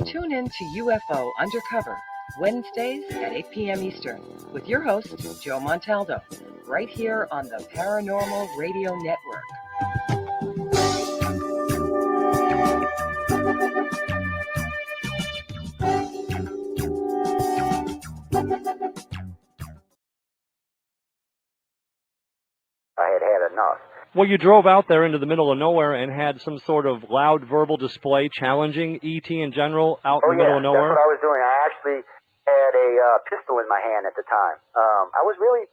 Tune in to UFO Undercover, Wednesdays at 8 p.m. Eastern, with your host, Joe Montaldo, right here on the Paranormal Radio Network. I had enough. Well, you drove out there into the middle of nowhere and had some sort of loud verbal display challenging ET in general out in the middle of nowhere? That's what I was doing. I actually had a pistol in my hand at the time. I was really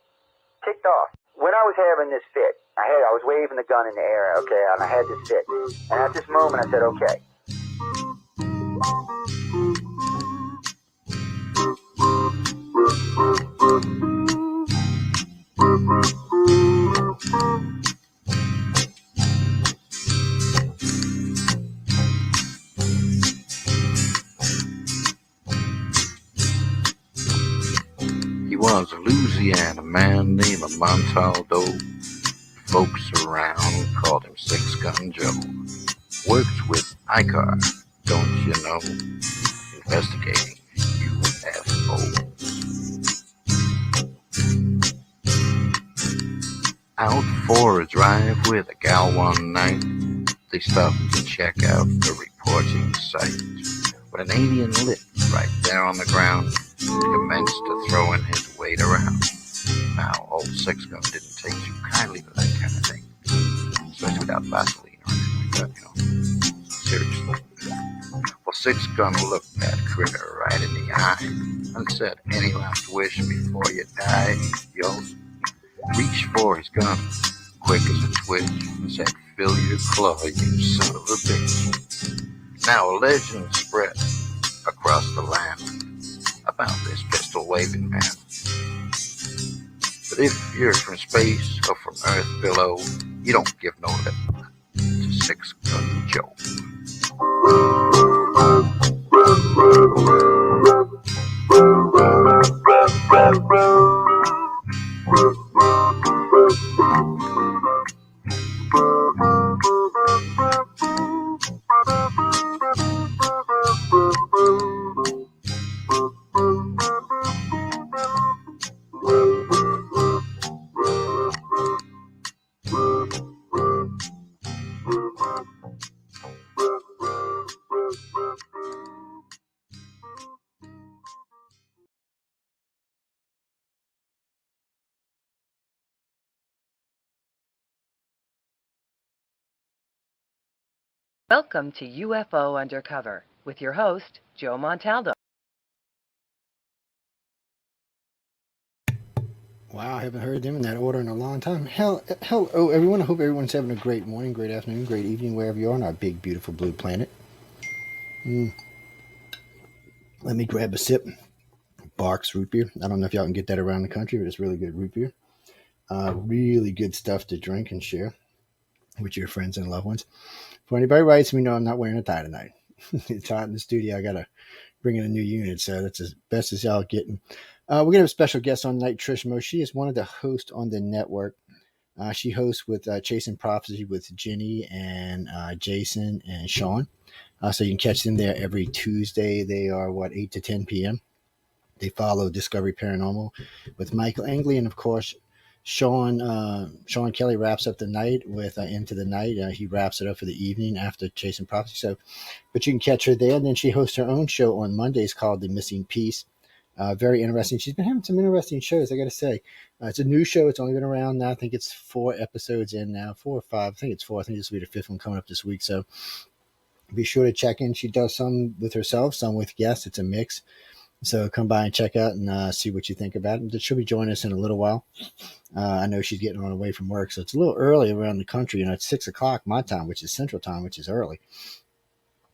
ticked off. When I was having this fit, I was waving the gun in the air, okay, and I had this fit. And at this moment, I said, okay. He was a Louisiana man named Montaldo. Folks around called him Six Gun Joe. Worked with ICAR, don't you know? Investigating UFOs. Out for a drive with a gal one night, they stopped to check out the reporting site. When an alien lit right there on the ground, he commenced to throwing his weight around. Now, old Six Gun didn't take too kindly to that kind of thing, especially without Vaseline or anything like that, you know. Seriously. Well, Six Gun looked that critter right in the eye and said, "Any last wish before you die?" Yo, reached for his gun, quick as a twitch, and said, "Fill your claw, you son of a bitch." Now a legend spread across the land about this pistol-waving man. But if you're from space or from Earth below, you don't give no lip to Six Gun Joe. Welcome to UFO Undercover, with your host, Joe Montaldo. Wow, I haven't heard them in that order in a long time. Hello, everyone. I hope everyone's having a great morning, great afternoon, great evening, wherever you are on our big, beautiful blue planet. Let me grab a sip. Barks root beer. I don't know if y'all can get that around the country, but it's really good root beer. Really good stuff to drink and share with your friends and loved ones. For anybody who writes me, know I'm not wearing a tie tonight. It's hot in the studio. I got to bring in a new unit, so that's as best as y'all getting. We're going to have a special guest on tonight, Trish Mo. She is one of the hosts on the network. She hosts with Chasing Prophecy with Ginny and Jason and Sean. So you can catch them there every Tuesday. They are, 8 to 10 p.m. They follow Discovery Paranormal with Michael Angley. And, of course, Sean Kelly wraps up the night with Into the Night. He wraps it up for the evening after Chasing Prophecy. So, but you can catch her there. And then she hosts her own show on Mondays called The Missing Peace. Very interesting. She's been having some interesting shows, I got to say. It's a new show. It's only been around now. I think it's 4 episodes in now, 4 or 5. I think it's 4. I think this will be the 5th one coming up this week. So be sure to check in. She does some with herself, some with guests. It's a mix. So come by and check out and see what you think about it. She'll be joining us in a little while. I know she's getting on her way from work, so it's a little early around the country. It's 6 o'clock my time, which is Central Time, which is early.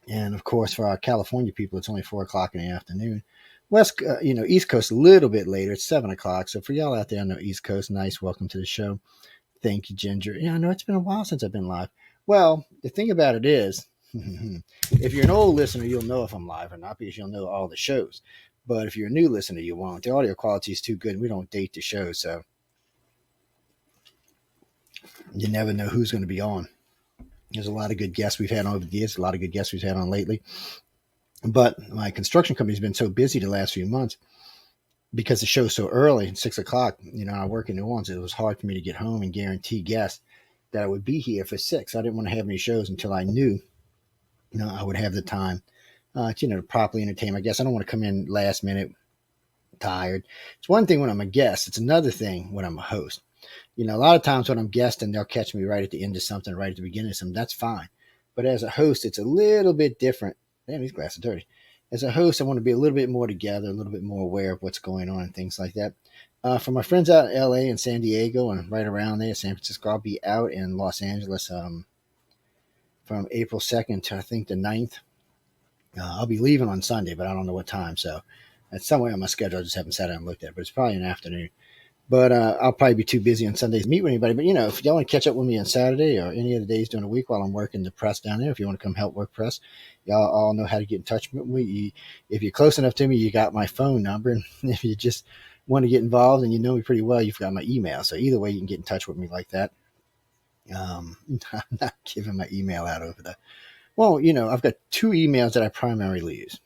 And, of course, for our California people, it's only 4 o'clock in the afternoon. East Coast a little bit later. It's 7 o'clock. So for y'all out there on the East Coast, nice. Welcome to the show. Thank you, Ginger. Yeah, I know it's been a while since I've been live. Well, the thing about it is, if you're an old listener, you'll know if I'm live or not because you'll know all the shows. But if you're a new listener, you won't. The audio quality is too good. We don't date the show, so you never know who's going to be on. There's a lot of good guests we've had on over the years, a lot of good guests we've had on lately. But my construction company's been so busy the last few months because the show's so early, 6 o'clock. I work in New Orleans. It was hard for me to get home and guarantee guests that I would be here for 6. I didn't want to have any shows until I knew, I would have the time, to properly entertain my guests. I don't want to come in last minute tired. It's one thing when I'm a guest. It's another thing when I'm a host. A lot of times when I'm guesting, they'll catch me right at the end of something, right at the beginning of something. That's fine. But as a host, it's a little bit different. Damn, these glasses are dirty. As a host, I want to be a little bit more together, a little bit more aware of what's going on and things like that. For my friends out in LA and San Diego and right around there, San Francisco, I'll be out in Los Angeles from April 2nd to I think the 9th. I'll be leaving on Sunday, but I don't know what time. So it's somewhere on my schedule. I just haven't sat down and looked at it, but it's probably an afternoon. But I'll probably be too busy on Sundays to meet with anybody. But, if y'all want to catch up with me on Saturday or any other days during the week while I'm working the press down there, if you want to come help work press, y'all all know how to get in touch with me. If you're close enough to me, you got my phone number. And if you just want to get involved and you know me pretty well, you've got my email. So either way, you can get in touch with me like that. I'm not giving my email out over there. Well, I've got 2 emails that I primarily use.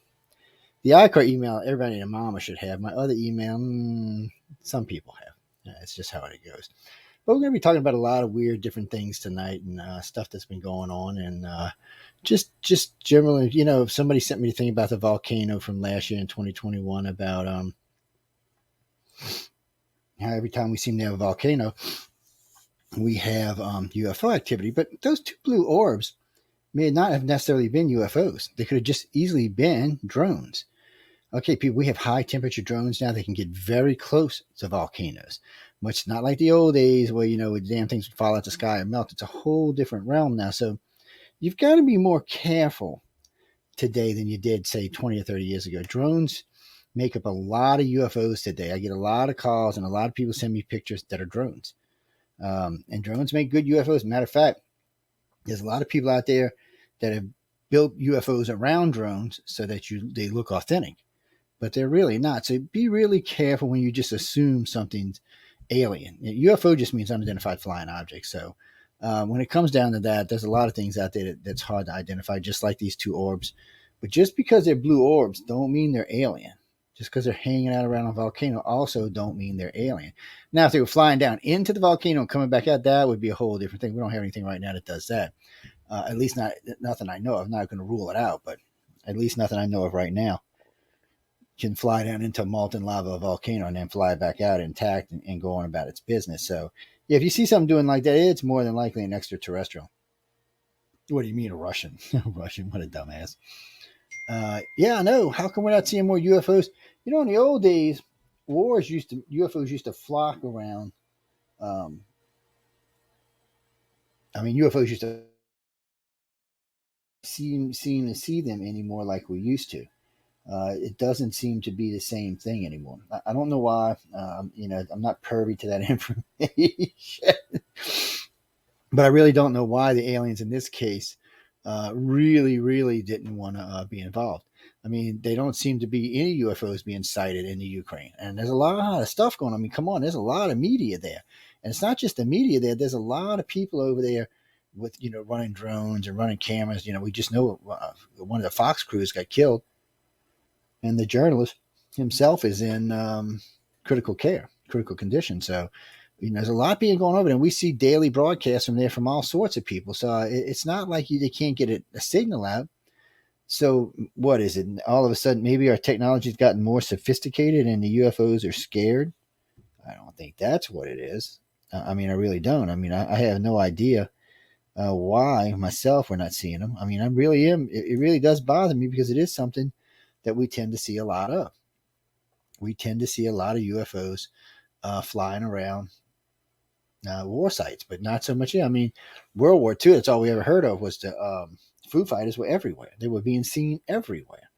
The iCar email, everybody and mama should have. My other email, some people have. It's just how it goes. But we're going to be talking about a lot of weird different things tonight and stuff that's been going on. And just generally, if somebody sent me a thing about the volcano from last year in 2021 about how every time we seem to have a volcano, we have UFO activity. But those 2 blue orbs may not have necessarily been UFOs. They could have just easily been drones. Okay, people, we have high temperature drones now. They can get very close to volcanoes. Much not like the old days where, the damn things would fall out the sky and melt. It's a whole different realm now. So you've got to be more careful today than you did, say, 20 or 30 years ago. Drones make up a lot of UFOs today. I get a lot of calls and a lot of people send me pictures that are drones. And drones make good UFOs. Matter of fact, there's a lot of people out there that have built UFOs around drones so that they look authentic. But they're really not. So be really careful when you just assume something's alien. UFO just means unidentified flying object. So when it comes down to that, there's a lot of things out there that's hard to identify, just like these 2 orbs. But just because they're blue orbs don't mean they're alien. Just because they're hanging out around a volcano also don't mean they're alien. Now, if they were flying down into the volcano and coming back out, that would be a whole different thing. We don't have anything right now that does that. At least nothing I know of. I'm not going to rule it out, but at least nothing I know of right now can fly down into molten lava volcano and then fly back out intact and go on about its business. So, yeah, if you see something doing like that, it's more than likely an extraterrestrial. What do you mean a Russian? Russian, what a dumbass. Yeah, I know. How come we're not seeing more UFOs? In the old days, UFOs used to flock around. UFOs used to seem to see them anymore like we used to. It doesn't seem to be the same thing anymore. I don't know why. I'm not privy to that information, but I really don't know why the aliens in this case really, really didn't want to be involved. They don't seem to be any UFOs being sighted in the Ukraine, and there's a lot of stuff going on. Come on, there's a lot of media there, and it's not just the media there. There's a lot of people over there with running drones and running cameras. We just know one of the Fox crews got killed. And the journalist himself is in critical condition. So, there's a lot being going over there. And we see daily broadcasts from there from all sorts of people. So it's not like they can't get a signal out. So what is it? All of a sudden, maybe our technology's gotten more sophisticated and the UFOs are scared. I don't think that's what it is. I really don't. I have no idea why myself we're not seeing them. I really am. It really does bother me because it is something that we tend to see a lot of. We tend to see a lot of UFOs flying around war sites, but not so much. World War II, that's all we ever heard of was the Foo Fighters were everywhere. They were being seen everywhere.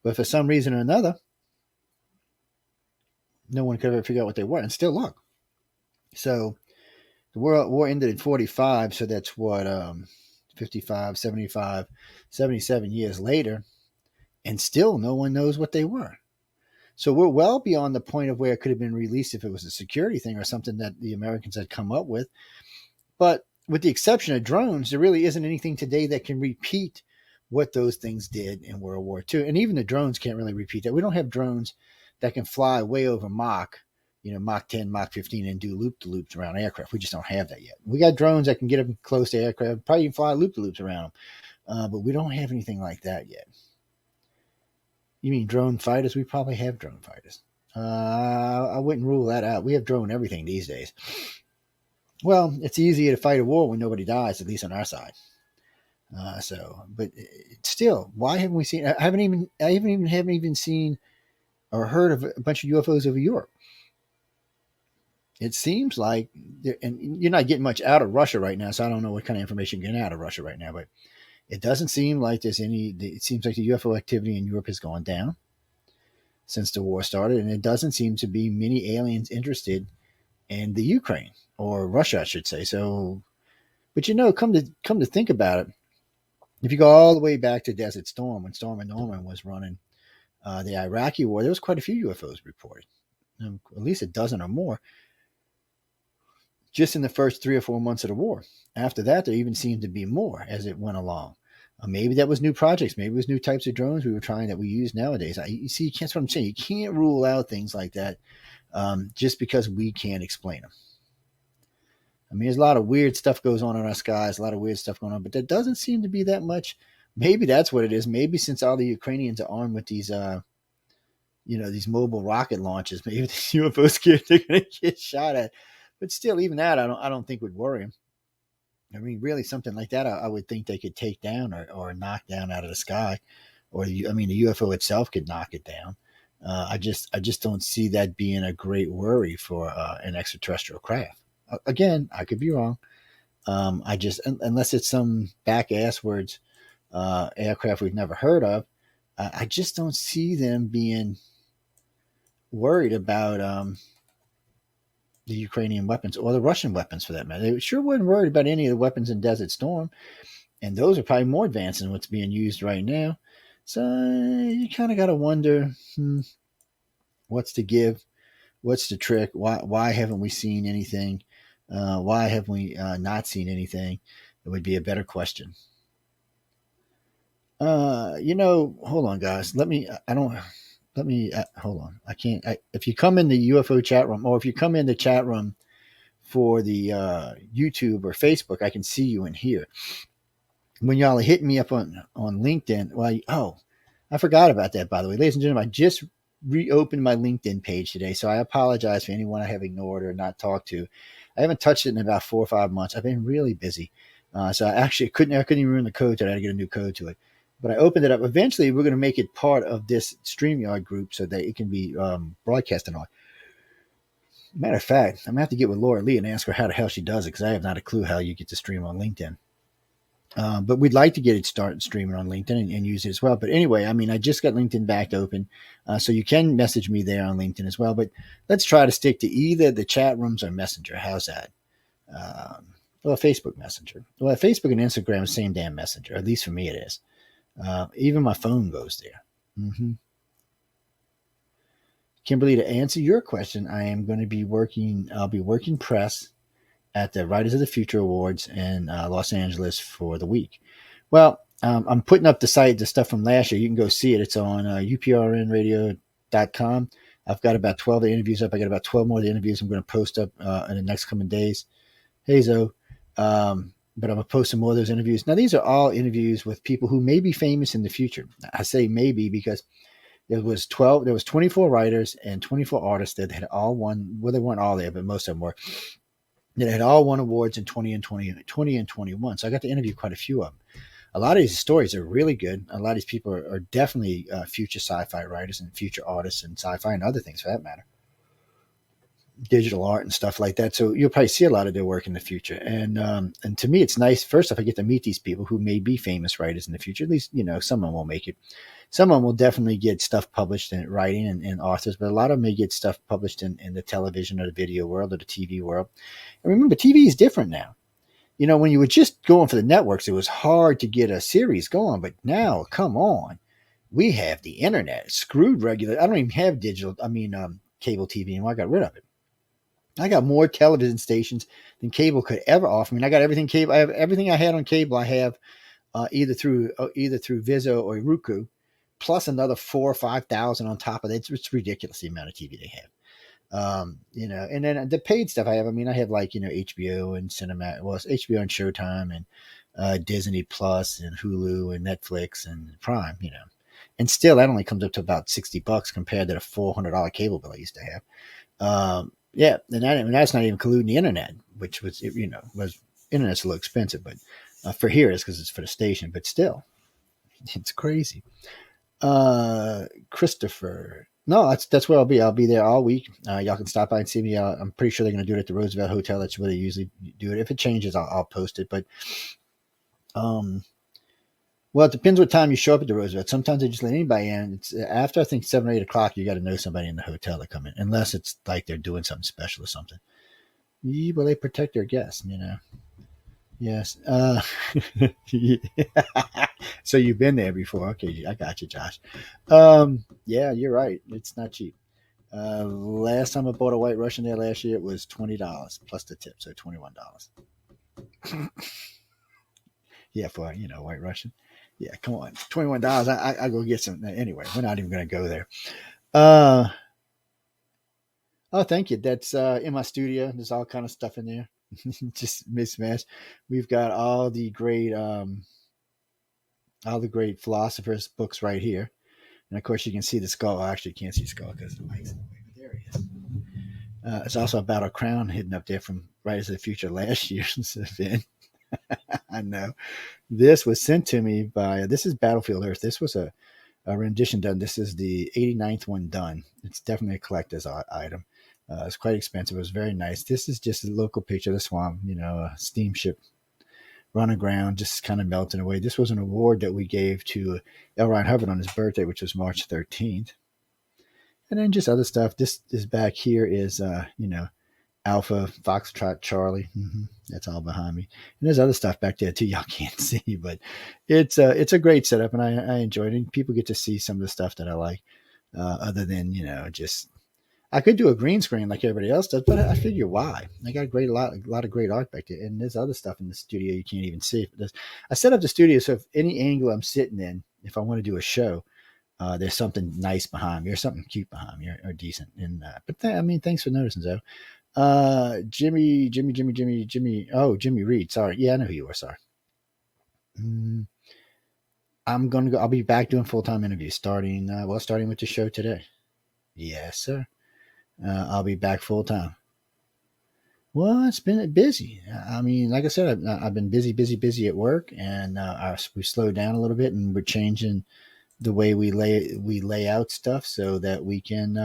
But for some reason or another, no one could ever figure out what they were. And still look. So the World War ended in 1945, so that's what, 55, 75, 77 years later, and still no one knows what they were. So we're well beyond the point of where it could have been released if it was a security thing or something that the Americans had come up with. But with the exception of drones, there really isn't anything today that can repeat what those things did in World War II. And even the drones can't really repeat that. We don't have drones that can fly way over Mach, Mach 10, Mach 15, and do loop-to-loops around aircraft. We just don't have that yet. We got drones that can get up close to aircraft, probably even fly loop-to-loops around them. But we don't have anything like that yet. You mean drone fighters? We probably have drone fighters. I wouldn't rule that out. We have drone everything these days. Well, it's easier to fight a war when nobody dies, at least on our side. But still, why haven't we seen? I haven't even seen or heard of a bunch of UFOs over Europe. It seems like, and you're not getting much out of Russia right now, so I don't know what kind of information you're getting out of Russia right now, but it doesn't seem like there's any. It seems like the UFO activity in Europe has gone down since the war started, and it doesn't seem to be many aliens interested in the Ukraine or Russia, I should say. So, but come to think about it, if you go all the way back to Desert Storm, when Storm and Norman was running the Iraqi war, there was quite a few UFOs reported, at least a dozen or more, just in the first 3 or 4 months of the war. After that, there even seemed to be more as it went along. Maybe that was new projects. Maybe it was new types of drones we were trying that we use nowadays. You see, that's what I'm saying. You can't rule out things like that just because we can't explain them. I mean, there's a lot of weird stuff goes on in our skies, a lot of weird stuff going on, but there doesn't seem to be that much. Maybe that's what it is. Maybe since all the Ukrainians are armed with these, these mobile rocket launches, maybe the UFO scared they're going to get shot at. But still, even that, I don't think would worry them. I mean, really, something like that, I would think they could take down or knock down out of the sky, or the UFO itself could knock it down. I just don't see that being a great worry for an extraterrestrial craft. Again, I could be wrong. Unless it's some back-asswards aircraft we've never heard of, I just don't see them being worried about the Ukrainian weapons or the Russian weapons for that matter. They sure weren't worried about any of the weapons in Desert Storm, and those are probably more advanced than what's being used right now. So you kind of got to wonder, what's the give? What's the trick? Why haven't we seen anything? Why have we not seen anything? It would be a better question. Hold on, guys. Hold on. I can't. If you come in the UFO chat room, or if you come in the chat room for the YouTube or Facebook, I can see you in here. When y'all are hitting me up on LinkedIn, I forgot about that, by the way. Ladies and gentlemen, I just reopened my LinkedIn page today, so I apologize for anyone I have ignored or not talked to. I haven't touched it in about 4 or 5 months. I've been really busy. So I actually couldn't even remember the code today. I had to get a new code to it. But I opened it up. Eventually, we're going to make it part of this StreamYard group so that it can be broadcasted on. Matter of fact, I'm going to have to get with Laura Lee and ask her how the hell she does it, because I have not a clue how you get to stream on LinkedIn. But we'd like to get it started streaming on LinkedIn and use it as well. But anyway, I just got LinkedIn back open, so you can message me there on LinkedIn as well. But let's try to stick to either the chat rooms or Messenger. How's that? Facebook Messenger. Well, Facebook and Instagram is the same damn messenger. At least for me, it is. Even my phone goes there. Mm-hmm. Kimberly, to answer your question, I'll be working press at the Writers of the Future Awards in Los Angeles for the week. Well, I'm putting up the stuff from last year. You can go see it. It's on uprnradio.com. I've got about 12 of the interviews up. I got about 12 more of the interviews I'm going to post up in the next coming days. Hey, Zoe. But I'm going to post some more of those interviews. Now, these are all interviews with people who may be famous in the future. I say maybe because there was 24 writers and 24 artists that had all won. Well, they weren't all there, but most of them were. That had all won awards in 20 and 21. So I got to interview quite a few of them. A lot of these stories are really good. A lot of these people are definitely future sci-fi writers and future artists and sci-fi and other things for that matter. Digital art and stuff like that. So you'll probably see a lot of their work in the future. And to me, it's nice. First off, I get to meet these people who may be famous writers in the future. At least, some of them will make it. Some of them will definitely get stuff published in writing and authors, but a lot of them may get stuff published in the television or the video world or the TV world. And remember, TV is different now. when you were just going for the networks, it was hard to get a series going. But now, come on, we have the internet screwed regular. I don't even have cable TV anymore. I got rid of it. I got more television stations than cable could ever offer me. And I got everything cable. I have everything I had on cable. I have either through Vizio or Roku, plus another 4,000 or 5,000 on top of it. It's ridiculous the amount of TV they have. And then the paid stuff I have. I have HBO and Cinema. Well, it's HBO and Showtime and Disney Plus and Hulu and Netflix and Prime. And still that only comes up to about $60 compared to the $400 cable bill I used to have. And that's not even including the internet, which was internet's a little expensive, but for here it's because it's for the station. But still, it's crazy. Christopher. No, that's where I'll be. I'll be there all week. Y'all can stop by and see me. I'm pretty sure they're going to do it at the Roosevelt Hotel. That's where they usually do it. If it changes, I'll post it. But, well, it depends what time you show up at the Roosevelt. Sometimes they just let anybody in. It's after I think 7 or 8 o'clock. You got to know somebody in the hotel to come in, unless it's like they're doing something special or something. Yeah, well, they protect their guests, Yes. So you've been there before. Okay, I got you, Josh. Yeah, you're right. It's not cheap. Last time I bought a White Russian there last year, it was $20 plus the tip, so $21. Yeah, for White Russian. Yeah, come on, $21. I go get some. Anyway, we're not even going to go there. Oh, thank you. That's in my studio. There's all kind of stuff in there. Just mismatched. We've got all the great philosophers' books right here, and of course you can see the skull. I actually can't see the skull because the mic's in the way, but there he is. It's also a Battle Crown hidden up there from Riders of the Future last year's event. I know. This was sent to me by. This is Battlefield Earth. This was a rendition done. This is the 89th one done. It's definitely a collector's item. It's quite expensive. It was very nice. This is just a local picture of the swamp, a steamship run aground, just kind of melting away. This was an award that we gave to L. Ron Hubbard on his birthday, which was March 13th. And then just other stuff. This is back here is, Alpha, Foxtrot, Charlie. That's all behind me. And there's other stuff back there too. Y'all can't see, but it's a great setup, and I enjoyed it. People get to see some of the stuff that I like, other than, just. I could do a green screen like everybody else does, but I figure why? I got a lot of great art back there, and there's other stuff in the studio you can't even see. I set up the studio so if any angle I'm sitting in, if I want to do a show, there's something nice behind me or something cute behind me or decent. And thanks for noticing, Zoe. Jimmy. Oh, Jimmy Reed. Sorry, yeah, I know who you are. Sorry. I'm gonna go. I'll be back doing full-time interviews starting with the show today. Yes, sir. I'll be back full time. Well, it's been busy. Like I said, I've been busy at work, and we slowed down a little bit, and we're changing the way we lay out stuff so that we can,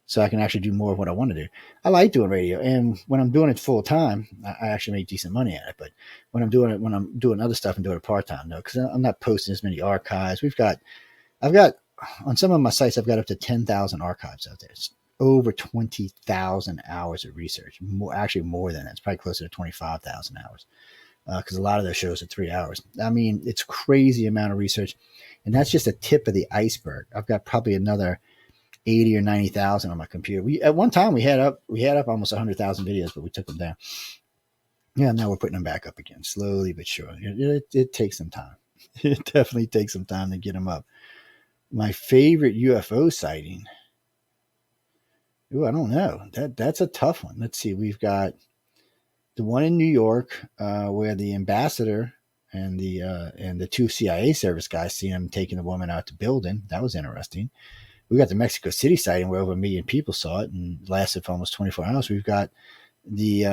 so I can actually do more of what I want to do. I like doing radio, and when I'm doing it full time, I actually make decent money at it. But when I'm doing other stuff and doing it part time, no, because I'm not posting as many archives. I've got. On some of my sites, I've got up to 10,000 archives out there. It's over 20,000 hours of research. More than that. It's probably closer to 25,000 hours because a lot of those shows are 3 hours. It's crazy amount of research, and that's just a tip of the iceberg. I've got probably another 80 or 90,000 on my computer. At one time we had up almost 100,000 videos, but we took them down. Yeah, now we're putting them back up again, slowly but surely. It takes some time. It definitely takes some time to get them up. My favorite UFO sighting. Ooh, I don't know. That's a tough one. Let's see. We've got the one in New York, where the ambassador and the two CIA service guys see him taking the woman out the building. That was interesting. We got the Mexico City sighting where over 1 million people saw it and lasted for almost 24 hours. We've got the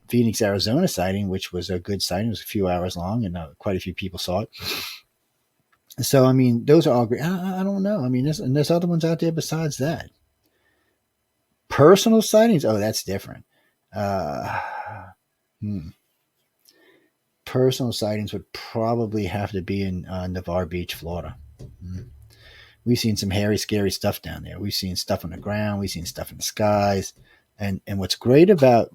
Phoenix, Arizona sighting, which was a good sighting. It was a few hours long, and quite a few people saw it. So, those are all great. I don't know. There's other ones out there besides that. Personal sightings? Oh, that's different. Personal sightings would probably have to be in Navarre Beach, Florida. We've seen some hairy, scary stuff down there. We've seen stuff on the ground. We've seen stuff in the skies. And what's great about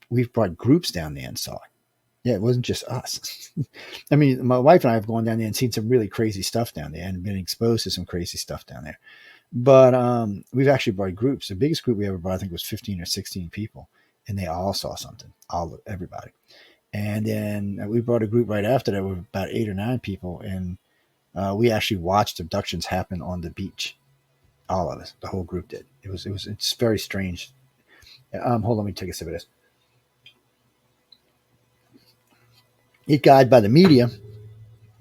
we've brought groups down there and saw it. Yeah, it wasn't just us. I mean, my wife and I have gone down there and seen some really crazy stuff down there and been exposed to some crazy stuff down there. But we've actually brought groups. The biggest group we ever brought, I think, was 15 or 16 people, and they all saw something, everybody. And then we brought a group right after that with about 8 or 9 people, and we actually watched abductions happen on the beach. All of us, the whole group did. It's very strange. Hold on, let me take a sip of this. It got by the media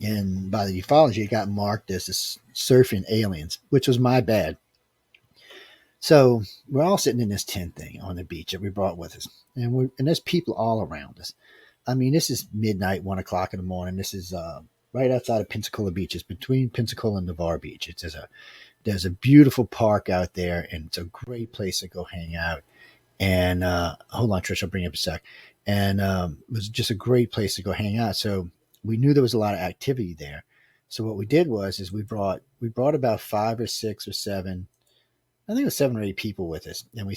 and by the ufology, it got marked as this surfing aliens, which was my bad. So we're all sitting in this tent thing on the beach that we brought with us, and there's people all around us. I mean, this is midnight, 1 o'clock in the morning. This is right outside of Pensacola Beach. It's between Pensacola and Navarre Beach. There's a beautiful park out there, and it's a great place to go hang out. And hold on, Trish, I'll bring you up a sec. And it was just a great place to go hang out. So we knew there was a lot of activity there. So what we did is we brought about 5 or 6 or 7, I think it was 7 or 8 people with us. And we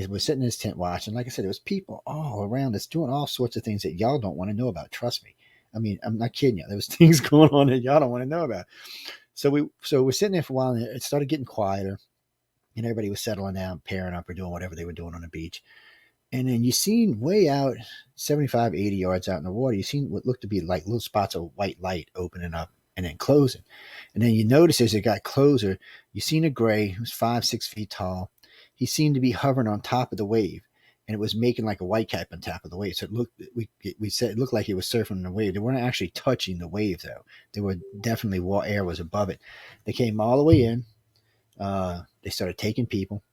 were sitting in this tent watching. Like I said, it was people all around us doing all sorts of things that y'all don't want to know about. Trust me. I mean, I'm not kidding you. There was things going on that y'all don't want to know about. So we're sitting there for a while, and it started getting quieter, and everybody was settling down, pairing up, or doing whatever they were doing on the beach. And then you seen way out 75, 80 yards out in the water, you seen what looked to be like little spots of white light opening up and then closing. And then you notice as it got closer, you seen a gray who was 5, 6 feet tall. He seemed to be hovering on top of the wave, and it was making like a white cap on top of the wave. So it looked, we said it looked like he was surfing the wave. They weren't actually touching the wave though. They were definitely, air was above it. They came all the way in. They started taking people.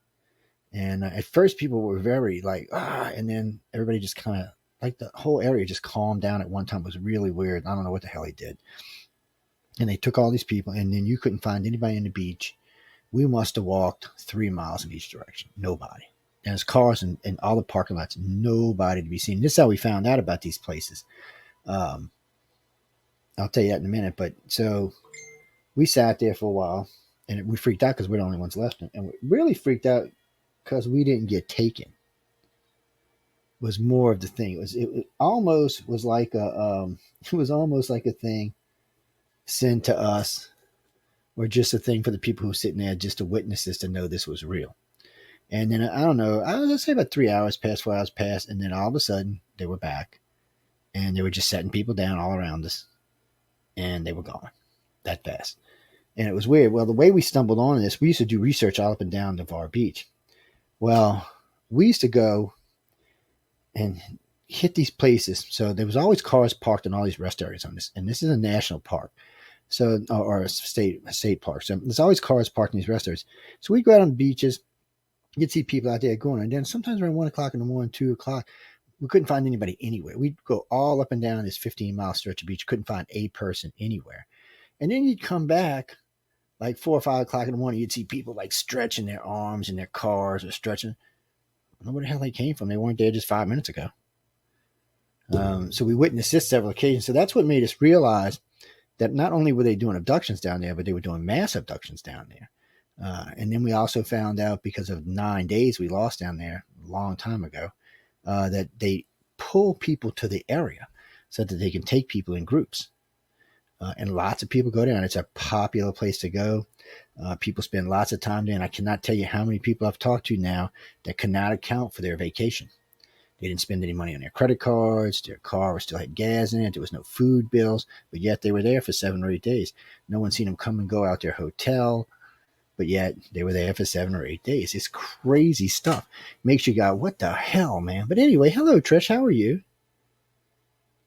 And at first people were very like, and then everybody just kind of, like the whole area just calmed down at one time. It was really weird. I don't know what the hell he did. And they took all these people, and then you couldn't find anybody on the beach. We must have walked 3 miles in each direction. Nobody. And there's cars in all the parking lots. Nobody to be seen. This is how we found out about these places. I'll tell you that in a minute. But so we sat there for a while, and we freaked out because we're the only ones left. And we really freaked out because we didn't get taken. Was more of the thing. It almost was like it was almost like a thing sent to us, or just a thing for the people who were sitting there just to witness this, to know this was real. And then I don't know, let's say about 3 hours passed, 4 hours passed, and then all of a sudden they were back, and they were just setting people down all around us, and they were gone that fast. And it was weird. Well, the way we stumbled on this, we used to do research all up and down Navarre Beach. Well, we used to go and hit these places. So there was always cars parked in all these rest areas on this, and this is a national park, so or a state park. So there's always cars parked in these rest areas. So we go out on the beaches, you'd see people out there going, and then sometimes around 1 o'clock in the morning, 2 o'clock, we couldn't find anybody anywhere. We'd go all up and down this 15-mile stretch of beach, couldn't find a person anywhere. And then you'd come back like 4 or 5 o'clock in the morning, you'd see people like stretching their arms in their cars or stretching. I don't know where the hell they came from. They weren't there just 5 minutes ago. So we witnessed this several occasions. So that's what made us realize that not only were they doing abductions down there, but they were doing mass abductions down there. And then we also found out, because of 9 days we lost down there a long time ago, that they pull people to the area so that they can take people in groups. And lots of people go down. It's a popular place to go. People spend lots of time there, and I cannot tell you how many people I've talked to now that cannot account for their vacation. They didn't spend any money on their credit cards. Their car still had gas in it. There was no food bills, but yet they were there for 7 or 8 days. No one seen them come and go out their hotel, but yet they were there for 7 or 8 days. It's crazy stuff. Makes you go, what the hell, man? But anyway, hello, Trish. How are you?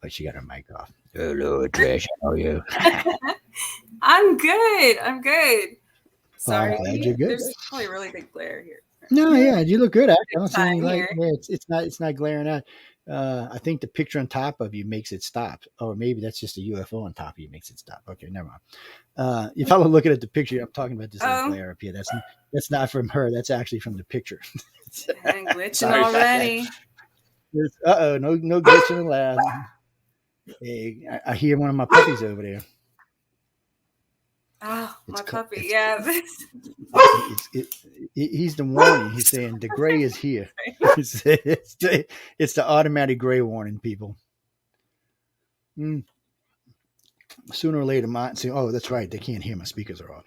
Oh, she got her mic off. Hello, Trish. How are you? I'm good. Sorry. I'm glad you're good. There's probably a really big glare here. No, yeah, you look good. I don't see any light. Here. Yeah, it's not glaring out. I think the picture on top of you makes it stop, or maybe that's just a UFO on top of you makes it stop. Okay, never mind. If I'm looking at the picture, I'm talking about this glare up here. That's not from her. That's actually from the picture. I'm glitching already. No glitching allowed. Hey, I hear one of my puppies over there. Oh, my puppy. It's, Yeah. he's the warning. He's saying the gray is here. It's the automatic gray warning, people. Sooner or later, mine say, "Oh, that's right. They can't hear. My speakers are off."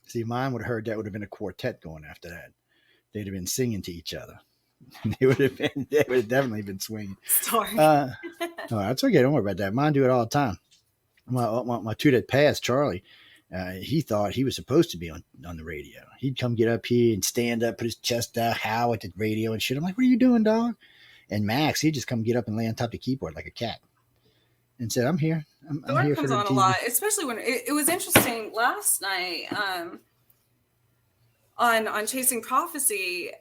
See, mine would have heard that. Would have been a quartet going after that. They'd have been singing to each other. They would have definitely been swinging. Sorry. No, that's okay. Don't worry about that. Mine do it all the time. My two that passed, Charlie, he thought he was supposed to be on the radio. He'd come get up here and stand up, put his chest out, howl at the radio and shit. I'm like, "What are you doing, dog?" And Max, he'd just come get up and lay on top of the keyboard like a cat and said, "I'm here. I'm here comes for the on TV." a lot, especially when it was interesting last night on Chasing Prophecy.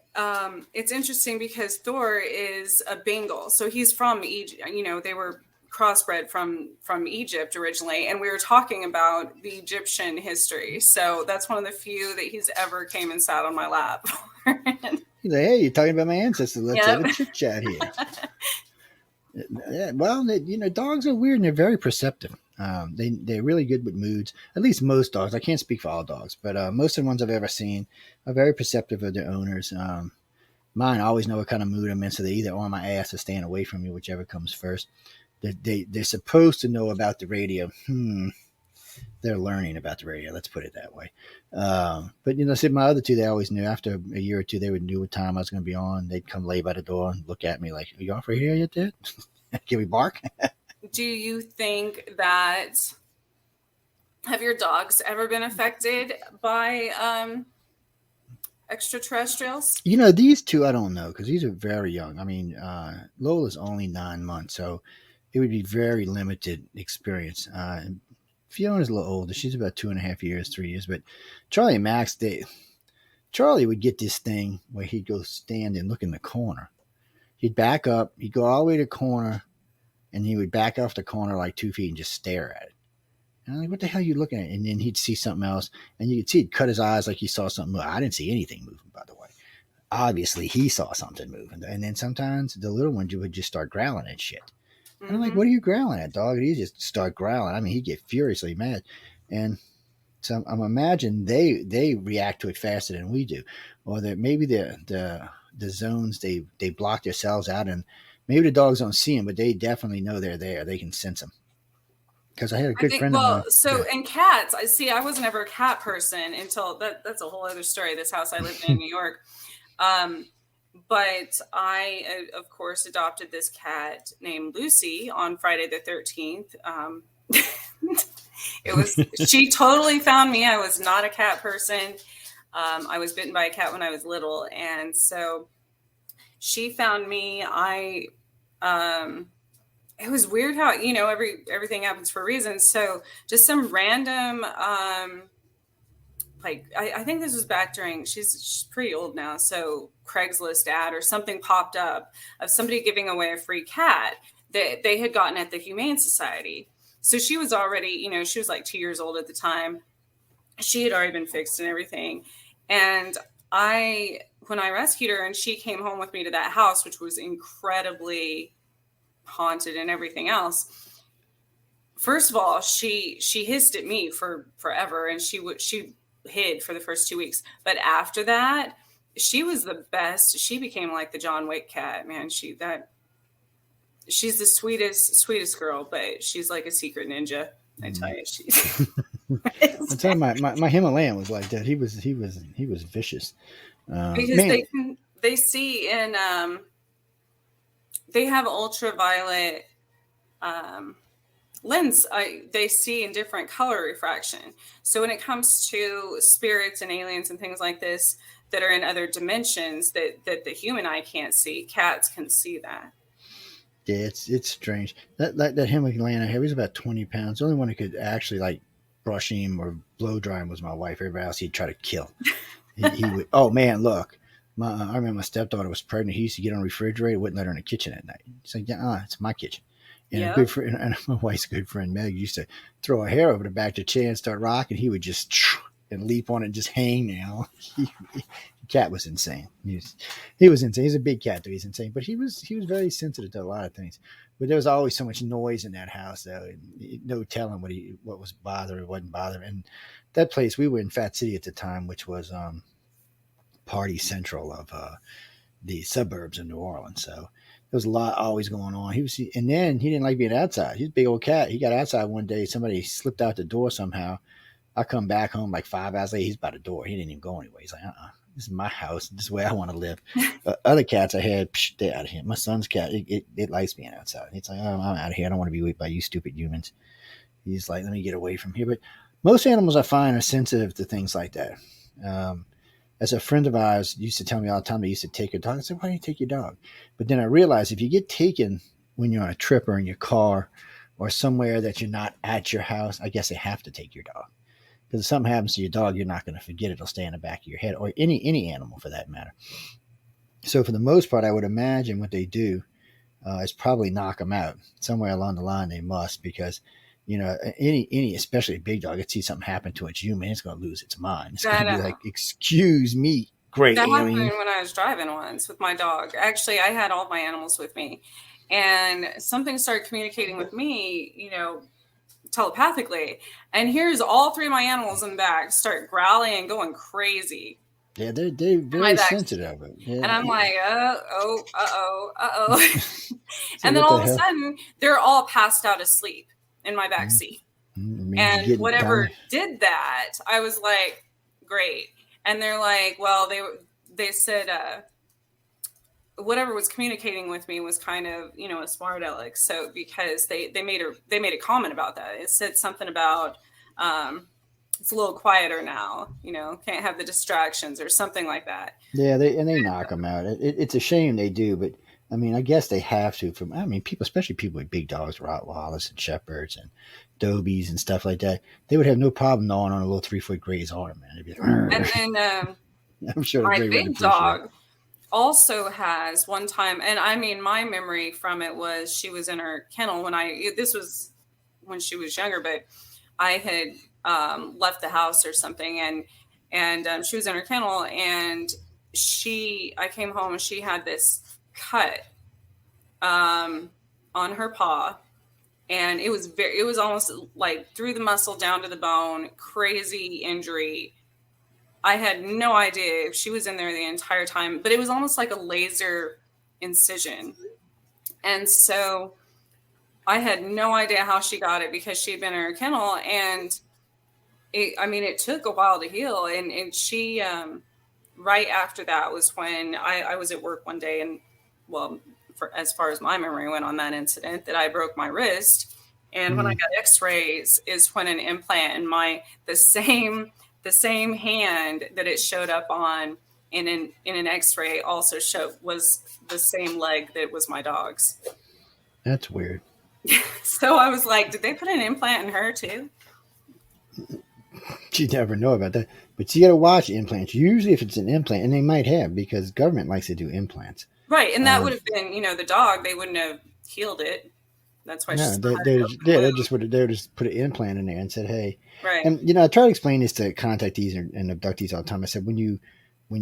It's interesting because Thor is a Bengal, so he's from Egypt. You know, they were crossbred from Egypt originally, and we were talking about the Egyptian history. So that's one of the few that he's ever came and sat on my lap. He's like, "Hey, you're talking about my ancestors. Let's have a chit chat here." Yeah, well, dogs are weird and they're very perceptive. They're really good with moods. At least most dogs. I can't speak for all dogs, but most of the ones I've ever seen are very perceptive of their owners. Mine always know what kind of mood I'm in, so they're either on my ass or staying away from me, whichever comes first. They're supposed to know about the radio. They're learning about the radio. Let's put it that way. But see, my other two, they always knew. After a year or two, they would know what time I was going to be on. They'd come lay by the door and look at me like, "Are you off right here yet, Dad? Can we bark?" Do you think that have your dogs ever been affected by extraterrestrials? These two, I don't know, because these are very young. I mean, Lola's only 9 months, so it would be very limited experience. Fiona's a little older. She's about 2.5 years, 3 years. But Charlie and Max, Charlie would get this thing where he'd go stand and look in the corner. He'd back up. He'd go all the way to the corner, and he would back off the corner like 2 feet and just stare at it. And I'm like, "What the hell are you looking at?" And then he'd see something else, and you could see he'd cut his eyes like he saw something move. I didn't see anything moving, by the way. Obviously, he saw something moving. And then sometimes the little one would just start growling at shit. And I'm like, "What are you growling at, dog?" And he'd just start growling. I mean, he'd get furiously mad. And so I'm imagining they react to it faster than we do. Or that maybe the zones, they block themselves out, and maybe the dogs don't see them, but they definitely know they're there. They can sense them. Because I had a good friend of mine. So in cats, I was never a cat person until that's a whole other story. This house I lived in New York. But I, of course, adopted this cat named Lucy on Friday the 13th. She totally found me. I was not a cat person. I was bitten by a cat when I was little. And so she found me. It was weird how, everything happens for a reason. So just some random, I think this was back during, she's pretty old now. So Craigslist ad or something popped up of somebody giving away a free cat that they had gotten at the Humane Society. So she was already, she was like 2 years old at the time. She had already been fixed and everything. And when I rescued her and she came home with me to that house, which was incredibly haunted and everything else. First of all, she hissed at me for forever, and she hid for the first 2 weeks. But after that, she was the best. She became like the John Wick cat, man. She's the sweetest girl, but she's like a secret ninja. I tell you, she's. I'm telling my Himalayan was like that. He was vicious. Because they see in they have ultraviolet lens. They see in different color refraction. So when it comes to spirits and aliens and things like this that are in other dimensions that the human eye can't see, cats can see that. Yeah, it's strange. That Himalayan I had was about 20 pounds. The only one that could actually like brush him or blow dry him was my wife. Everybody else he'd try to kill. He would. Oh man, look. I remember my stepdaughter was pregnant. He used to get on the refrigerator, wouldn't let her in the kitchen at night. He's like, "Yeah, it's my kitchen." And a good friend, and my wife's good friend Meg used to throw her hair over the back of the chair and start rocking. He would just and leap on it and just hang now. He cat was insane. He was insane. He's a big cat, though. He's insane, but he was very sensitive to a lot of things. But there was always so much noise in that house, though. No telling what was bothering, wasn't bothering. And that place, we were in Fat City at the time, which was party central of the suburbs of New Orleans. So there was a lot always going on. And then he didn't like being outside. He's a big old cat. He got outside one day. Somebody slipped out the door somehow. I come back home like 5 hours later. He's by the door. He didn't even go anywhere. He's like, this is my house. This is where I want to live. Other cats I had, they're out of here. My son's cat, it likes being outside. It's like, I'm out of here. I don't want to be with by you stupid humans. He's like, let me get away from here. But most animals I find are sensitive to things like that. As a friend of ours used to tell me all the time, they used to take her dog. I said, why do you take your dog? But then I realized if you get taken when you're on a trip or in your car or somewhere that you're not at your house, I guess they have to take your dog. Because if something happens to your dog, you're not going to forget it. It'll stay in the back of your head, or any animal for that matter. So for the most part, I would imagine what they do is probably knock them out. Somewhere along the line, they must, because, any especially a big dog, it sees something happen to its human, it's going to lose its mind. It's going to be like, excuse me, great That alien. happened when I was driving once with my dog. Actually, I had all my animals with me, and something started communicating with me, telepathically, and here's all 3 of my animals in the back start growling and going crazy. Yeah, they're very sensitive. Yeah, and I'm like, uh-oh. So and then all of a sudden, they're all passed out asleep in my back seat. And whatever did that, I was like, great. And they're like, well, they said whatever was communicating with me was kind of, a smart aleck. So because they made a comment about that. It said something about it's a little quieter now, can't have the distractions or something like that. Yeah, they knock them out. It's a shame they do, but I mean, I guess they have to. People, especially people with big dogs, Rottweilers and Shepherds and Dobies and stuff like that, they would have no problem gnawing on a little 3-foot Gray's arm, man. And then I'm sure my big dog also has one time, and my memory from it was she was in her kennel this was when she was younger, but I had left the house or something, and she was in her kennel, and I came home and she had this cut on her paw, and it was almost like through the muscle down to the bone, crazy injury. I had no idea if she was in there the entire time, but it was almost like a laser incision. And so I had no idea how she got it because she had been in her kennel, and it took a while to heal. And she, right after that was when I was at work one day, and as far as my memory went on that incident, that I broke my wrist. And when I got x-rays is when an implant in the same hand that it showed up on in an x-ray also was the same leg that was my dog's. That's weird. So I was like, did they put an implant in her too? You never know about that. But you got to watch implants. Usually if it's an implant, and they might have, because government likes to do implants. Right. And that would have been, the dog, they wouldn't have healed it. That's why they would just put an implant in there and said, hey. Right. And, I try to explain this to contactees and abductees all the time. I said, when you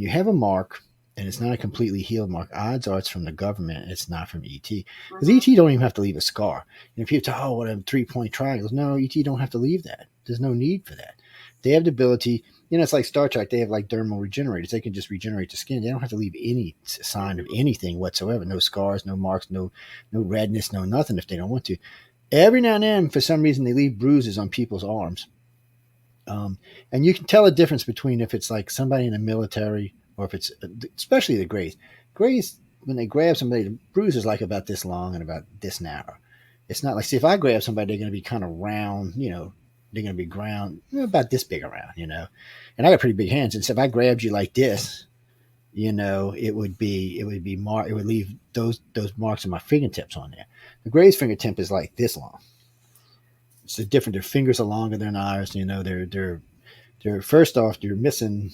have a mark and it's not a completely healed mark, odds are it's from the government. It's not from ET. Because ET don't even have to leave a scar. People say, what a 3-point triangles. No, ET don't have to leave that. There's no need for that. They have the ability, it's like Star Trek. They have like dermal regenerators. They can just regenerate the skin. They don't have to leave any sign of anything whatsoever. No scars, no marks, no redness, no nothing if they don't want to. Every now and then, for some reason, they leave bruises on people's arms. And you can tell a difference between if it's like somebody in the military or if it's, especially the Greys. Greys, when they grab somebody, the bruise is like about this long and about this narrow. It's not like, see, if I grab somebody, they're going to be kind of round, they're going to be ground about this big around, and I got pretty big hands. And so if I grabbed you like this, it would leave those marks of my fingertips on there. The Gray's fingertip is like this long. It's different. Their fingers are longer than ours. They're first off, you're missing.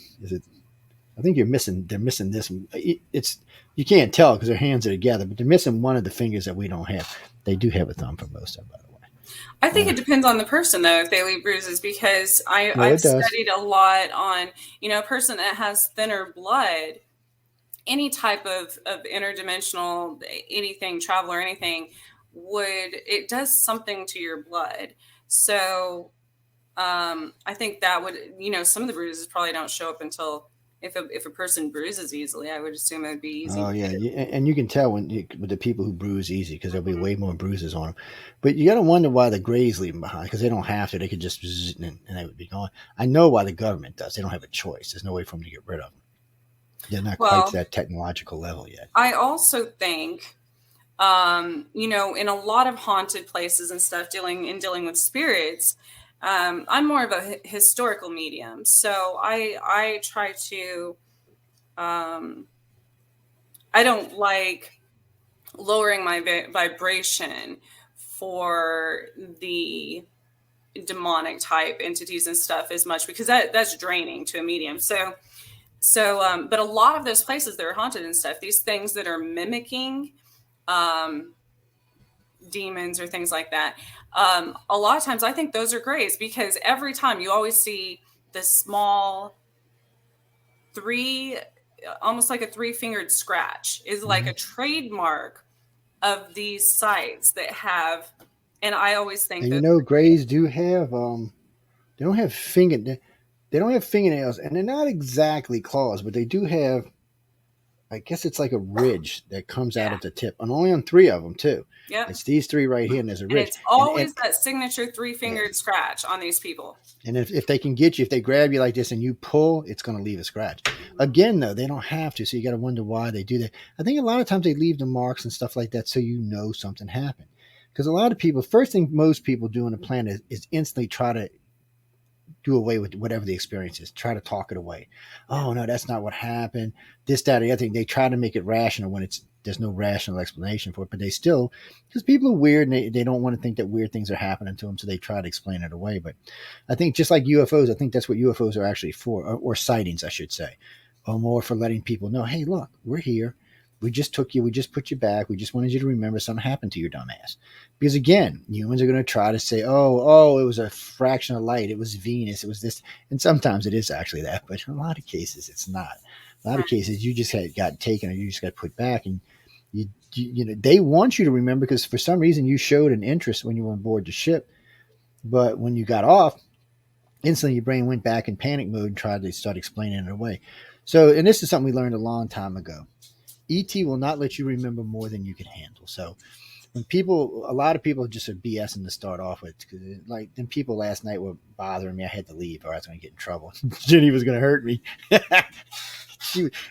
I think they're missing this. You can't tell because their hands are together, but they're missing one of the fingers that we don't have. They do have a thumb for most of them, by the way. I think it depends on the person, though, if they leave bruises, because I've it does. studied a lot on, a person that has thinner blood, any type of interdimensional, anything, travel or anything, it does something to your blood. So I think that would, some of the bruises probably don't show up until if a person bruises easily. I would assume it would be easy. Oh yeah, and you can tell with the people who bruise easy because there'll be way more bruises on them. But you got to wonder why the Greys leave them behind, because they don't have to. They could just and they would be gone. I know why the government does. They don't have a choice. There's no way for them to get rid of them. They're not quite to that technological level yet. I also think, in a lot of haunted places and stuff, dealing with spirits. I'm more of a historical medium, so I try to. I don't like lowering my vibration for the demonic type entities and stuff as much, because that's draining to a medium. So, but a lot of those places that are haunted and stuff, these things that are mimicking demons or things like that, a lot of times I think those are greys, because every time you always see this small almost like a 3-fingered scratch is like a trademark of these sites that have, and I always think and Greys do have they don't have fingernails, and they're not exactly claws, but they do have, I guess it's like a ridge that comes out at the tip, and only on 3 of them too. Yeah, it's these 3 right here, and there's a ridge. And it's always that signature 3-fingered scratch on these people. And if they can get you, if they grab you like this and you pull, it's going to leave a scratch. Again, though, they don't have to, so you got to wonder why they do that. I think a lot of times they leave the marks and stuff like that so you know something happened. Because a lot of people, first thing most people do on the planet is instantly try to do away with whatever the experience is. Try to talk it away. Oh, no, that's not what happened. This, that, or the other thing. They try to make it rational when there's no rational explanation for it. But they still, because people are weird and they don't want to think that weird things are happening to them, so they try to explain it away. But I think just like UFOs, I think that's what UFOs are actually for, or sightings, I should say, or more for letting people know, hey, look, we're here. We just took you. We just put you back. We just wanted you to remember something happened to your dumb ass. Because again, humans are going to try to say, oh, it was a fraction of light. It was Venus. It was this. And sometimes it is actually that. But in a lot of cases, it's not. A lot of cases, you just got taken or you just got put back. And they want you to remember because for some reason you showed an interest when you were on board the ship. But when you got off, instantly your brain went back in panic mode and tried to start explaining it away. So, and this is something we learned a long time ago. ET will not let you remember more than you can handle. So when a lot of people just are BSing to start off with, like then people last night were bothering me. I had to leave or I was going to get in trouble. Jenny was going to hurt me.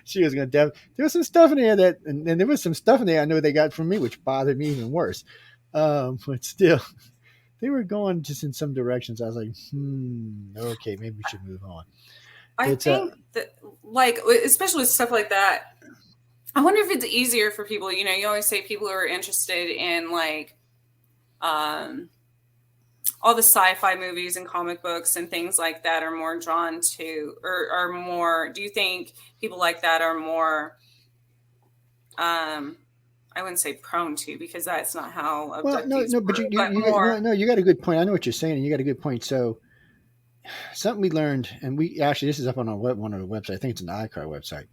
she was going to, there was some stuff in there and there was some stuff in there I know they got from me, which bothered me even worse. But still, they were going just in some directions. I was like, okay, maybe we should move on. I think that, like, especially with stuff like that, I wonder if it's easier for people, you always say people who are interested in like all the sci-fi movies and comic books and things like that are more drawn to, or are more, do you think people like that are more, I wouldn't say prone to, because that's not how. Well, no, but you got a good point. I know what you're saying, and you got a good point. So something we learned, and this is up on one of the websites. I think it's an iCar website.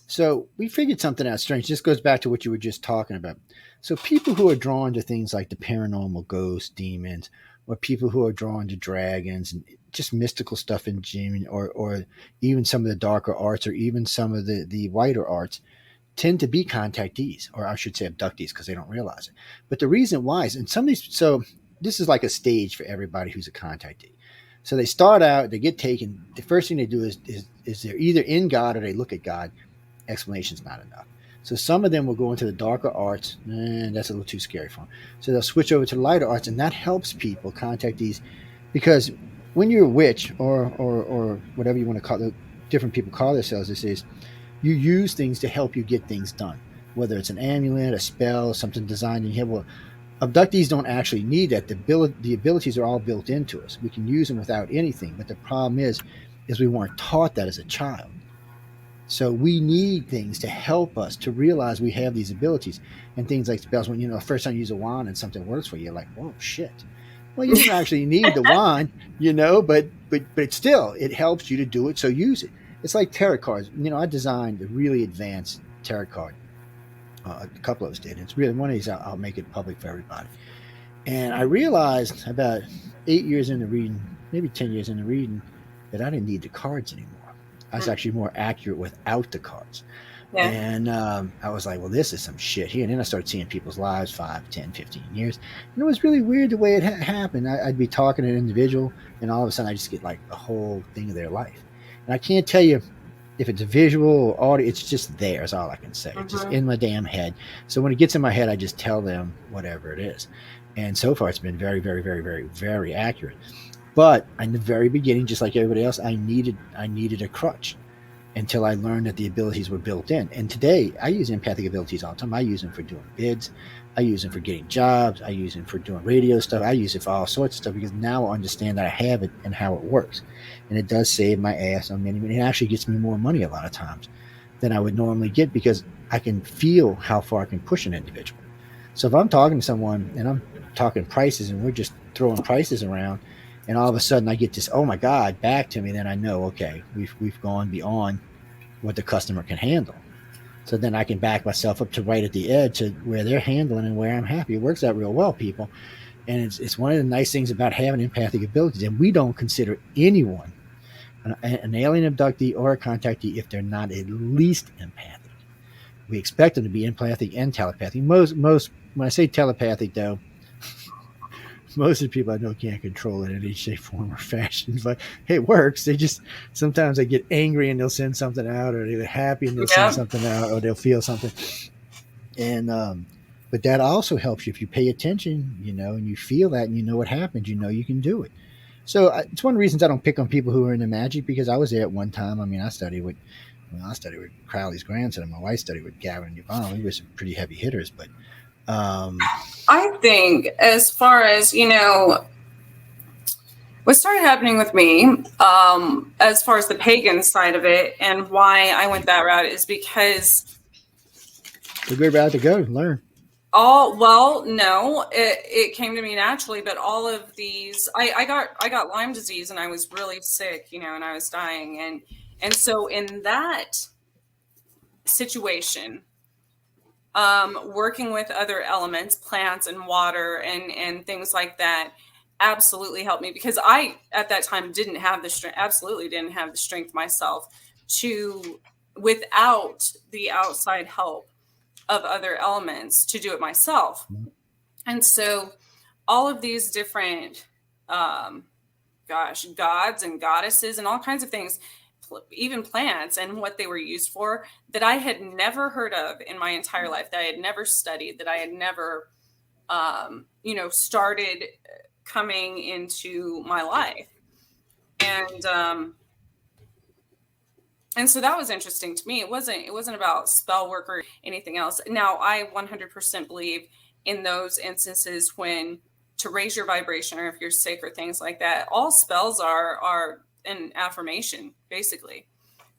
So we figured something out strange. This goes back to what you were just talking about. So people who are drawn to things like the paranormal, ghosts, demons, or people who are drawn to dragons and just mystical stuff in gym, or even some of the darker arts, or even some of the whiter arts, tend to be contactees, or I should say abductees, because they don't realize it. But the reason why is, so this is like a stage for everybody who's a contactee. So they start out, they get taken. The first thing they do is they're either in God or they look at God. Explanation's not enough. So some of them will go into the darker arts, and that's a little too scary for them. So they'll switch over to the lighter arts, and that helps people contact these, because when you're a witch or whatever you want to call it, different people call themselves, this is, you use things to help you get things done, whether it's an amulet, a spell, something designed in here. Well, abductees don't actually need that. The abilities are all built into us. We can use them without anything, but the problem is we weren't taught that as a child. So we need things to help us to realize we have these abilities, and things like spells. When the first time you use a wand and something works for you, you're like, "Whoa, shit!" Well, you don't actually need the wand, but still, it helps you to do it. So use it. It's like tarot cards. I designed a really advanced tarot card. A couple of us did. It's really one of these. I'll make it public for everybody. And I realized about 8 years into reading, maybe 10 years into reading, that I didn't need the cards anymore. I was actually more accurate without the cards. Yeah. And I was like, well, this is some shit here. And then I started seeing people's lives 5, 10, 15 years. And it was really weird the way it happened. I'd be talking to an individual, and all of a sudden I just get like the whole thing of their life. And I can't tell you if it's a visual or audio. It's just there is all I can say. It's just in my damn head. So when it gets in my head, I just tell them whatever it is. And so far, it's been very, very, very, very, very accurate. But in the very beginning, just like everybody else, I needed a crutch until I learned that the abilities were built in. And today, I use empathic abilities all the time. I use them for doing bids. I use them for getting jobs. I use them for doing radio stuff. I use it for all sorts of stuff because now I understand that I have it and how it works. And it does save my ass on many. It actually gets me more money a lot of times than I would normally get because I can feel how far I can push an individual. So if I'm talking to someone and I'm talking prices and we're just throwing prices around, and all of a sudden I get this, oh my God, back to me, then I know, okay, we've gone beyond what the customer can handle. So then I can back myself up to right at the edge to where they're handling and where I'm happy. It works out real well, people. And it's one of the nice things about having empathic abilities. And we don't consider anyone an alien abductee or a contactee if they're not at least empathic. We expect them to be empathic and telepathic. Most when I say telepathic, though, most of the people I know can't control it in any shape, form, or fashion. But hey, it works. Sometimes they get angry and they'll send something out, or they're happy and they'll send something out, or they'll feel something. And but that also helps you if you pay attention, and you feel that and you know what happens, you can do it. So it's one of the reasons I don't pick on people who are into magic, because I was there at one time. I mean, I studied with Crowley's grandson, and my wife studied with Gavin and Yvonne. We were some pretty heavy hitters, but I think as far as, what started happening with me, as far as the pagan side of it and why I went that route is because it's a good route to go, learn. No, it came to me naturally, but all of these, I got Lyme disease and I was really sick, and I was dying. And so in that situation, working with other elements, plants and water and things like that absolutely helped me, because I, at that time, absolutely didn't have the strength myself without the outside help of other elements, to do it myself. And so all of these different, gods and goddesses and all kinds of things, even plants and what they were used for, that I had never heard of in my entire life, that I had never studied, that I had never, started coming into my life. And so that was interesting to me. It wasn't about spell work or anything else. Now, I 100% believe in those instances when to raise your vibration, or if you're sick or things like that. All spells are an affirmation, basically.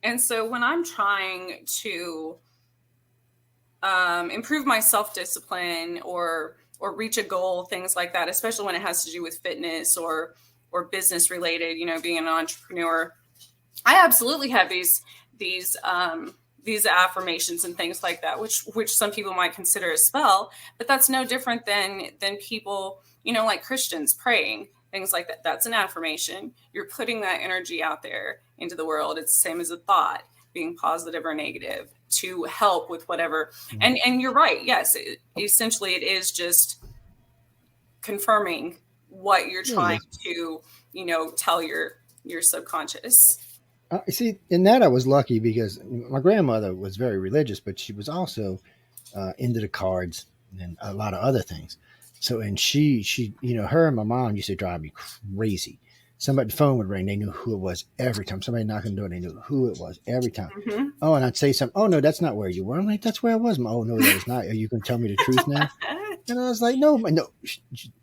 And so when I'm trying to improve my self-discipline or reach a goal, things like that, especially when it has to do with fitness or business related, being an entrepreneur, I absolutely have these affirmations and things like that, which some people might consider a spell, but that's no different than people, like Christians praying, things like that. That's an affirmation. You're putting that energy out there into the world. It's the same as a thought, being positive or negative, to help with whatever. And you're right. Yes, essentially it is just confirming what you're trying to, tell your subconscious. See, in that I was lucky, because my grandmother was very religious, but she was also into the cards and a lot of other things. So, and she, her and my mom used to drive me crazy. The phone would ring. They knew who it was every time. Somebody knocked on the door. They knew who it was every time. Mm-hmm. Oh, and I'd say something. Oh, no, that's not where you were. I'm like, that's where I was. Oh, no, that was not. Are you going to tell me the truth now? And I was like, no. And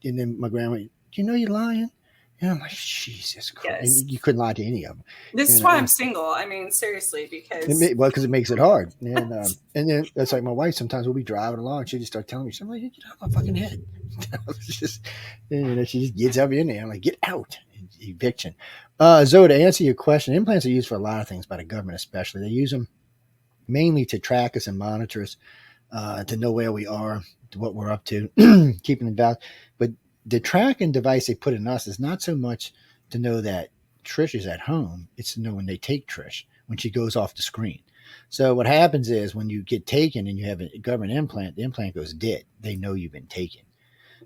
then my grandma, do you know you're lying? And I'm like, Jesus Christ. Yes. And you couldn't lie to any of them. This is why I'm single. I mean, seriously, because Because it makes it hard. And then it's like my wife, sometimes we'll be driving along. She just start telling me, I'm like, get out of my fucking head. She just gets up in there. I'm like, get out. Eviction. Zoe, to answer your question, implants are used for a lot of things by the government, especially. They use them mainly to track us and monitor us, to know where we are, to what we're up to, keeping it down. But the tracking device they put in us is not so much to know that Trish is at home. It's to know when they take Trish, when she goes off the screen. So what happens is when you get taken and you have a government implant, the implant goes dead. They know you've been taken.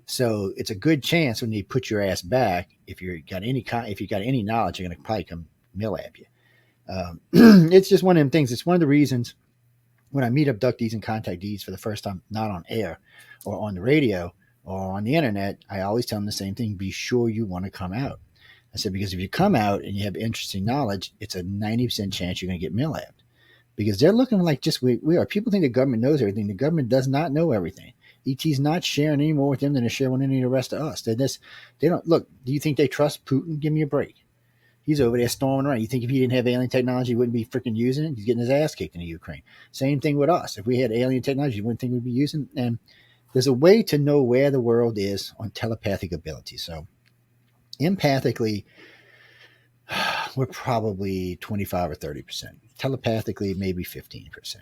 So it's a good chance when they put your ass back, if you got any knowledge, you're going to probably come mill at you. It's just one of them things. It's one of the reasons when I meet abductees and contactees for the first time, not on air or on the radio or on the internet, I always tell them the same thing. Be sure you want to come out. I said, because if you come out and you have interesting knowledge, it's a 90% chance you're going to get mill-apped. Because they're looking like just we are. People think the government knows everything. The government does not know everything. ET's not sharing any more with them than they share with any of the rest of us. They don't look. Do you think they trust Putin? Give me a break. He's over there storming around. You think if he didn't have alien technology, he wouldn't be freaking using it? He's getting his ass kicked in the Ukraine. Same thing with us. If we had alien technology, you wouldn't think we'd be using it. And there's a way to know where the world is on telepathic ability. So empathically, we're probably 25 or 30%. Telepathically, maybe 15%.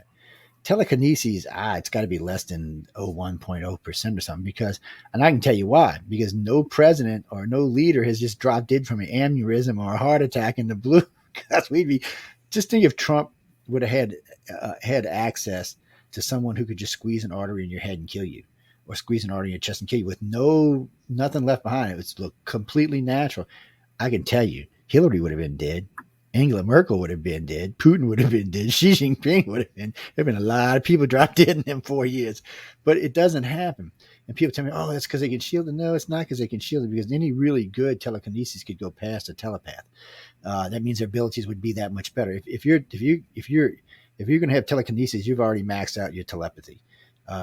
Telekinesis, it's got to be less than 1.0% or something, because, and I can tell you why, because no president or no leader has just dropped dead from an aneurysm or a heart attack in the blue. Because just think if Trump would have had access to someone who could just squeeze an artery in your head and kill you, or squeeze an artery in your chest and kill you with nothing left behind it. It would look completely natural. I can tell you, Hillary would have been dead. Angela Merkel would have been dead. Putin would have been dead. Xi Jinping would have been. There have been a lot of people dropped dead in them 4 years. But it doesn't happen. And people tell me, oh, that's because they can shield it. No, it's not because they can shield it, because any really good telekinesis could go past a telepath. That means their abilities would be that much better. If you're going to have telekinesis, you've already maxed out your telepathy.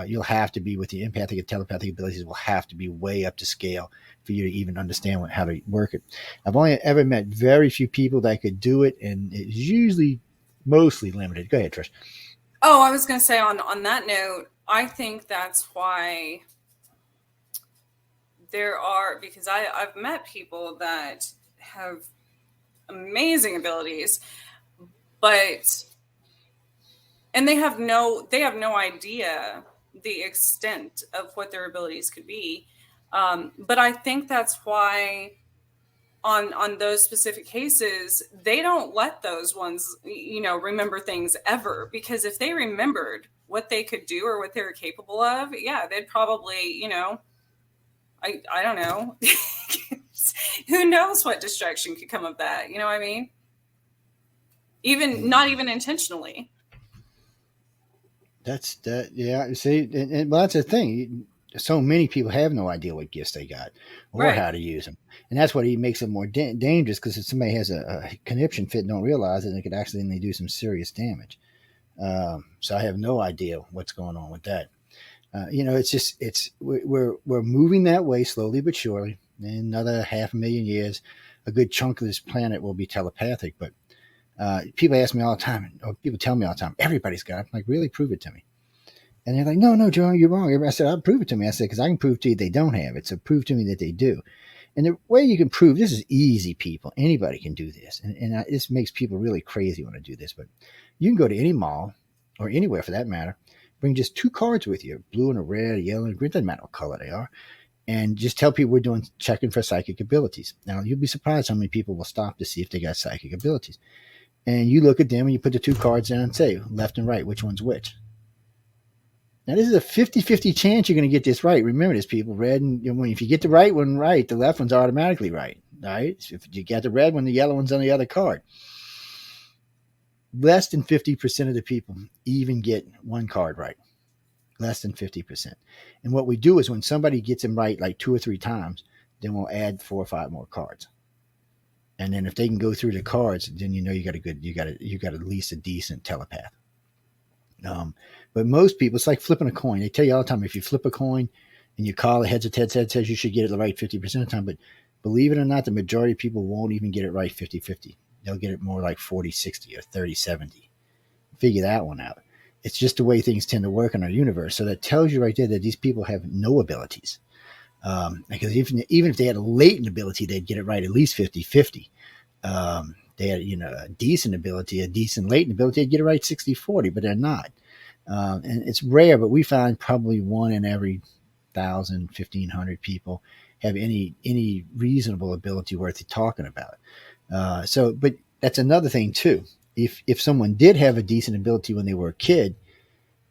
You'll have to be, with the empathic and telepathic abilities, will have to be way up to scale for you to even understand how to work it. I've only ever met very few people that could do it, and it's usually mostly limited. Go ahead, Trish. Oh, I was going to say on that note, I think that's why because I've met people that have amazing abilities, and they have no idea the extent of what their abilities could be. But I think that's why on those specific cases, they don't let those ones, remember things ever, because if they remembered what they could do or what they were capable of, yeah, they'd probably, I don't know. Who knows what destruction could come of that? You know what I mean? Not even intentionally. Yeah. See, and that's the thing. So many people have no idea what gifts they got or how to use them, and that's what makes it more dangerous. Because if somebody has a conniption fit, and don't realize it, they could accidentally do some serious damage. So I have no idea what's going on with that. We're moving that way slowly but surely. In another 500,000 years, a good chunk of this planet will be telepathic, but. People ask me all the time, or people tell me all the time, everybody's got it. I'm like, really? Prove it to me. And they're like, no, Joe, you're wrong. I said, I'll prove it to me. I said, because I can prove to you they don't have it. So prove to me that they do. And the way you can prove this is easy, people. Anybody can do this. And this makes people really crazy when I do this. But you can go to any mall, or anywhere for that matter, bring just 2 cards with you, blue and a red, a yellow and a green. Doesn't matter what color they are. And just tell people we're checking for psychic abilities. Now, you'll be surprised how many people will stop to see if they got psychic abilities. And you look at them and you put the 2 cards down and say, left and right, which one's which? Now, this is a 50-50 chance you're going to get this right. Remember this, people. Red, and if you get the right one right, the left one's automatically right. All right? So if you get the red one, the yellow one's on the other card. Less than 50% of the people even get 1 card right. Less than 50%. And what we do is when somebody gets them right like 2 or 3 times, then we'll add 4 or 5 more cards. And then if they can go through the cards, then you got at least a decent telepath. But most people, it's like flipping a coin. They tell you all the time, if you flip a coin and you call it heads or tails, you should get it the right 50% of the time. But believe it or not, the majority of people won't even get it right 50-50. They'll get it more like 40-60 or 30-70. Figure that one out. It's just the way things tend to work in our universe. So that tells you right there that these people have no abilities. Because even if they had a latent ability, they'd get it right at least 50-50. They had, a decent ability, a decent latent ability, they'd get it right 60-40, but they're not. And it's rare, but we find probably 1 in every 1,000, 1,500 people have any reasonable ability worth talking about. But that's another thing too. If someone did have a decent ability when they were a kid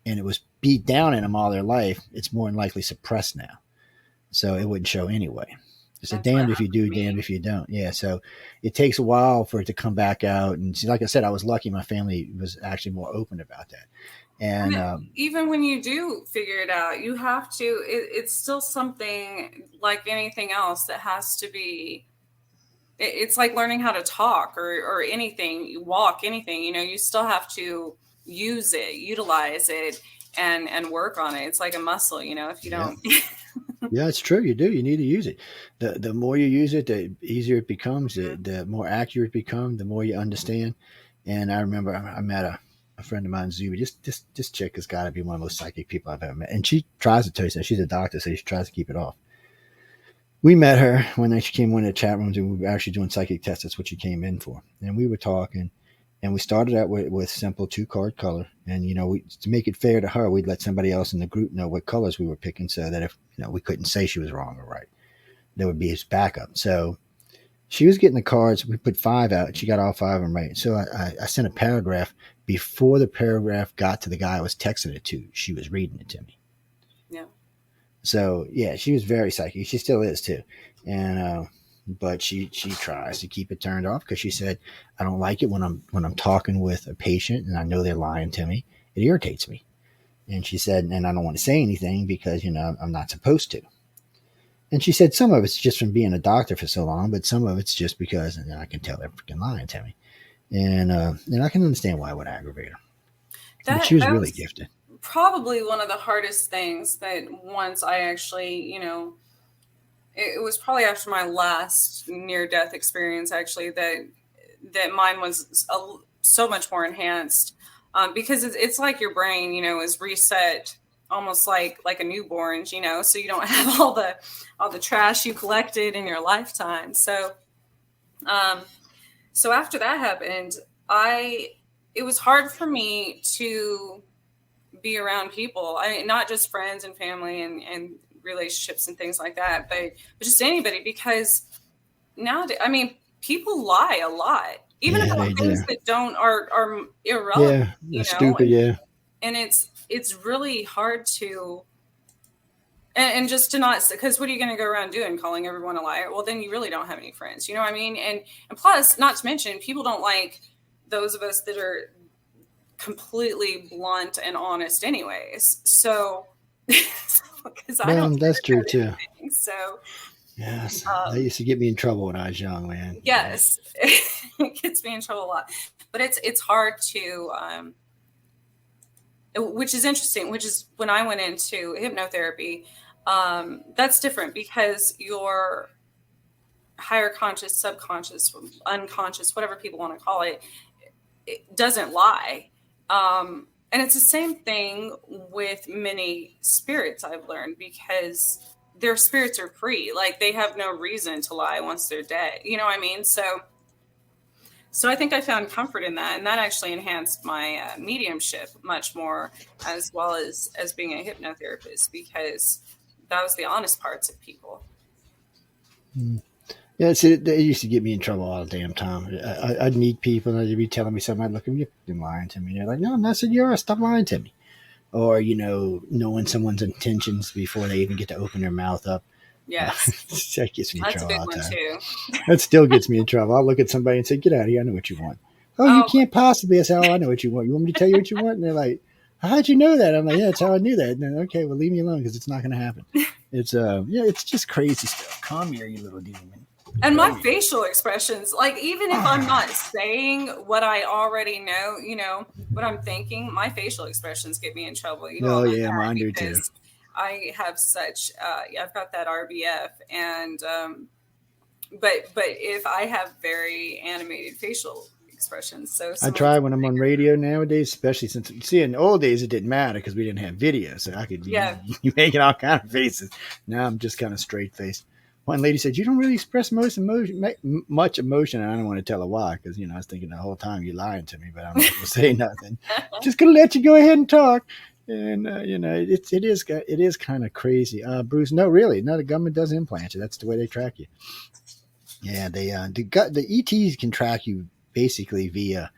and it was beat down in them all their life, it's more than likely suppressed now. So it wouldn't show anyway. It's a damned if you do, damned if you don't. Yeah. So it takes a while for it to come back out. And like I said, I was lucky my family was actually more open about that. And even when you do figure it out, you have to, it's still something like anything else that has to be, it's like learning how to talk or anything, you walk, anything, you still have to use it, utilize it and work on it. It's like a muscle, if you don't. Yeah, it's true. You do. You need to use it. The more you use it, the easier it becomes, the more accurate it becomes, the more you understand. And I remember I met a friend of mine, Zuby. This chick has got to be one of the most psychic people I've ever met. And she tries to tell you that. She's a doctor, so she tries to keep it off. We met her when she came in the chat rooms, and we were actually doing psychic tests. That's what she came in for. And we were talking, and we started out with simple 2-card color. And, to make it fair to her, we'd let somebody else in the group know what colors we were picking so that if, we couldn't say she was wrong or right, there would be his backup. So she was getting the cards. We put 5 out. She got all 5 of them right. So I sent a paragraph. Before the paragraph got to the guy I was texting it to, she was reading it to me. Yeah. So yeah, she was very psychic. She still is too. And, but she tries to keep it turned off because she said, I don't like it when I'm talking with a patient and I know they're lying to me. It irritates me. And she said, and I don't want to say anything because, I'm not supposed to. And she said, some of it's just from being a doctor for so long, but some of it's just because I can tell they're freaking lying to me. And I can understand why it would aggravate her. But she was really gifted. Probably one of the hardest things that once I actually, it was probably after my last near-death experience, actually, that mine was so much more enhanced because it's like your brain, is reset almost like a newborn, so you don't have all the trash you collected in your lifetime. So after that happened, it was hard for me to be around people. I mean, not just friends and family and relationships and things like that, but just anybody, because nowadays, people lie a lot, even about things that are irrelevant. Yeah, stupid. And it's really hard to, and just to not, because what are you going to go around doing, calling everyone a liar? Well, then you really don't have any friends. You know what I mean? And plus, not to mention, people don't like those of us that are completely blunt and honest anyways. So because I don't, that's true too. So yes, that used to get me in trouble when I was young, man. Yes, it gets me in trouble a lot. But it's hard to, which is interesting. Which is when I went into hypnotherapy, that's different because your higher conscious, subconscious, unconscious, whatever people want to call it doesn't lie. And it's the same thing with many spirits, I've learned, because their spirits are free. Like, they have no reason to lie once they're dead. You know what I mean? So I think I found comfort in that. And that actually enhanced my mediumship much more, as well as being a hypnotherapist, because that was the honest parts of people. Yeah, it used to get me in trouble all the damn time. I'd meet people and they'd be telling me something. I'd look at them, you've been lying to me. They're like, no, I'm not, Senora, stop lying to me. Or, knowing someone's intentions before they even get to open their mouth up. Yes. That gets me in trouble all the time. That's a big one, too. That still gets me in trouble. I'll look at somebody and say, get out of here. I know what you want. Oh, you can't possibly. I say, I know what you want. You want me to tell you what you want? And they're like, how'd you know that? I'm like, yeah, that's how I knew that. And then, okay, well, leave me alone because it's not going to happen. It's, it's just crazy stuff. Come here, you little demon. And my facial expressions, like, even if I'm not saying what I already know, what I'm thinking, my facial expressions get me in trouble. Mine do too. I have such, I've got that RBF, and but if I have very animated facial expressions, so I try when I'm on radio nowadays, especially since, see, in the old days it didn't matter because we didn't have video, so I could be making all kind of faces. Now I'm just kind of straight faced. One lady said, "You don't really express much emotion," and I don't want to tell her why, because I was thinking the whole time you're lying to me, but I'm not going to say nothing. Just gonna let you go ahead and talk. And it is kind of crazy. Bruce, no, really, no, the government does implant you. That's the way they track you. Yeah, the ETs can track you basically via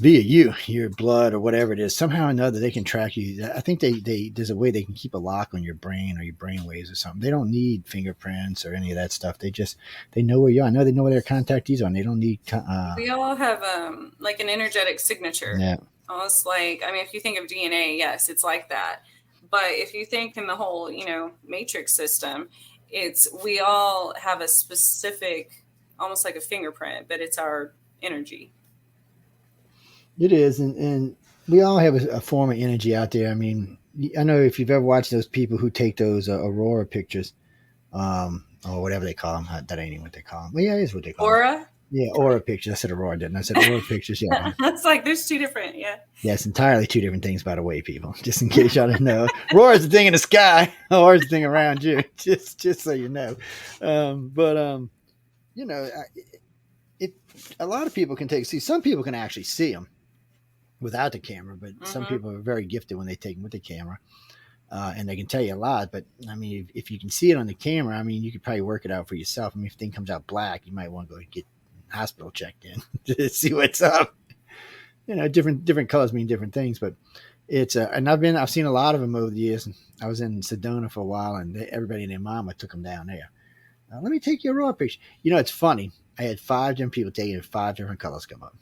your blood or whatever it is. Somehow or another, they can track you. I think there's a way they can keep a lock on your brain or your brain waves or something. They don't need fingerprints or any of that stuff. They know where you are. I know they know where their contactees are. And they don't need. We all have like an energetic signature. Yeah. Almost like, I mean, if you think of DNA, yes, it's like that. But if you think in the whole, matrix system, we all have a specific, almost like a fingerprint, but it's our energy. It is, and we all have a form of energy out there. I mean, I know if you've ever watched those people who take those aurora pictures, or whatever they call them. That ain't even what they call them. Well, yeah, it is what they call them. Aura? Yeah, aura pictures. I said aurora, didn't I? I said aura pictures, yeah. It's like there's two different, yeah. Yeah, it's entirely two different things, by the way, people. Just in case y'all didn't know. Aurora is the thing in the sky. Aura is the thing around you. Just so you know. A lot of people can some people can actually see them without the camera, but some people are very gifted when they take them with the camera, and they can tell you a lot. But I mean, if you can see it on the camera, I mean, you could probably work it out for yourself. I mean, if the thing comes out black, you might want to go get hospital checked in to see what's up. Different colors mean different things, but it's and I've seen a lot of them over the years. I was in Sedona for a while, and everybody and their mama took them down there. Let me take your raw picture. It's funny. I had 5 different people taking 5 different colors come up.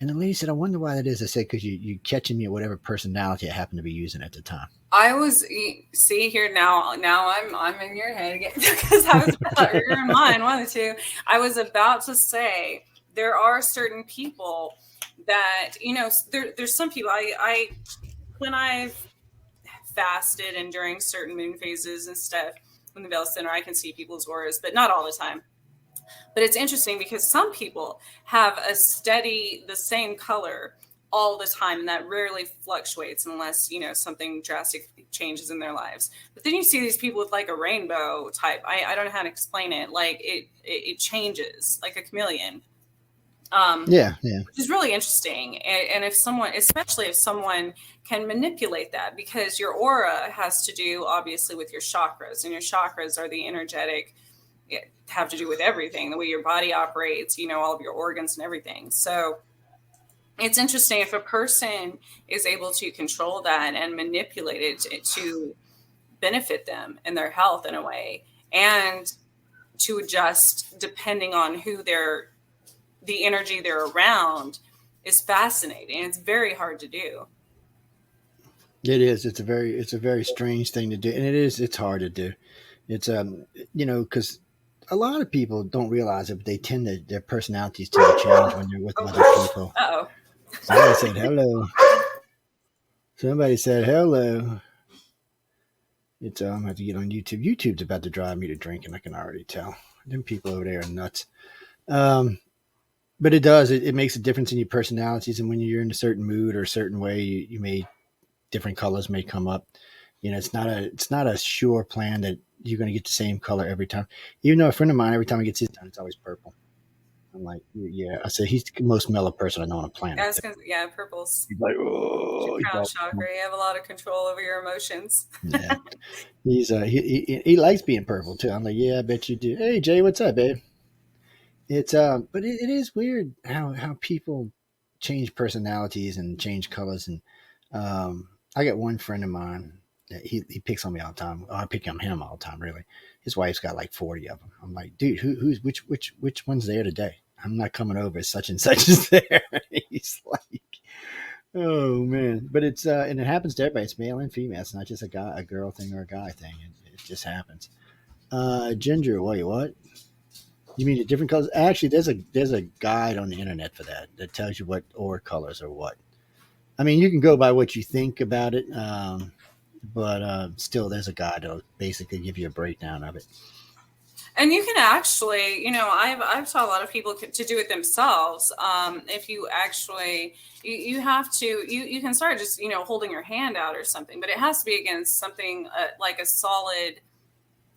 And the lady said, "I wonder why that is." I said, "Because you catching me at whatever personality I happen to be using at the time." I was here now. I'm in your head again because I was you're in mine. One of the two. I was about to say there are certain people that there's some people I when I've fasted and during certain moon phases and stuff in the Veil Center, I can see people's auras, but not all the time. But it's interesting because some people have the same color all the time, and that rarely fluctuates unless, something drastic changes in their lives. But then you see these people with like a rainbow type. I don't know how to explain it. Like it changes like a chameleon. Which is really interesting. And especially if someone can manipulate that, because your aura has to do obviously with your chakras, and your chakras are the energetic, have to do with everything, the way your body operates, all of your organs and everything. So it's interesting if a person is able to control that and manipulate it to benefit them and their health in a way, and to adjust depending on the energy they're around, is fascinating. It's very hard to do. It is. It's a very strange thing to do. And it's hard to do. It's, because a lot of people don't realize it, but their personalities tend to change when they're with other people. Uh-oh. Somebody said hello. It's I'm gonna have to get on YouTube. YouTube's about to drive me to drinking. I can already tell. Them people over there are nuts. But it does. It makes a difference in your personalities, and when you're in a certain mood or a certain way, you may different colors may come up. It's not a sure plan that you're going to get the same color every time. Even though a friend of mine, every time he gets his done, it's always purple. I'm like, yeah. I said he's the most mellow person I know on the planet. Purple's. He's like, oh, crown chakra. You have a lot of control over your emotions. Yeah, he's he likes being purple too. I'm like, yeah, I bet you do. Hey Jay, what's up, babe? It's but it is weird how people change personalities and change colors. And I got one friend of mine. He picks on me all the time. I pick on him all the time, really. His wife's got like 40 of them. I'm like, dude, which one's there today? I'm not coming over. Such and such is there. He's like, oh man. But it's and it happens to everybody. It's male and female. It's not just a girl thing or a guy thing. It just happens. Ginger, wait, what? You mean the different colors? Actually, there's a guide on the internet for that tells you what aura colors are what. I mean, you can go by what you think about it. But still, there's a guide that'll basically give you a breakdown of it. And you can actually, you know, I've taught a lot of people to do it themselves. If you actually, you have to, you can start just, you know, holding your hand out or something, but it has to be against something like a solid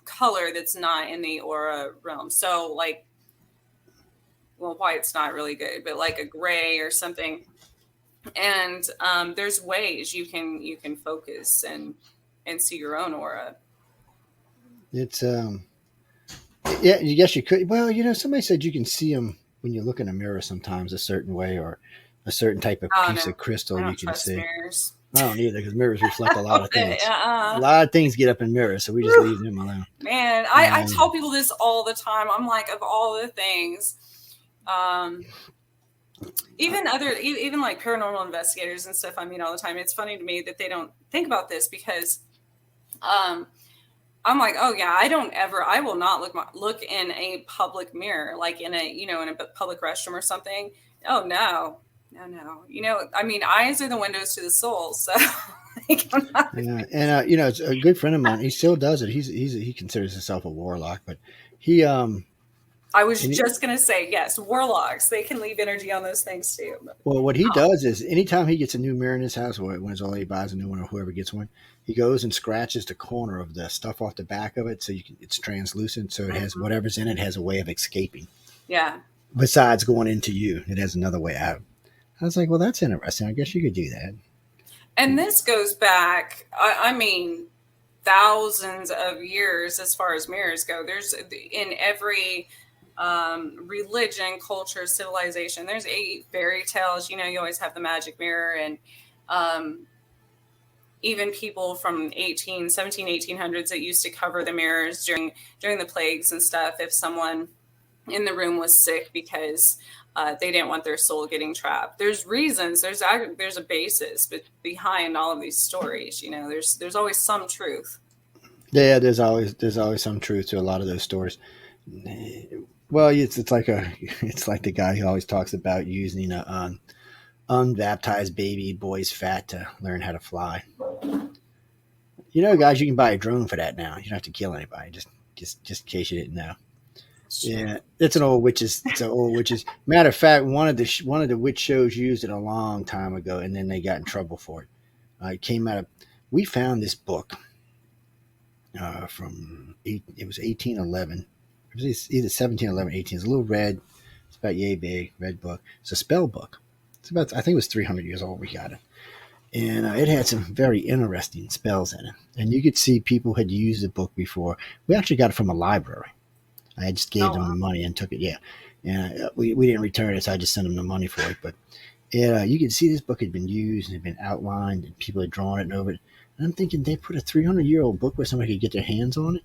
color that's not in the aura realm. So like, well, white's not really good, but like a gray or something. And there's ways you can focus and see your own aura. It's yeah, I guess you could. Well, you know, somebody said you can see them when you look in a mirror sometimes a certain way, or a certain type of Oh piece no, of crystal I you don't can trust see. mirrors. I don't either, because mirrors reflect a lot of things. A Uh-uh. lot of things get up in mirrors, so we just leave them alone. Man, I tell people this all the time. I'm like, of all the things, even like paranormal investigators and stuff I meet all the time, it's funny to me that they don't think about this because I'm like, oh yeah, I will not look in a public mirror, like in a, you know, in a public restroom or something. Oh no. You know, I mean, eyes are the windows to the soul. So like, I'm not. Yeah, and you know, it's a good friend of mine. He still does it. He considers himself a warlock, but he I was and he, just gonna say, yes, warlocks, they can leave energy on those things too. well, what he does is anytime he gets a new mirror in his house, or when his old lady buys a new one, or whoever gets one, he goes and scratches the corner of the stuff off the back of it, so it's translucent, so it has whatever's in it has a way of escaping. Yeah. Besides going into you, it has another way out. I was like, well, that's interesting. I guess you could do that. And this goes back, I mean, thousands of years as far as mirrors go. There's in every religion, culture, civilization, there's 8 fairy tales. You know, you always have the magic mirror, and even people from 1800s that used to cover the mirrors during the plagues and stuff. If someone in the room was sick because they didn't want their soul getting trapped. There's reasons. There's a basis behind all of these stories. You know, there's always some truth. Yeah, there's always some truth to a lot of those stories. Well, it's like the guy who always talks about using a unbaptized baby boy's fat to learn how to fly. You know, guys, you can buy a drone for that now. You don't have to kill anybody. Just in case you didn't know. Yeah, it's an old witches. It's an old witches. Matter of fact, one of the witch shows used it a long time ago, and then they got in trouble for it. It came out of. We found this book it was 1811. It was either 1711 or 18. It's a little red. It's about yay big, red book. It's a spell book. It's about, I think it was 300 years old. We got it. And it had some very interesting spells in it. And you could see people had used the book before. We actually got it from a library. I just gave them the money and took it. Yeah. And we didn't return it, so I just sent them the money for it. But you could see this book had been used and had been outlined, and people had drawn it and over it. And I'm thinking, they put a 300-year-old book where somebody could get their hands on it.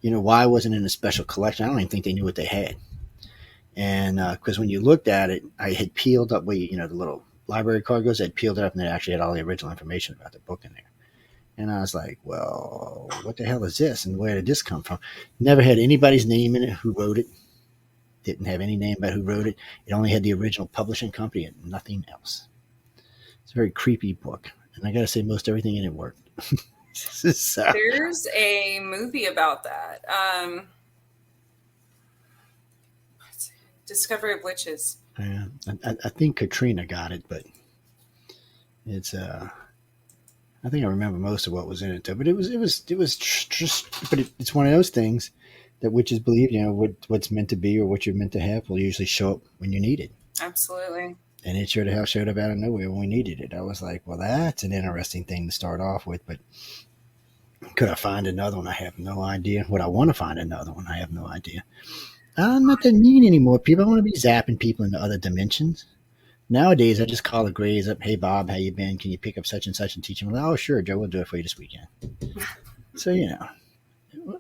You know, why wasn't it in a special collection? I don't even think they knew what they had. And because when you looked at it, I had peeled up, the little library card goes, I'd peeled it up, and it actually had all the original information about the book in there. And I was like, well, what the hell is this? And where did this come from? Never had anybody's name in it who wrote it. Didn't have any name about who wrote it. It only had the original publishing company and nothing else. It's a very creepy book. And I got to say, most everything in it worked. So. There's a movie about that. Discovery of Witches. Yeah, I think Katrina got it, but it's I think I remember most of what was in it though. But it was just, but it's one of those things that witches believe. You know, what's meant to be or what you're meant to have will usually show up when you need it. Absolutely. And it sure the hell showed up out of nowhere when we needed it. I was like, well, that's an interesting thing to start off with, but could I find another one? I have no idea. Would I want to find another one? I have no idea. I'm not that mean anymore, people. I want to be zapping people into other dimensions. Nowadays, I just call the Grays up. Hey, Bob, how you been? Can you pick up such and such and teach them? Oh, sure, Joe, we'll do it for you this weekend. So, you know,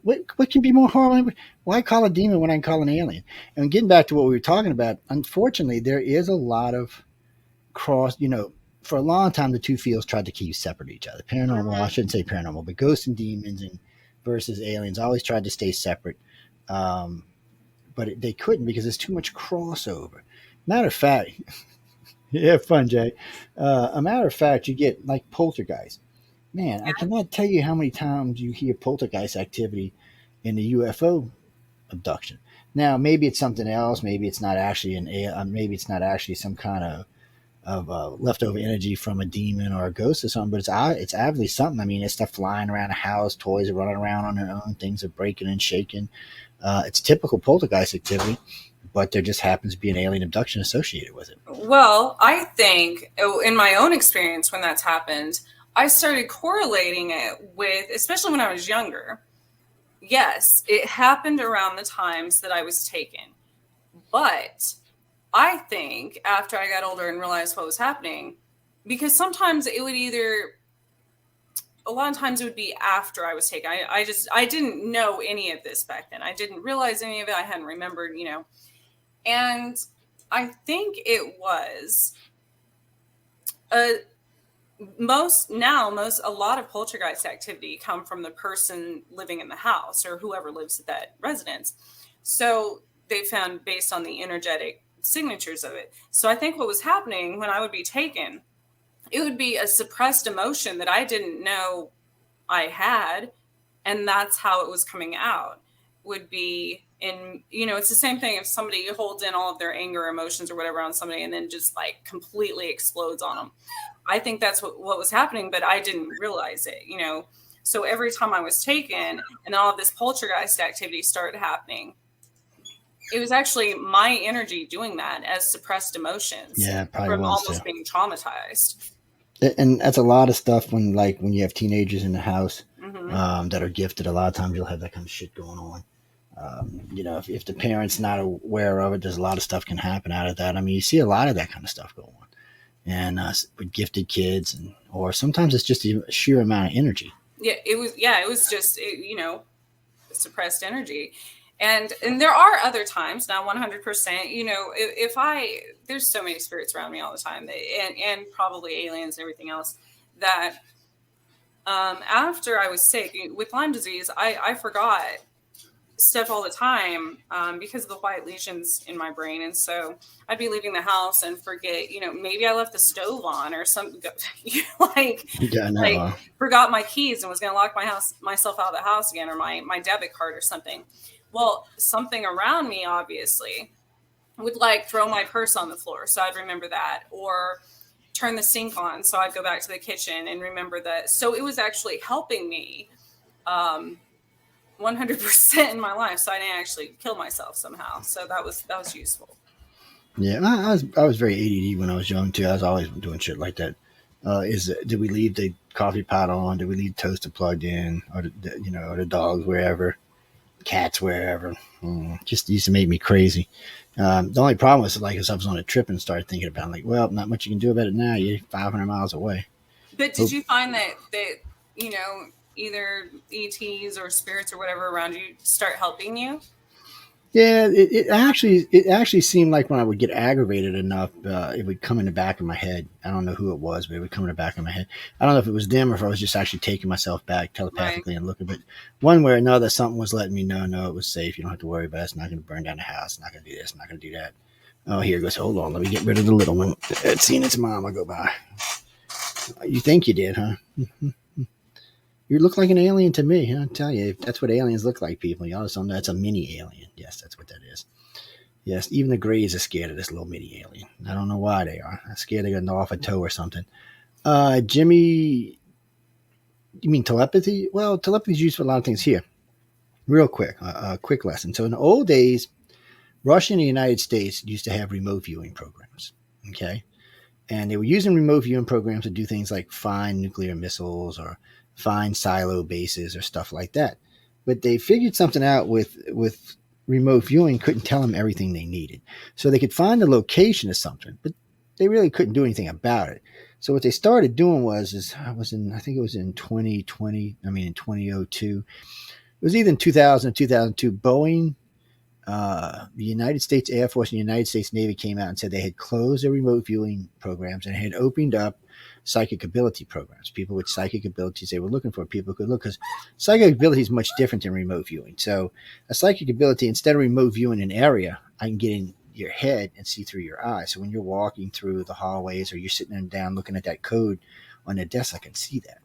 what can be more horrible? Why call a demon when I can call an alien? And getting back to what we were talking about, unfortunately, there is a lot of cross, for a long time, the two fields tried to keep separate each other. Paranormal, I shouldn't say paranormal, but ghosts and demons and versus aliens always tried to stay separate. But they couldn't because there's too much crossover. Matter of fact, yeah, fun, Jay. A matter of fact, you get like poltergeist. Man, I cannot tell you how many times you hear poltergeist activity in the UFO abduction. Now, maybe it's something else. Maybe it's not actually maybe it's not actually some kind of leftover energy from a demon or a ghost or something. But it's obviously something. I mean, it's stuff flying around a house, toys are running around on their own, things are breaking and shaking. It's typical poltergeist activity, but there just happens to be an alien abduction associated with it. Well, I think in my own experience when that's happened, I started correlating it with, especially when I was younger. Yes, it happened around the times that I was taken. But I think after I got older and realized what was happening, because sometimes it would a lot of times it would be after I was taken. I didn't know any of this back then. I didn't realize any of it. I hadn't remembered, and I think it was a lot of poltergeist activity come from the person living in the house or whoever lives at that residence. So they found based on the energetic signatures of it. So I think what was happening when I would be taken, it would be a suppressed emotion that I didn't know I had. And that's how it was coming out, would be in, it's the same thing if somebody holds in all of their anger emotions or whatever on somebody and then just like completely explodes on them. I think that's what was happening, but I didn't realize it, So every time I was taken and all of this poltergeist activity started happening, it was actually my energy doing that as suppressed emotions. Yeah, probably from was almost too. being traumatized. And that's a lot of stuff when you have teenagers in the house Mm-hmm. that are gifted. A lot of times you'll have that kind of shit going on. If the parent's not aware of it, there's a lot of stuff can happen out of that. I mean, you see a lot of that kind of stuff go on, and with gifted kids, or sometimes it's just a sheer amount of energy. Yeah, it was just suppressed energy. And there are other times, not 100%, if there's so many spirits around me all the time, and probably aliens and everything else, that after I was sick with Lyme disease, I forgot stuff all the time because of the white lesions in my brain. And so I'd be leaving the house and forget, maybe I left the stove on or something, forgot my keys and was going to lock myself out of the house again, or my debit card or something. Well, something around me obviously would throw my purse on the floor. So I'd remember that, or turn the sink on. So I'd go back to the kitchen and remember that. So it was actually helping me 100% in my life. So I didn't actually kill myself somehow. So that was useful. Yeah, I was very ADD when I was young too. I was always doing shit like that. Did we leave the coffee pot on? Did we leave the toaster plugged in, or the dogs wherever, cats wherever? Just used to make me crazy. The only problem was as I was on a trip and started thinking about it, well, not much you can do about it now. You're 500 miles away. But did you find that either ETs or spirits or whatever around you start helping you? Yeah, it actually seemed like when I would get aggravated enough, it would come in the back of my head. I don't know who it was, but it would come in the back of my head. I don't know if it was them or if I was just actually taking myself back telepathically and looking. But one way or another, something was letting me know, no, it was safe. You don't have to worry about it. It's not going to burn down the house. It's not going to do this. It's not going to do that. Oh, here it goes. Hold on. Let me get rid of the little one. Seeing its mama go by. You think you did, huh? You look like an alien to me. I'll tell you, that's what aliens look like, people. Y'all just don't know. That's a mini alien. Yes, that's what that is. Yes, even the Greys are scared of this little mini alien. I don't know why they are. I'm scared they're going to off a toe or something. Jimmy, you mean telepathy? Well, telepathy is used for a lot of things. Here, real quick, a quick lesson. So in the old days, Russia and the United States used to have remote viewing programs, okay? And they were using remote viewing programs to do things like find nuclear missiles or find silo bases or stuff like that. But they figured something out with remote viewing, couldn't tell them everything they needed. So they could find the location of something, but they really couldn't do anything about it. So what they started doing I think it was in 2002. It was either in 2000 or 2002, Boeing, the United States Air Force and the United States Navy came out and said they had closed their remote viewing programs and had opened up psychic ability programs. People with psychic abilities they were looking for, people could look, because psychic ability is much different than remote viewing. So a psychic ability, instead of remote viewing an area, I can get in your head and see through your eyes. So when you're walking through the hallways or you're sitting down looking at that code on the desk, I can see that.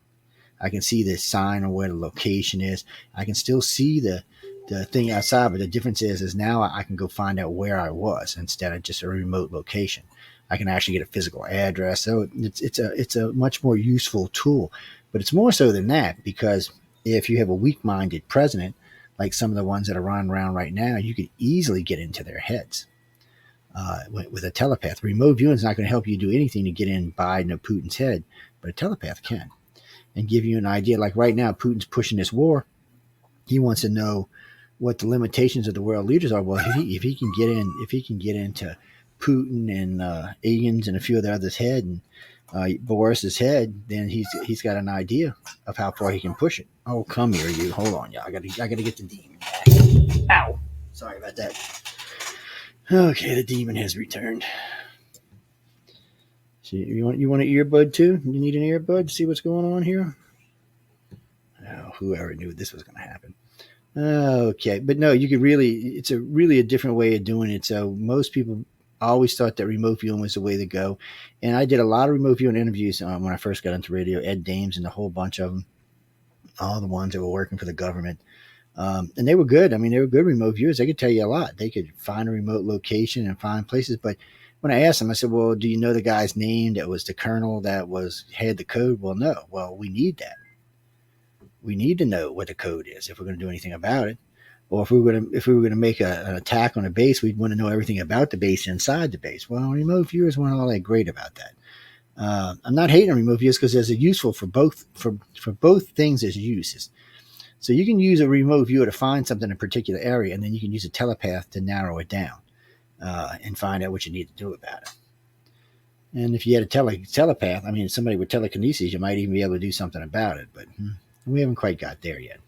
I can see the sign or where the location is. I can still see the the thing outside, but the difference is now I can go find out where I was instead of just a remote location. I can actually get a physical address. So it's a much more useful tool. But it's more so than that, because if you have a weak-minded president, like some of the ones that are running around right now, you could easily get into their heads with a telepath. Remote viewing is not going to help you do anything to get in Biden or Putin's head, but a telepath can, and give you an idea. Like right now, Putin's pushing this war. He wants to know what the limitations of the world leaders are. Well, if he can get into Putin and Egan's and a few of the others' head and Boris's head, then he's got an idea of how far he can push it. Oh, come here, you! Hold on, y'all. I gotta get the demon back. Ow! Sorry about that. Okay, the demon has returned. So you want an earbud too? You need an earbud to see what's going on here? Oh, whoever knew this was going to happen. Okay, but no, you could it's really a different way of doing it. So most people always thought that remote viewing was the way to go. And I did a lot of remote viewing interviews when I first got into radio, Ed Dames and a whole bunch of them, all the ones that were working for the government. And they were good. I mean, they were good remote viewers. They could tell you a lot. They could find a remote location and find places. But when I asked them, I said, well, do you know the guy's name that was the colonel that had the code? Well, no. Well, we need that. We need to know what the code is if we're going to do anything about it. Or if we were going to make an attack on a base, we'd want to know everything about the base inside the base. Well, remote viewers weren't all that great about that. I'm not hating on remote viewers because there's a useful for both things. There's uses. So you can use a remote viewer to find something in a particular area, and then you can use a telepath to narrow it down and find out what you need to do about it. And if you had a telepath, I mean, somebody with telekinesis, you might even be able to do something about it. But we haven't quite got there yet.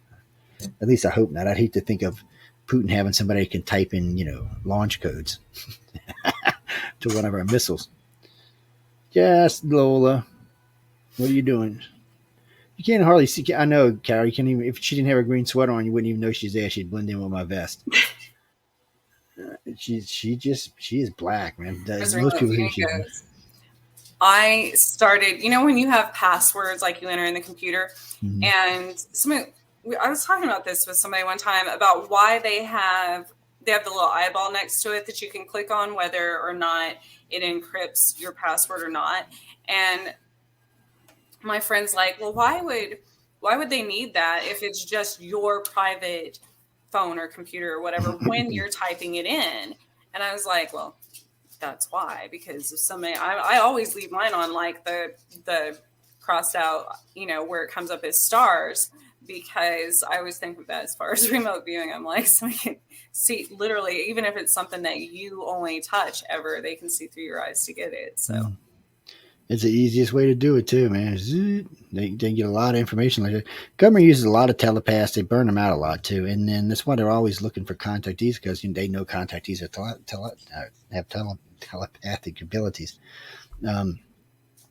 At least I hope not. I'd hate to think of Putin having somebody who can type in, launch codes to one of our missiles. Yes, Lola. What are you doing? You can't hardly see. I know, Carrie. You can't even. If she didn't have a green sweater on, you wouldn't even know she's there. She'd blend in with my vest. She is black, man. Most people think she's. I started, when you have passwords like you enter in the computer, and I was talking about this with somebody one time about why they have the little eyeball next to it that you can click on whether or not it encrypts your password or not. And my friend's like, well, why would they need that if it's just your private phone or computer or whatever when you're typing it in? And I was like, well, that's why, because if somebody, I always leave mine on like the crossed out, where it comes up as stars, because I always think of that as far as remote viewing. I'm like, somebody can see literally, even if it's something that you only touch ever, they can see through your eyes to get it. So it's the easiest way to do it too, man. They get a lot of information like that. Government uses a lot of telepaths. They burn them out a lot too, and then that's why they're always looking for contactees, because they know contactees have telepathic abilities.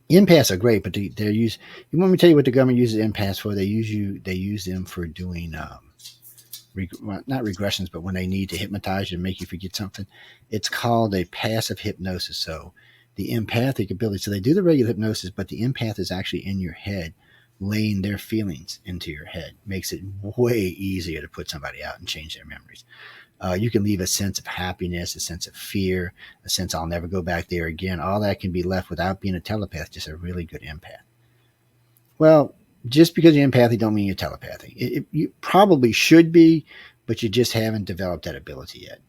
Empaths are great, but they're used. You want me to tell you what the government uses empaths for? They use them for doing not regressions, but when they need to hypnotize you and make you forget something. It's called a passive hypnosis. So the empathic ability. So they do the regular hypnosis, but the empath is actually in your head, laying their feelings into your head. Makes it way easier to put somebody out and change their memories. You can leave a sense of happiness, a sense of fear, a sense I'll never go back there again. All that can be left without being a telepath, just a really good empath. Well, just because you're empathic don't mean you're telepathic. You probably should be, but you just haven't developed that ability yet.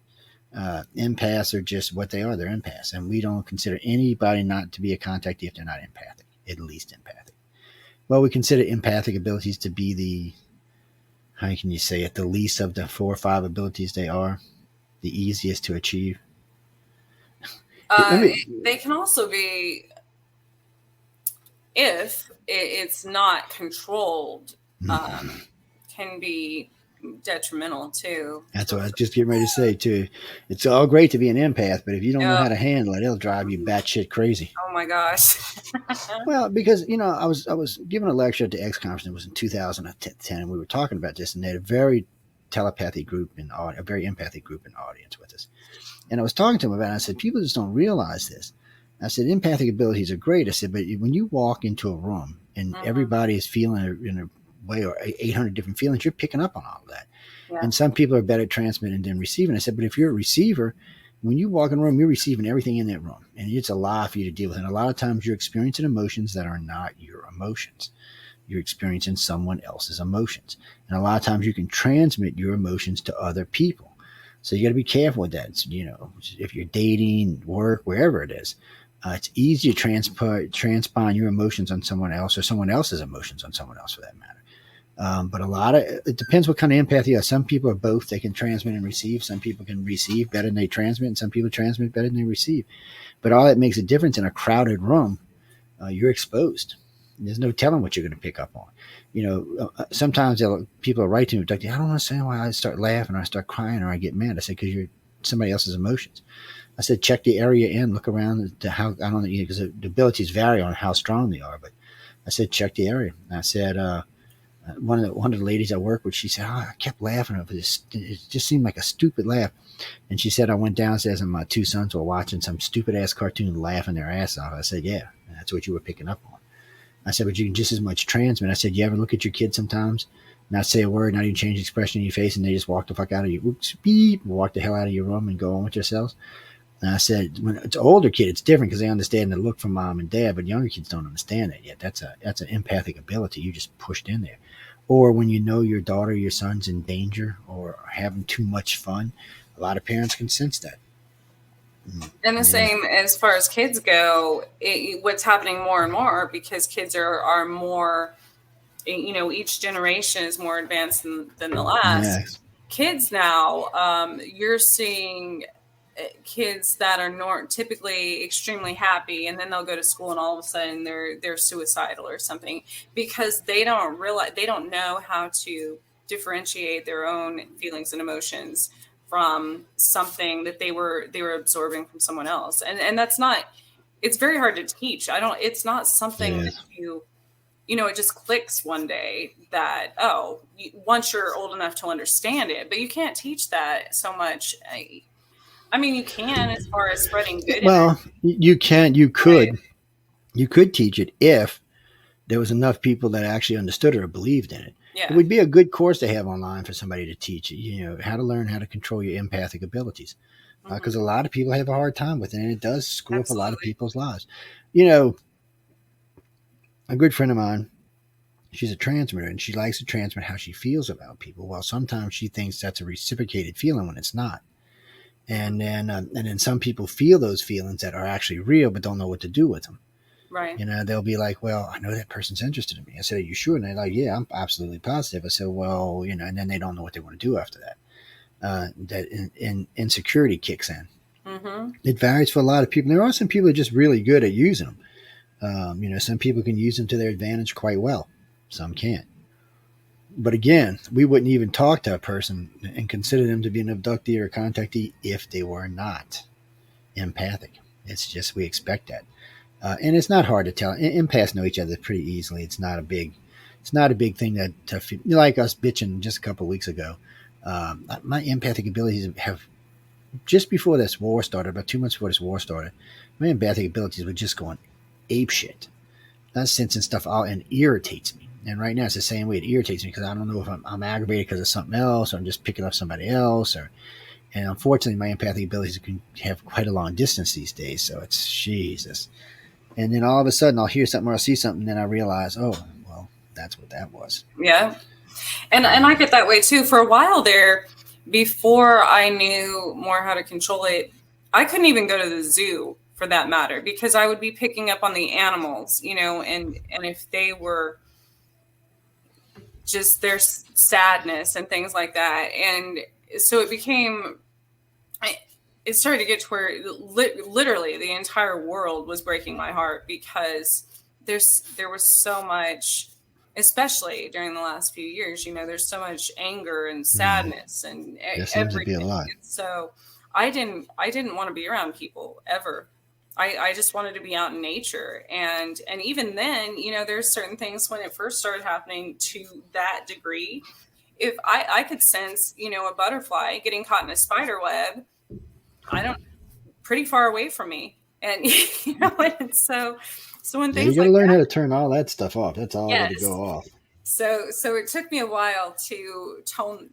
Empaths are just what they are. They're empaths, and we don't consider anybody not to be a contactee if they're not empathic, at least empathic. Well, we consider empathic abilities to be how can you say it, the least of the 4 or 5 abilities they are, the easiest to achieve. They can also be, if it's not controlled, can be detrimental too. That's what I was just getting ready to say too. It's all great to be an empath, but if you don't know how to handle it, it'll drive you batshit crazy. Oh my gosh. Well, because I was giving a lecture at the X conference. It was in 2010, and we were talking about this, and they had a very telepathic group a very empathic group in the audience with us. And I was talking to them about it. I said, people just don't realize this. I said, empathic abilities are great. I said, but when you walk into a room and everybody is feeling in a way, or 800 different feelings. You're picking up on all of that. Yeah. And some people are better at transmitting than receiving. I said, but if you're a receiver, when you walk in a room, you're receiving everything in that room, and it's a lot for you to deal with. And a lot of times you're experiencing emotions that are not your emotions. You're experiencing someone else's emotions. And a lot of times you can transmit your emotions to other people. So you got to be careful with that. So, if you're dating, work, wherever it is, it's easy to transpond your emotions on someone else, or someone else's emotions on someone else, for that matter. But it depends what kind of empathy you have. Some people are both. They can transmit and receive. Some people can receive better than they transmit, and some people transmit better than they receive. But all that makes a difference in a crowded room. You're exposed. There's no telling what you're going to pick up on. Sometimes people will write to me, I don't understand why I start laughing, or I start crying, or I get mad. I said, because you're somebody else's emotions. I said, check the area in, look around to how, I don't know, because the abilities vary on how strong they are. But I said, check the area. And I said, one of the ladies I work with, she said, I kept laughing. It just seemed like a stupid laugh. And she said, I went downstairs and my two sons were watching some stupid ass cartoon, laughing their ass off. I said, yeah, that's what you were picking up on. I said, but you can just as much transmit. I said, you ever look at your kids sometimes, not say a word, not even change the expression in your face, and they just walk the fuck out of you, walk the hell out of your room and go on with yourselves? And I said, when it's an older kid, it's different because they understand the look from mom and dad, but younger kids don't understand that yet. That's an empathic ability you just pushed in there. Or when you know your daughter, your son's in danger or having too much fun, a lot of parents can sense that. And the same as far as kids go, what's happening more and more, because kids are more, each generation is more advanced than the last. Yes. Kids now, you're seeing kids that are typically extremely happy, and then they'll go to school and all of a sudden they're suicidal or something, because they don't know how to differentiate their own feelings and emotions from something that they were absorbing from someone else. And that's not, it's very hard to teach. It's not something that it just clicks one day that, once you're old enough to understand it, but you can't teach that so much. I mean, you can, as far as spreading good. Well, you could teach it if there was enough people that actually understood it or believed in it. Yeah. It would be a good course to have online for somebody to teach how to learn how to control your empathic abilities. Because a lot of people have a hard time with it, and it does screw up a lot of people's lives. A good friend of mine, she's a transmitter, and she likes to transmit how she feels about people. Well, sometimes she thinks that's a reciprocated feeling when it's not. And then some people feel those feelings that are actually real, but don't know what to do with them. Right. They'll be like, well, I know that person's interested in me. I said, are you sure? And they're like, yeah, I'm absolutely positive. I said, well, and then they don't know what they want to do after that. That insecurity kicks in. Mm-hmm. It varies for a lot of people. There are some people who are just really good at using them. Some people can use them to their advantage quite well. Some can't. But again, we wouldn't even talk to a person and consider them to be an abductee or a contactee if they were not empathic. It's just, we expect that. And it's not hard to tell. Empaths know each other pretty easily. It's not a big thing like us bitching just a couple of weeks ago. My empathic abilities have, just before this war started, about 2 months before this war started, my empathic abilities were just going ape shit. That's sensing stuff out and irritates me. And right now it's the same way. It irritates me because I don't know if I'm aggravated because of something else, or I'm just picking up somebody else, and unfortunately my empathic abilities can have quite a long distance these days. So it's Jesus. And then all of a sudden I'll hear something or I'll see something, and then I realize, oh, well, that's what that was. Yeah. And I get that way too. For a while there, before I knew more how to control it, I couldn't even go to the zoo, for that matter, because I would be picking up on the animals, and if they were just their sadness and things like that. And so it started to get to where literally the entire world was breaking my heart, because there was so much, especially during the last few years, there's so much anger and sadness and everything. A lot. So I didn't want to be around people ever. I just wanted to be out in nature. And even then, there's certain things when it first started happening to that degree. If I could sense, a butterfly getting caught in a spider web, pretty far away from me. And, and so when things you got to like learn that, how to turn all that stuff off. That's all to go off. So it took me a while to tone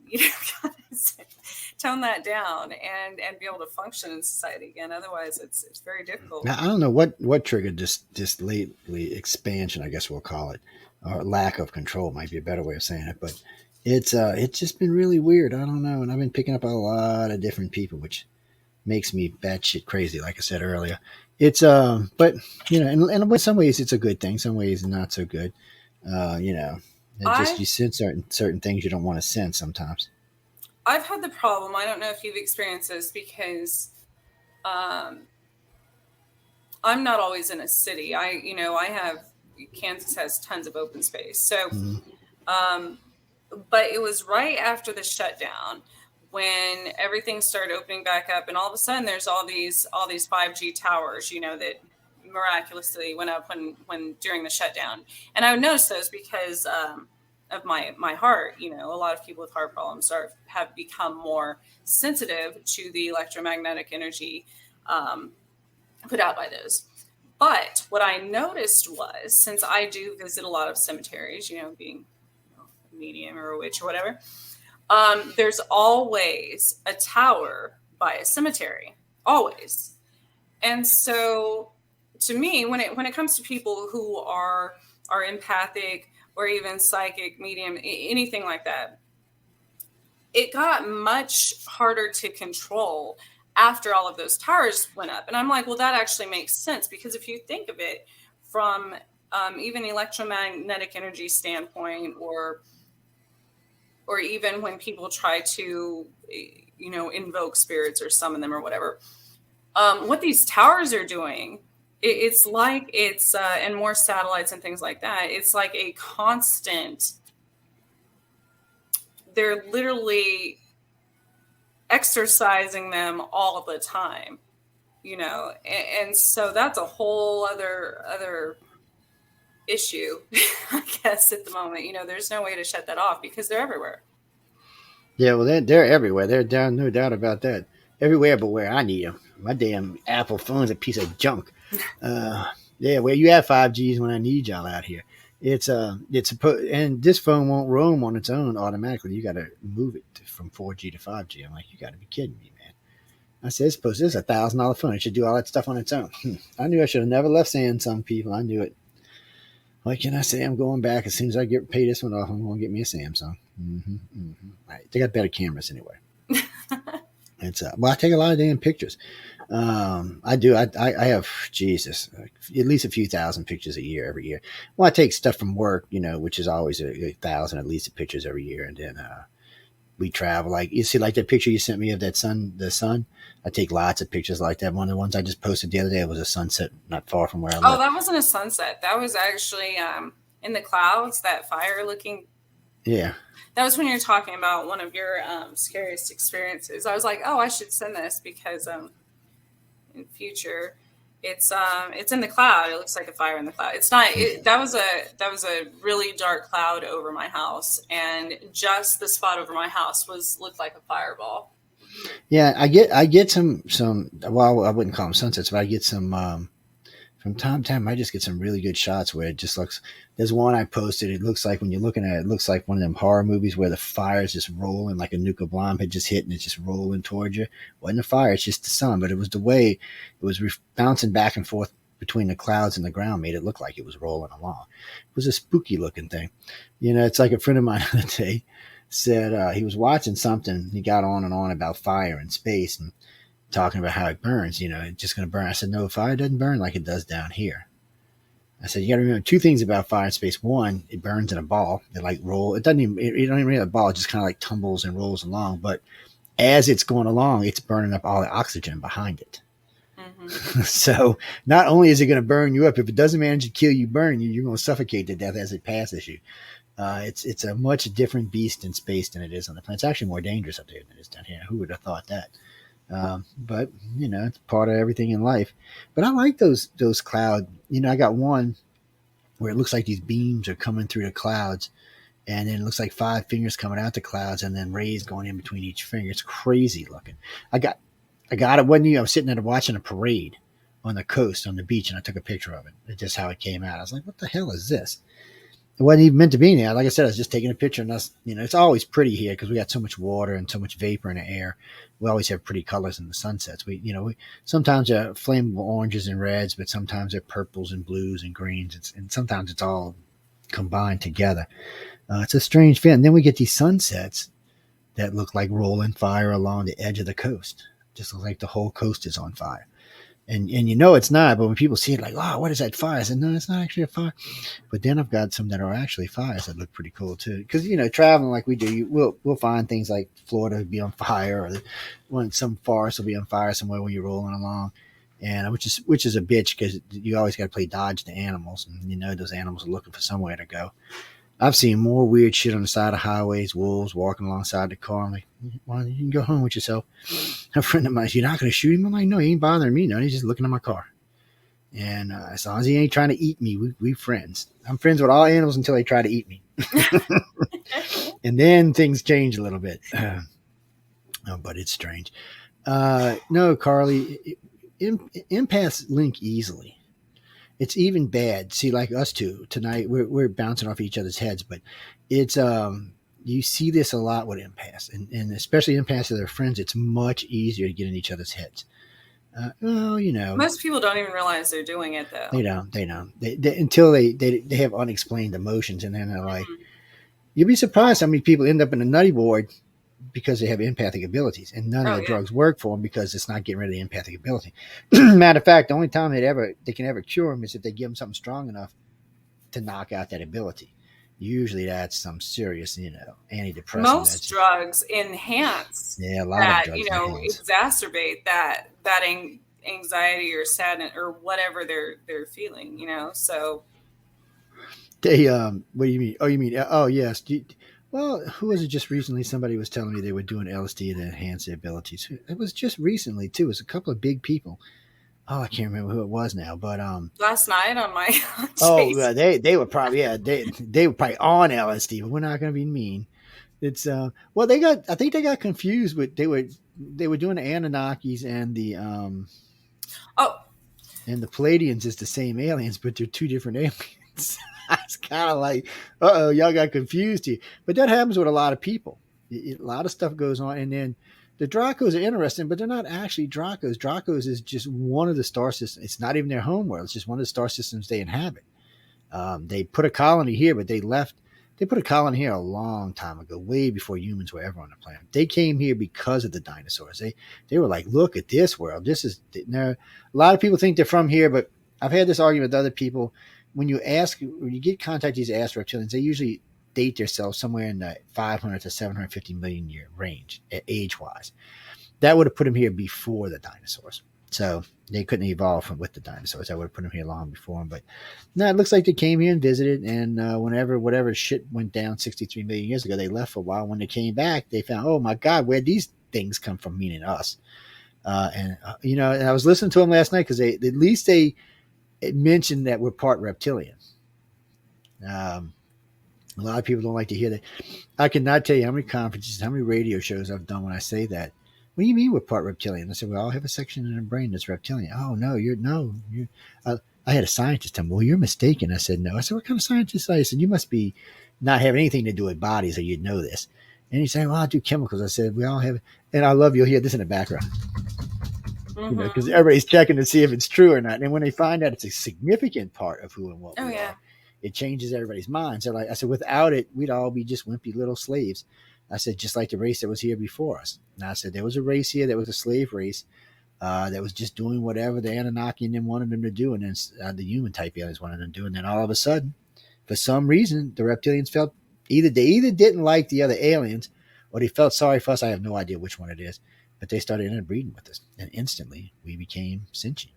that down and be able to function in society again. Otherwise, it's very difficult. Now I don't know what triggered this lately expansion, I guess we'll call it, or lack of control might be a better way of saying it, but it's just been really weird. I don't know, and I've been picking up a lot of different people, which makes me batshit crazy, like I said earlier. It's but and in some ways it's a good thing, some ways not so good. You sense certain things you don't want to sense sometimes. I've had the problem. I don't know if you've experienced this because I'm not always in a city. Kansas has tons of open space. So, but it was right after the shutdown when everything started opening back up, and all of a sudden there's all these 5G towers, that miraculously went up when during the shutdown. And I would notice those because of my heart. A lot of people with heart problems have become more sensitive to the electromagnetic energy put out by those. But what I noticed was, since I do visit a lot of cemeteries, being a medium or a witch or whatever, there's always a tower by a cemetery, always. And so to me, when it comes to people who are empathic or even psychic, medium, anything like that, it got much harder to control after all of those towers went up. And I'm like, well, that actually makes sense, because if you think of it from even electromagnetic energy standpoint, or even when people try to, invoke spirits or summon them or whatever, what these towers are doing, it's like and more satellites and things like that. It's like a constant, they're literally exercising them all the time, and so that's a whole other issue, I guess, at the moment. There's no way to shut that off because they're everywhere. Yeah, well, they're everywhere. They're down, no doubt about that. Everywhere but where I need them. My damn Apple phone's a piece of junk. Yeah, where you have 5Gs when I need y'all out here. And this phone won't roam on its own automatically. You got to move it from 4G to 5G. I'm like, you got to be kidding me, man. I said, this is $1,000 phone. It should do all that stuff on its own. I knew I should have never left Samsung, people. I knew it. What can I say? I'm going back. As soon as I pay this one off, I'm going to get me a Samsung. Right. They got better cameras anyway. I take a lot of damn pictures. I do. I have, Jesus, at least a few thousand pictures a year, every year. Well, I take stuff from work, which is always a thousand at least of pictures every year. And then we travel. Like, you see, like that picture you sent me of the sun. I take lots of pictures like that. One of the ones I just posted the other day was a sunset not far from where I live. Oh, that wasn't a sunset. That was actually in the clouds, that fire looking. Yeah. That was when you're talking about one of your scariest experiences. I was like, oh, I should send this because in future, it's in the cloud. It looks like a fire in the cloud. It's not. That was a really dark cloud over my house, and just the spot over my house looked like a fireball. Yeah, I get some. Well, I wouldn't call them sunsets, but I get some from time to time. I just get some really good shots where it just looks. There's one I posted. It looks like when you're looking at it, it looks like one of them horror movies where the fire is just rolling, like a nuclear bomb had just hit and it's just rolling towards you. It wasn't a fire, it's just the sun, but it was the way it was bouncing back and forth between the clouds and the ground made it look like it was rolling along. It was a spooky looking thing. It's like a friend of mine the other day said he was watching something. He got on and on about fire and space and talking about how it burns. It's just going to burn. I said, no, fire doesn't burn like it does down here. I said, you got to remember two things about fire and space. One, it burns in a ball. It like roll. It doesn't even. You don't even have a ball. It just kind of like tumbles and rolls along. But as it's going along, it's burning up all the oxygen behind it. Mm-hmm. So not only is it going to burn you up, if it doesn't manage to kill you, burn you, you're going to suffocate to death as it passes you. It's a much different beast in space than it is on the planet. It's actually more dangerous up there than it is down here. Who would have thought that? But it's part of everything in life. But I like those cloud. I got one where it looks like these beams are coming through the clouds, and then it looks like 5 fingers coming out the clouds, and then rays going in between each finger. It's crazy looking. I got it. I was sitting there watching a parade on the coast on the beach, and I took a picture of it. It's just how it came out. I was like, what the hell is this? It wasn't even meant to be there. Like I said, I was just taking a picture, and us, it's always pretty here because we got so much water and so much vapor in the air. We always have pretty colors in the sunsets. We sometimes are flammable oranges and reds, but sometimes they're purples and blues and greens, and sometimes it's all combined together. It's a strange feeling. And then we get these sunsets that look like rolling fire along the edge of the coast. Just looks like the whole coast is on fire. And it's not, but when people see it, like, oh, what is that fire? I said, no, it's not actually a fire. But then I've got some that are actually fires that look pretty cool too. Because traveling like we do, we'll find things like Florida will be on fire, or some forest will be on fire somewhere when you're rolling along, and which is a bitch because you always got to play dodge the animals, and those animals are looking for somewhere to go. I've seen more weird shit on the side of highways, wolves walking alongside the car. I'm like, well, you can go home with yourself. A friend of mine, you're not going to shoot him? I'm like, no, he ain't bothering me. No, he's just looking at my car. And as long as he ain't trying to eat me, we friends. I'm friends with all animals until they try to eat me. And then things change a little bit. But it's strange. No, Carly, empaths link easily. It's even bad. See, like us two tonight, we're bouncing off each other's heads, but it's you see this a lot with empaths, and especially empaths to their friends. It's much easier to get in each other's heads. Most people don't even realize they're doing it, though. They don't. They until they have unexplained emotions, and then they're like, you'd be surprised how many people end up in a nutty ward because they have empathic abilities, and none of the drugs work for them because it's not getting rid of the empathic ability. Matter of fact, the only time they can ever cure them is if they give them something strong enough to knock out that ability. Usually that's some serious, antidepressant. Most drugs enhance a lot that, of drugs exacerbate that anxiety or sadness or whatever they're feeling, so. They, what do you mean? Oh, you mean, oh, yes. Well, who was it just recently? Somebody was telling me they were doing LSD to enhance their abilities. It was just recently, too. It was a couple of big people. Oh, I can't remember who it was now, but last night on my they were probably they were probably on LSD, but we're not going to be mean. It's I think they got confused with they were doing the Anunnakis and the and the Palladians is the same aliens, but they're two different aliens. It's kind of like, y'all got confused here. But that happens with a lot of people. A lot of stuff goes on. And then the Dracos are interesting, but they're not actually Dracos. Dracos is just one of the star systems. It's not even their home world. It's just one of the star systems they inhabit. They put a colony here, but they put a colony here a long time ago, way before humans were ever on the planet. They came here because of the dinosaurs. They were like, look at this world. A lot of people think they're from here, but I've had this argument with other people. When you contact these ask reptilians, they usually date themselves somewhere in the 500 to 750 million year range, age-wise. That would have put them here before the dinosaurs. So they couldn't evolve with the dinosaurs. That would have put them here long before them. But no, it looks like they came here and visited, and whatever shit went down 63 million years ago, they left for a while. When they came back, they found, oh my God, where'd these things come from, meaning us? And I was listening to them last night because it mentioned that we're part reptilian. A lot of people don't like to hear that. I cannot tell you how many conferences, how many radio shows I've done when I say that. What do you mean we're part reptilian? I said, we all have a section in our brain that's reptilian. Oh, no, I had a scientist tell me, well, you're mistaken. I said, no. I said, what kind of scientist are you? I said, you must be not have anything to do with bodies or you'd know this. And he's saying, well, I do chemicals. I said, we all have, and I love you'll hear this in the background. Because everybody's checking to see if it's true or not. And when they find out it's a significant part of who and what we are, it changes everybody's minds. So I said, without it, we'd all be just wimpy little slaves. I said, just like the race that was here before us. And I said, there was a race here that was a slave race that was just doing whatever the Anunnaki and them wanted them to do. And then the human type aliens wanted them to do. And then all of a sudden, for some reason, the reptilians felt they either didn't like the other aliens or they felt sorry for us. I have no idea which one it is. But they started interbreeding with us, and instantly we became sentient.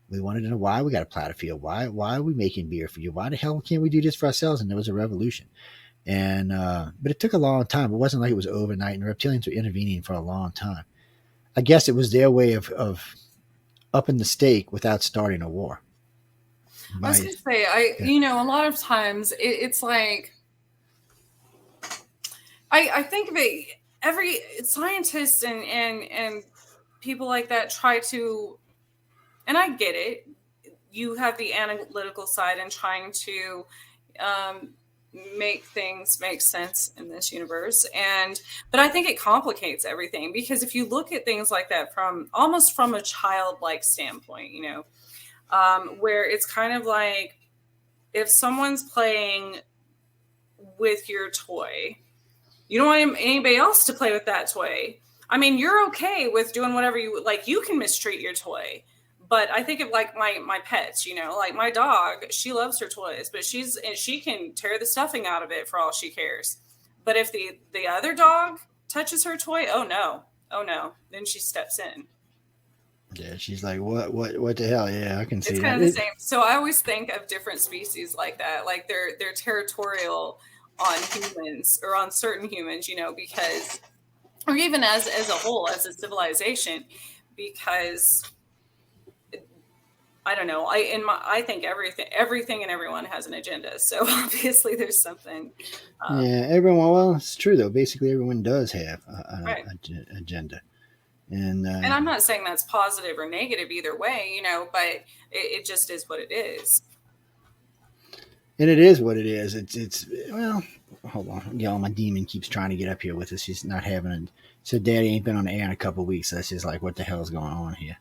We wanted to know why we got a platter field. Why are we making beer for you? Why the hell can't we do this for ourselves? And there was a revolution. And but it took a long time. It wasn't like it was overnight, and the reptilians were intervening for a long time. I guess it was their way of upping the stake without starting a war. I was going to say, a lot of times it's like, I think of it. Every scientist and people like that try to, and I get it. You have the analytical side and trying to make things make sense in this universe. But I think it complicates everything, because if you look at things like that from almost from a childlike standpoint, where it's kind of like if someone's playing with your toy, you don't want anybody else to play with that toy. I mean, you're okay with doing whatever you like. You can mistreat your toy. But I think of like my pets, like my dog, she loves her toys, but she can tear the stuffing out of it for all she cares. But if the other dog touches her toy, oh no, then she steps in. Yeah, she's like, what the hell? Yeah, I can see it's that. Kind of the same. So I always think of different species like that, like they're territorial on humans or on certain humans, because, or even as a whole, as a civilization, because I don't know. I think everything and everyone has an agenda. So obviously there's something. Yeah, everyone. Well, it's true though. Basically, everyone does have an agenda, and I'm not saying that's positive or negative either way, but it just is what it is. And it is what it is. It's well, hold on. My demon keeps trying to get up here with us. She's not having it. So Daddy ain't been on the air in a couple of weeks. So that's just like, what the hell is going on here?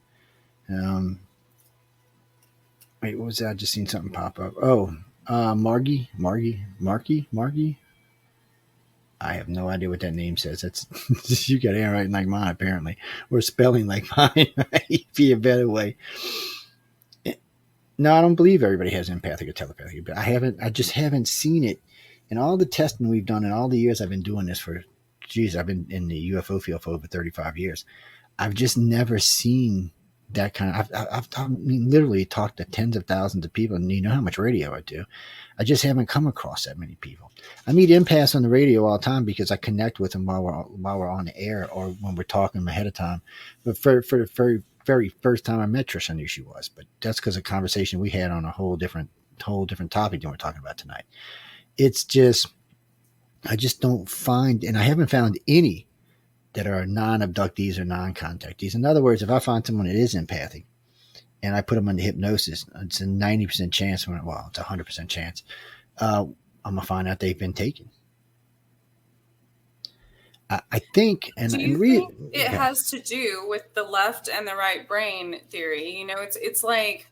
Wait, what was that? I just seen something pop up. Oh, Margie. I have no idea what that name says. That's you got handwriting like mine, apparently, or spelling like mine. Be a better way. No, I don't believe everybody has empathic or telepathic, but I just haven't seen it in all the testing we've done in all the years I've been doing this for. Geez, I've been in the UFO field for over 35 years. I've just never seen that kind of. I've literally talked to tens of thousands of people, and you know how much radio I do. I just haven't come across that many people. I meet empaths on the radio all the time because I connect with them while we're on the air or when we're talking ahead of time. But for the very first time I met Trish, I knew she was. But that's because of a conversation we had on a whole different topic than we're talking about tonight. It's just I just don't find, and I haven't found any that are non-abductees or non-contactees. In other words, if I find someone that is empathic and I put them under hypnosis, it's a 90% chance, it's a 100% chance, I'm going to find out they've been taken. I think, and do you think it has to do with the left and the right brain theory? It's like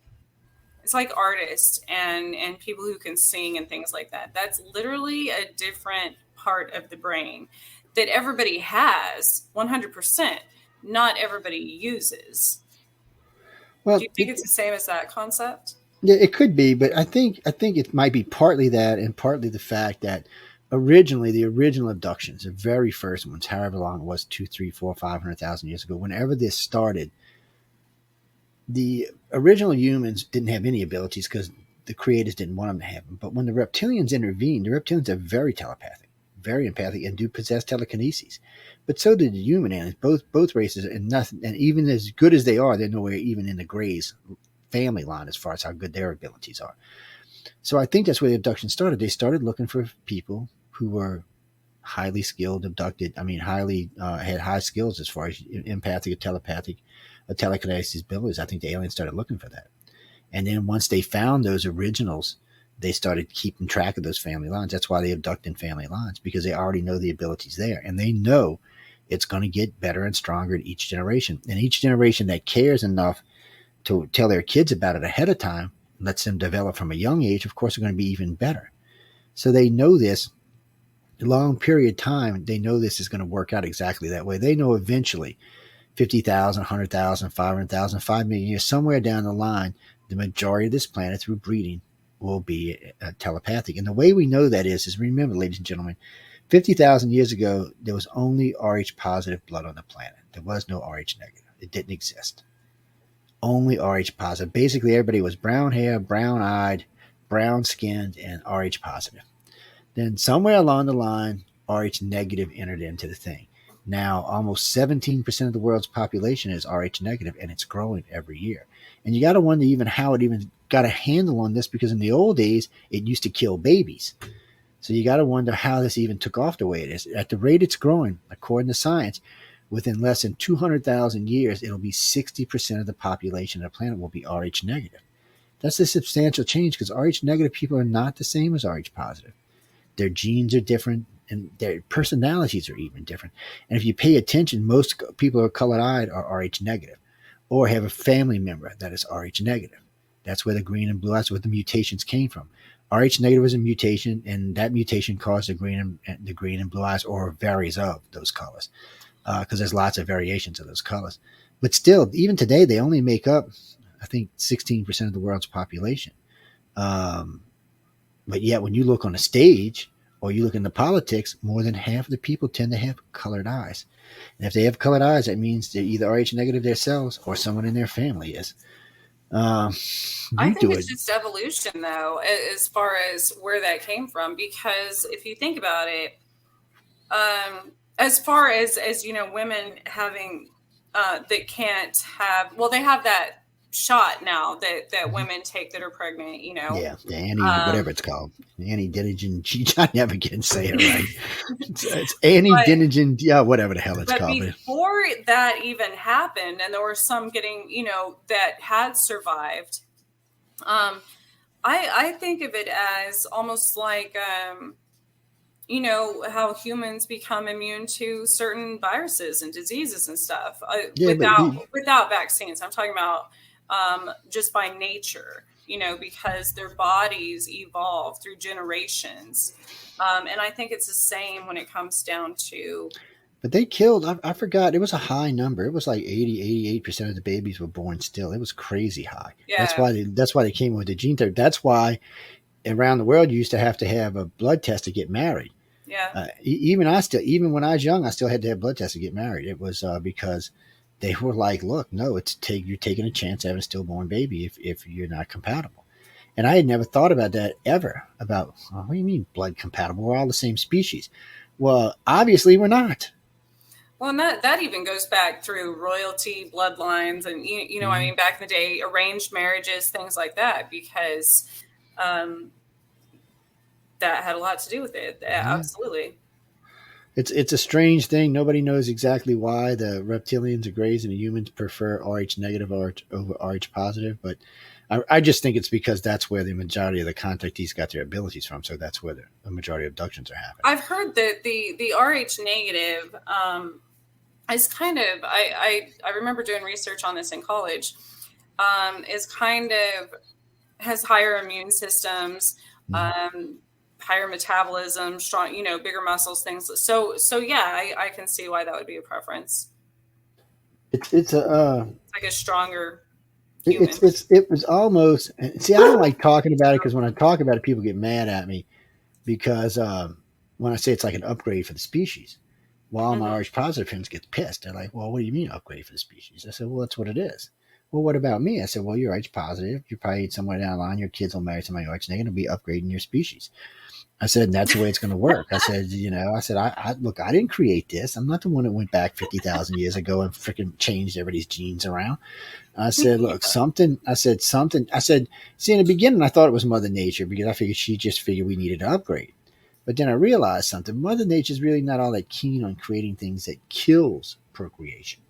artists and people who can sing and things like that. That's literally a different part of the brain that everybody has 100%. Not everybody uses. Well, do you think it's the same as that concept? Yeah, it could be, but I think it might be partly that and partly the fact that originally the original abductions, the very first ones, however long it was, 2, 3, 4, 500,000 years ago, whenever this started, the original humans didn't have any abilities because the creators didn't want them to have them. But when the reptilians intervened, the reptilians are very telepathic, very empathic, and do possess telekinesis. But so did the human aliens. Both races, and nothing. And even as good as they are, they're nowhere even in the Greys family line as far as how good their abilities are. So I think that's where the abduction started. They started looking for people who were highly skilled, abducted. I mean, had high skills as far as empathic or telepathic, or telekinesis abilities. I think the aliens started looking for that. And then once they found those originals, they started keeping track of those family lines. That's why they abduct in family lines, because they already know the abilities there. And they know it's going to get better and stronger in each generation. And each generation that cares enough to tell their kids about it ahead of time, lets them develop from a young age, of course, are going to be even better. So they know this long period of time. They know this is going to work out exactly that way. They know eventually 50,000, 100,000, 500,000, 5 million years, somewhere down the line, the majority of this planet through breeding will be telepathic. And the way we know that is remember, ladies and gentlemen, 50,000 years ago, there was only RH positive blood on the planet. There was no RH negative. It didn't exist. Only RH positive. Basically, everybody was brown hair, brown eyed, brown skinned, and RH positive. Then somewhere along the line, RH negative entered into the thing. Now, almost 17% of the world's population is RH negative, and it's growing every year. And you got to wonder even how it even got a handle on this, because in the old days, it used to kill babies. So you got to wonder how this even took off the way it is. At the rate it's growing, according to science, within less than 200,000 years, it'll be 60% of the population of the planet will be RH negative. That's a substantial change, because RH negative people are not the same as RH positive. Their genes are different, and their personalities are even different. And if you pay attention, most people who are colored-eyed are Rh negative, or have a family member that is Rh negative. That's where the green and blue eyes, where the mutations came from. Rh negative is a mutation, and that mutation caused the green and blue eyes, or varies of those colors, because there's lots of variations of those colors. But still, even today, they only make up, I think, 16% of the world's population. But yet, when you look on a stage or you look into politics, more than half of the people tend to have colored eyes. And if they have colored eyes, that means they're either Rh negative themselves or someone in their family is. I think it's just evolution, though, as far as where that came from. Because if you think about it, as far as women having that can't have, well, they have that shot now that women take that are pregnant, Yeah, whatever it's called. Anti-denigen. I never can say it right. It's anti-denigen, whatever the hell it's called. But before that even happened, and there were some getting, that had survived, I think of it as almost like, how humans become immune to certain viruses and diseases and stuff without vaccines. I'm talking about just by nature, because their bodies evolve through generations. And I think it's the same when it comes down to. But they killed, I forgot, it was a high number. It was like 88% of the babies were born still. It was crazy high. Yeah. That's why they came with the gene therapy. That's why around the world you used to have a blood test to get married. Yeah. Even when I was young, I still had to have blood tests to get married. It was because they were like, look, no, you're taking a chance having a stillborn baby if you're not compatible. And I had never thought about that ever, about, what do you mean blood compatible? We're all the same species. Well, obviously we're not. Well, and that even goes back through royalty, bloodlines, and, I mean, back in the day, arranged marriages, things like that, because that had a lot to do with it. Absolutely. It's a strange thing. Nobody knows exactly why the reptilians, the Greys, and the humans prefer Rh negative over Rh positive. But I just think it's because that's where the majority of the contactees got their abilities from. So that's where the majority of abductions are happening. I've heard that the Rh negative is kind of, I remember doing research on this in college, is kind of has higher immune systems, higher metabolism, strong, bigger muscles, things. So yeah, I can see why that would be a preference. It's like a stronger human. It was almost, see, I don't like talking about it because when I talk about it, people get mad at me because when I say it's like an upgrade for the species, well, my Rh positive friends get pissed. They're like, well, what do you mean upgrade for the species? I said, well, that's what it is. Well, what about me? I said, well, you're Rh positive. You probably somewhere down the line, your kids will marry somebody Rh negative and be upgrading your species. I said, and that's the way it's going to work. I said, I look, I didn't create this. I'm not the one that went back 50,000 years ago and freaking changed everybody's genes around. I said, look, see, in the beginning, I thought it was Mother Nature because I figured she just figured we needed to upgrade. But then I realized something. Mother Nature is really not all that keen on creating things that kills procreation.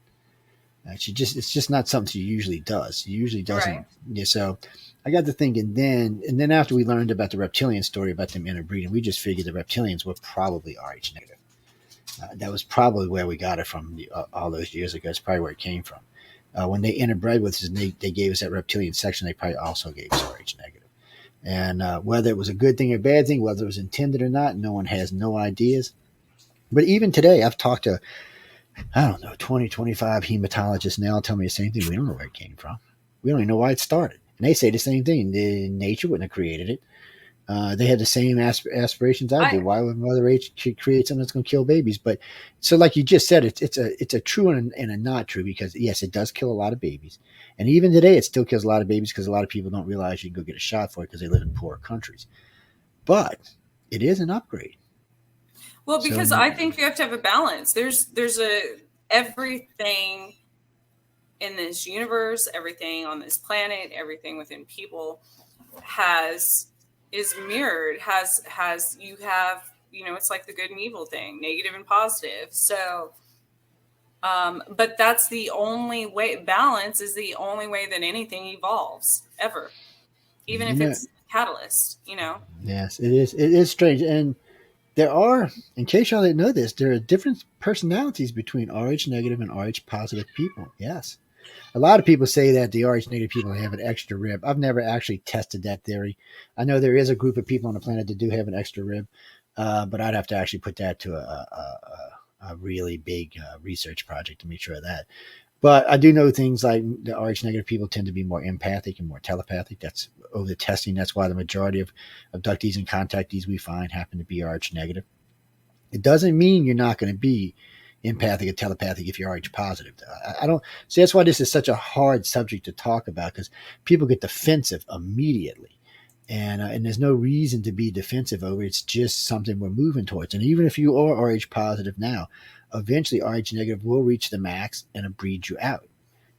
It's just not something she usually does. She usually doesn't. Right. Yeah, so I got to thinking then after we learned about the reptilian story about them interbreeding, we just figured the reptilians were probably Rh negative. That was probably where we got it from all those years ago. It's probably where it came from. When they interbred with us and they gave us that reptilian section, they probably also gave us Rh negative. And whether it was a good thing or a bad thing, whether it was intended or not, no one has no ideas. But even today, I've talked to, 20, 25 hematologists now tell me the same thing. We don't know where it came from. We don't even know why it started. And they say the same thing. Nature wouldn't have created it. They had the same aspirations I did. Why would Mother H create something that's going to kill babies? But so, like you just said, it's a true and a not true because yes, it does kill a lot of babies, and even today, it still kills a lot of babies because a lot of people don't realize you can go get a shot for it because they live in poor countries. But it is an upgrade. Well, because I think you have to have a balance. There's everything in this universe, everything on this planet, everything within people is mirrored, you have, it's like the good and evil thing, negative and positive. So, but that's the only way, balance is the only way that anything evolves ever, even if it's catalyst, Yes, it is. It is strange. And There are, in case y'all didn't know this, there are different personalities between Rh negative and Rh positive people. Yes. A lot of people say that the Rh negative people have an extra rib. I've never actually tested that theory. I know there is a group of people on the planet that do have an extra rib, but I'd have to actually put that to a really big research project to make sure of that. But I do know things like the Rh negative people tend to be more empathic and more telepathic. That's over the testing. That's why the majority of abductees and contactees we find happen to be Rh negative. It doesn't mean you're not going to be empathic or telepathic if you're Rh positive. I don't see. That's why this is such a hard subject to talk about, because people get defensive immediately, and there's no reason to be defensive over it. It's just something we're moving towards. And even if you are Rh positive now, eventually Rh negative will reach the max and breed you out.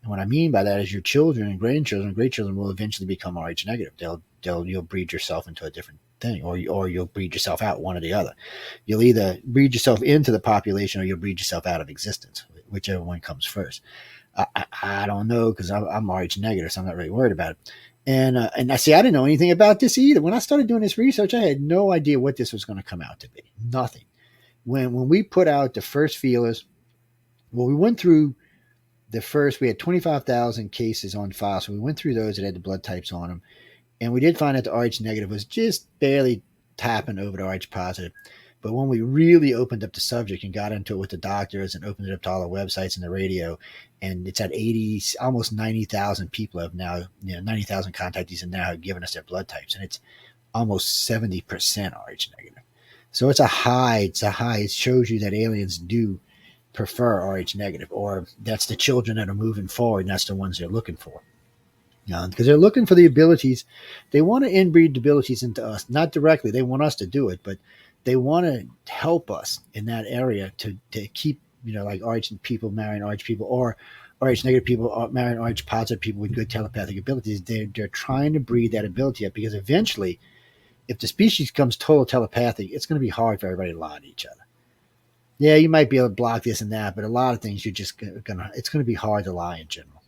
And what I mean by that is your children and grandchildren, great children will eventually become Rh negative. You'll breed yourself into a different thing, or you'll breed yourself out, one or the other. You'll either breed yourself into the population or you'll breed yourself out of existence, whichever one comes first. I don't know, because I'm Rh negative, so I'm not really worried about it. And I see, I didn't know anything about this either. When I started doing this research, I had no idea what this was going to come out to be. Nothing. When we put out the first feelers, well, we went through we had 25,000 cases on file. So we went through those that had the blood types on them. And we did find that the Rh negative was just barely tapping over the Rh positive. But when we really opened up the subject and got into it with the doctors and opened it up to all the websites and the radio, and it's at 80, almost 90,000 people have now, 90,000 contactees have now given us their blood types. And it's almost 70% Rh negative. So it's a high. It shows you that aliens do prefer Rh negative, or that's the children that are moving forward, and that's the ones they're looking for. Because they're looking for the abilities. They want to inbreed the abilities into us, not directly. They want us to do it, but they want to help us in that area to keep, like Rh people marrying Rh people, or Rh negative people marrying Rh positive people with good telepathic abilities. They're trying to breed that ability up, because eventually, if the species becomes total telepathic, it's going to be hard for everybody to lie to each other. Yeah, you might be able to block this and that, but a lot of things it's going to be hard to lie in general.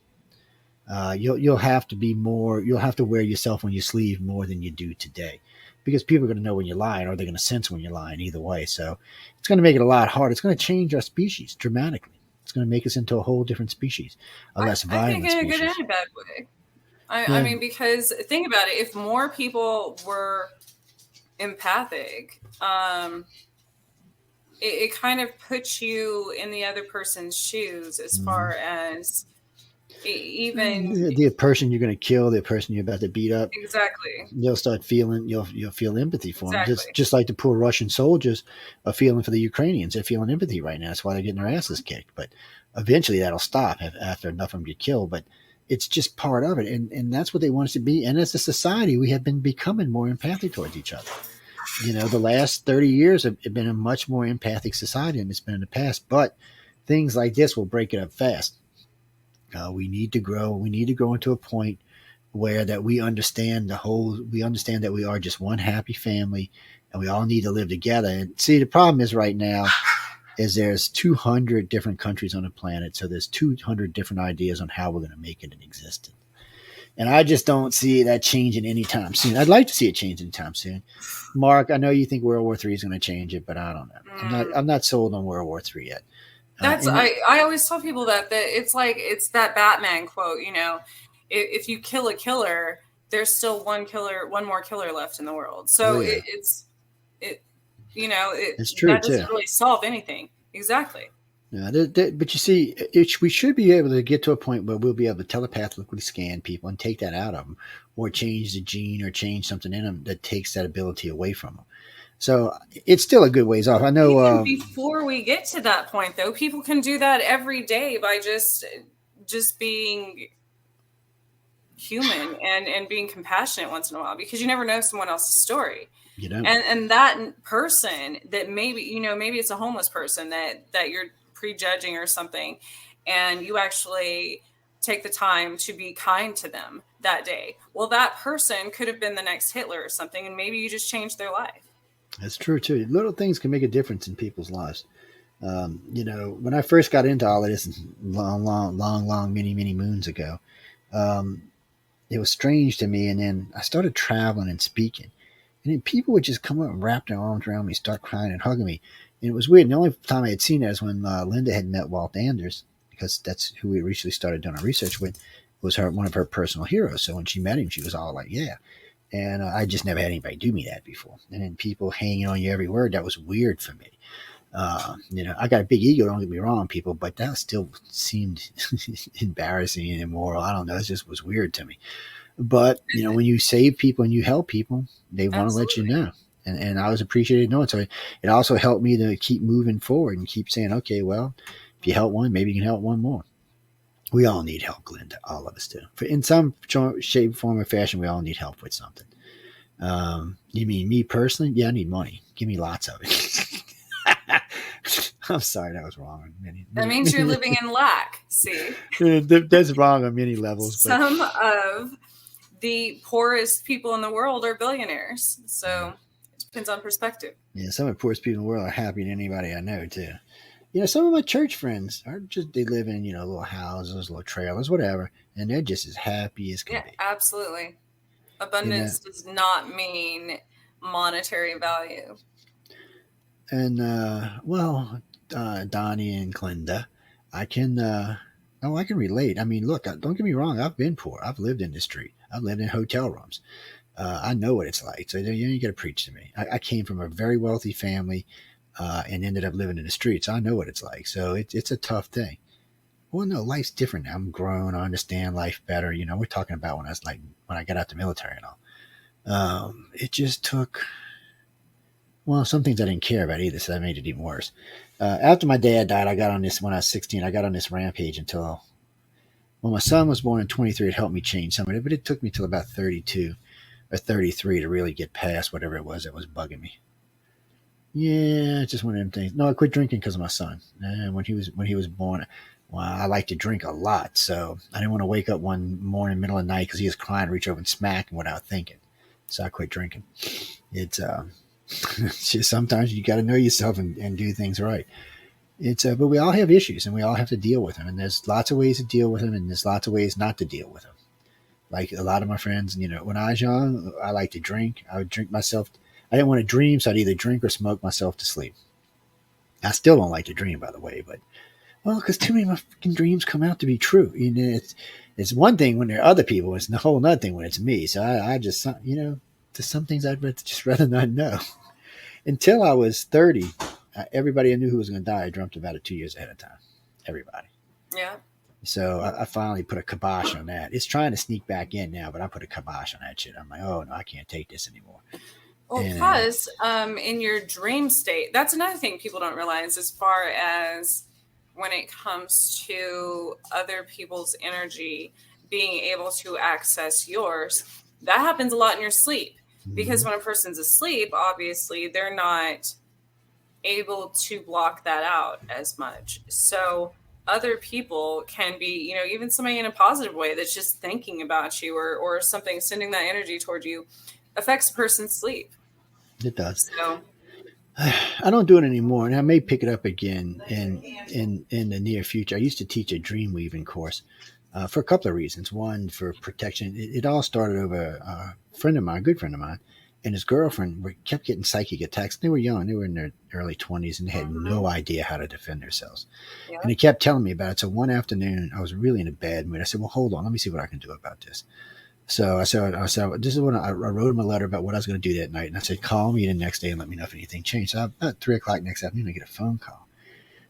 You'll have to wear yourself on your sleeve more than you do today, because people are going to know when you're lying, or they're going to sense when you're lying either way. So it's going to make it a lot harder. It's going to change our species dramatically. It's going to make us into a whole different species, a less violent species. I think in a good and a bad way. I mean, because think about it. If more people were empathic, it kind of puts you in the other person's shoes as far as even the person you're going to kill, the person you're about to beat up. Exactly. You'll start feeling, you'll feel empathy for them. Exactly. Just like the poor Russian soldiers are feeling for the Ukrainians. They're feeling empathy right now. That's why they're getting their asses kicked. But eventually that'll stop after enough of them get killed. But it's just part of it. And that's what they want us to be. And as a society, we have been becoming more empathic towards each other. The last 30 years have been a much more empathic society than it's been in the past. But things like this will break it up fast. We need to grow. We need to grow into a point where that we understand that we are just one happy family, and we all need to live together. And see, the problem is right now is there's 200 different countries on the planet. So there's 200 different ideas on how we're going to make it in existence. And I just don't see that changing anytime soon. I'd like to see it change anytime soon. Mark, I know you think World War III is going to change it, but I don't know. I'm not sold on World War III yet. I always tell people that it's like, it's that Batman quote, if you kill a killer, there's still one more killer left in the world. So it's true, that doesn't really solve anything. Exactly. Yeah, but you see, we should be able to get to a point where we'll be able to telepathically scan people and take that out of them, or change the gene or change something in them that takes that ability away from them. So it's still a good ways off. I know. Even before we get to that point, though, people can do that every day by just being human and being compassionate once in a while, because you never know someone else's story. You don't. And that person that maybe it's a homeless person that you're prejudging or something, and you actually take the time to be kind to them that day. Well, that person could have been the next Hitler or something, and maybe you just changed their life. That's true too. Little things can make a difference in people's lives. When I first got into all of this long, many moons ago, it was strange to me. And then I started traveling and speaking. And then people would just come up and wrap their arms around me, start crying and hugging me. And it was weird. And the only time I had seen that is when Linda had met Walt Anders, because that's who we recently started doing our research with, was one of her personal heroes. So when she met him, she was all like, yeah. And I just never had anybody do me that before. And then people hanging on you every word, that was weird for me. I got a big ego, don't get me wrong, people, but that still seemed embarrassing and immoral. I don't know. It just was weird to me. But, when you save people and you help people, they want to let you know. And I was appreciated knowing. So it also helped me to keep moving forward and keep saying, okay, well, if you help one, maybe you can help one more. We all need help, Glenda. All of us do. In some shape, form, or fashion, we all need help with something. You mean me personally? Yeah, I need money. Give me lots of it. I'm sorry, that was wrong. That means you're living in lack. See, that's wrong on many levels. But some of the poorest people in the world are billionaires. So it depends on perspective. Yeah, some of the poorest people in the world are happier than anybody I know, too. Some of my church friends they live in, little houses, little trailers, whatever, and they're just as happy as can be. Absolutely. Abundance does not mean monetary value. And, Donnie and Glenda, I can relate. I mean, look, don't get me wrong. I've been poor. I've lived in the street. I've lived in hotel rooms. I know what it's like. So you ain't got to preach to me. I came from a very wealthy family and ended up living in the streets. So I know what it's like. So it's a tough thing. Well, no, life's different now. I'm grown. I understand life better. We're talking about when I got out the military and all. It just took, some things I didn't care about either. So that made it even worse. After my dad died, when I was 16, I got on this rampage until, my son was born in 23. It helped me change some of it, but it took me till about 32 or 33 to really get past whatever it was that was bugging me. Yeah, it's just one of them things. No, I quit drinking because of my son. And when he was born, I like to drink a lot, so I didn't want to wake up one morning, middle of the night, because he was crying, reach over and smack him without thinking. So I quit drinking. It's just sometimes you got to know yourself and do things right. But we all have issues, and we all have to deal with them. And there's lots of ways to deal with them, and there's lots of ways not to deal with them. Like a lot of my friends, when I was young, I liked to drink. I would drink myself. I didn't want to dream, so I'd either drink or smoke myself to sleep. I still don't like to dream, by the way, but because too many of my fucking dreams come out to be true. It's one thing when there are other people. It's a whole other thing when it's me. So I just, to some things I'd just rather not know. Until I was 30, everybody I knew who was going to die, I dreamt about it 2 years ahead of time. Everybody. Yeah. So I finally put a kibosh on that. It's trying to sneak back in now, but I put a kibosh on that shit. I'm like, oh no, I can't take this anymore. Well, plus, in your dream state, that's another thing people don't realize as far as when it comes to other people's energy being able to access yours. That happens a lot in your sleep, because when a person's asleep, obviously they're not able to block that out as much. So other people can be, even somebody in a positive way that's just thinking about you or something, sending that energy toward you, affects a person's sleep. It does. So I don't do it anymore, and I may pick it up again in the near future. I used to teach a dream weaving course for a couple of reasons. One, for protection. It all started over a good friend of mine, and his girlfriend kept getting psychic attacks. They were young. They were in their early 20s, and they had no idea how to defend themselves. Yeah. And they kept telling me about it. So one afternoon, I was really in a bad mood. I said, well, hold on. Let me see what I can do about this. So I said, this is when I wrote him a letter about what I was going to do that night. And I said, call me the next day and let me know if anything changed. So about 3 o'clock next afternoon, I get a phone call.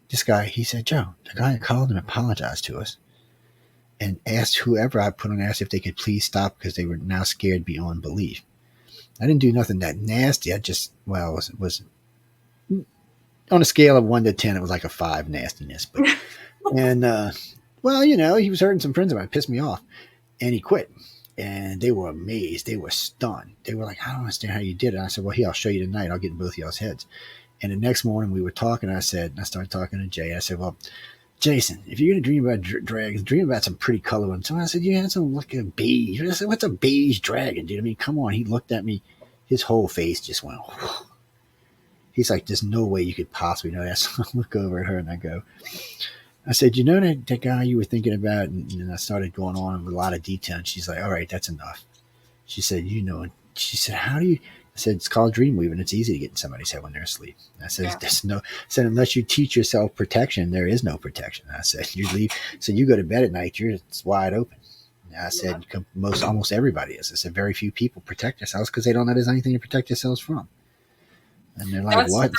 This guy, he said, Joe, the guy called and apologized to us and asked whoever I put on, asked if they could please stop because they were now scared beyond belief. I didn't do nothing that nasty. I just, it was on a scale of 1 to 10, it was like a 5 nastiness. But, and, he was hurting some friends of mine. It pissed me off. And he quit. And they were amazed. They were stunned. They were like, I don't understand how you did it. I said, well, here, I'll show you tonight. I'll get in both of y'all's heads. And the next morning we were talking. I started talking to Jay. I said, well, Jason, if you're going to dream about dragons, dream about some pretty color ones. So I said, you had some look at beige. I said, what's a beige dragon, dude? I mean, come on. He looked at me. His whole face just went, whew. He's like, there's no way you could possibly know that. So I look over at her and I go, I said, you know that guy you were thinking about? And I started going on with a lot of detail. And she's like, all right, that's enough. She said, and she said, I said, it's called dream weaving. It's easy to get in somebody's head when they're asleep. I said, Yeah. I said, unless you teach yourself protection, there is no protection. I said, you go to bed at night, it's wide open. I said, almost everybody is. I said, very few people protect themselves because they don't know there's anything to protect themselves from. And they're like, what?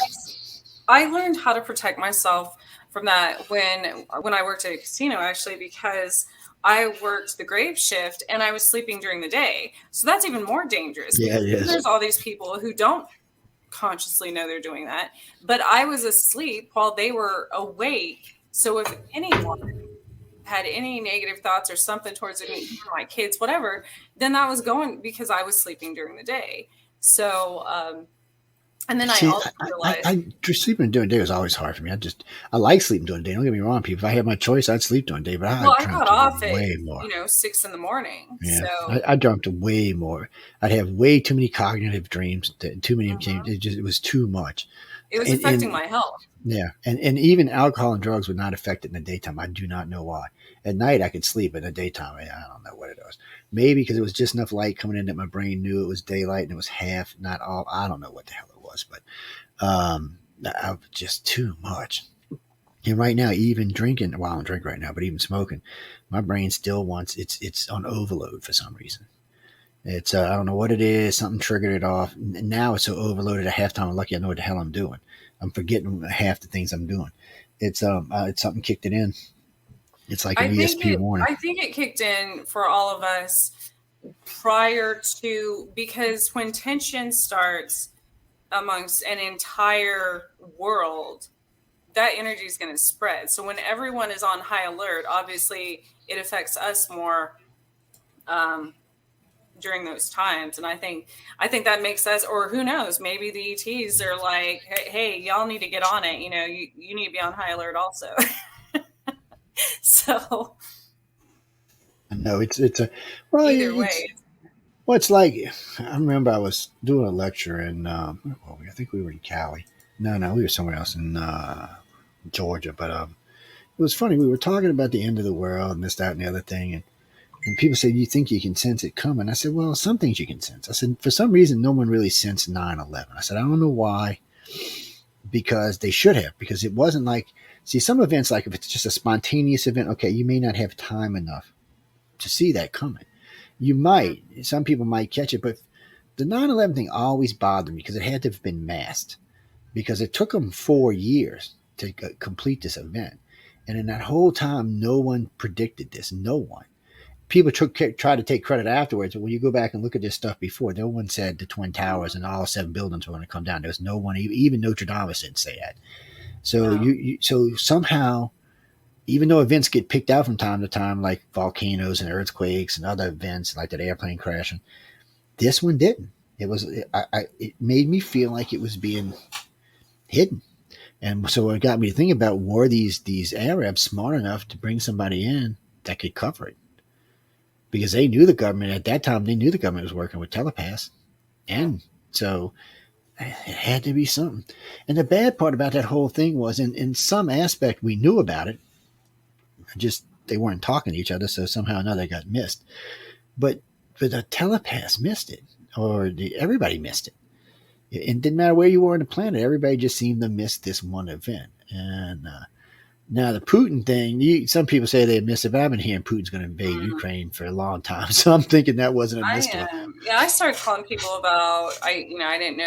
I learned how to protect myself from that when I worked at a casino, actually, because I worked the grave shift and I was sleeping during the day. So that's even more dangerous. Yeah, it is. There's all these people who don't consciously know they're doing that. But I was asleep while they were awake. So if anyone had any negative thoughts or something towards me, my kids, whatever, then that was going because I was sleeping during the day. So, and then I also realized sleeping during the day was always hard for me. I like sleeping during the day. Don't get me wrong, people. If I had my choice, I'd sleep during the day. But I got off at way more. 6 a.m. Yeah, so I dreamt way more. I'd have way too many cognitive dreams. Too many. It was too much. It was affecting my health. Yeah, and even alcohol and drugs would not affect it in the daytime. I do not know why. At night, I could sleep. In the daytime, I don't know what it was. Maybe because it was just enough light coming in that my brain knew it was daylight and it was half, not all. I don't know what the hell it was, but I was just too much. And right now, even drinking, well, I don't drink right now, but even smoking, my brain still wants, it's on overload for some reason. It's, I don't know what it is. Something triggered it off. And now it's so overloaded at halftime. I'm lucky I know what the hell I'm doing. I'm forgetting half the things I'm doing. It's something kicked it in. It's like an ESP warning. I think it kicked in for all of us prior to, because when tension starts amongst an entire world, that energy is going to spread. So when everyone is on high alert, obviously it affects us more during those times. And I think that makes us, or who knows, maybe the ETs are like, hey, y'all need to get on it. You need to be on high alert also. So no, it's a, well, either way. Well, it's like, I remember I was doing a lecture in, I think we were in Cali. No, we were somewhere else in Georgia. But it was funny. We were talking about the end of the world and this, that, and the other thing. And people said, you think you can sense it coming? I said, well, some things you can sense. I said, for some reason, no one really sensed 9/11. I said, I don't know why, because they should have, because it wasn't like, see, some events, like if it's just a spontaneous event, okay, you may not have time enough to see that coming. You might, some people might catch it, but the 9/11 thing always bothered me because it had to have been masked, because it took them 4 years to complete this event. And in that whole time, no one predicted this. No one. People tried to take credit afterwards, but when you go back and look at this stuff before, no one said the Twin Towers and all 7 buildings were going to come down. There was no one, even Notre Dame didn't say that. So so somehow, even though events get picked out from time to time, like volcanoes and earthquakes and other events like that airplane crashing, this one didn't. It made me feel like it was being hidden. And so it got me to think about, were these Arabs smart enough to bring somebody in that could cover it? Because they knew the government at that time. They knew the government was working with telepaths, and so it had to be something. And the bad part about that whole thing was, in some aspect, we knew about it. Just they weren't talking to each other, so somehow or another it got missed. But the telepaths missed it, or everybody missed it. It didn't matter where you were on the planet. Everybody just seemed to miss this one event. And now the Putin thing, some people say they missed it, but I've been hearing Putin's going to invade Ukraine for a long time. So I'm thinking that wasn't a missed one. I started calling people about, I didn't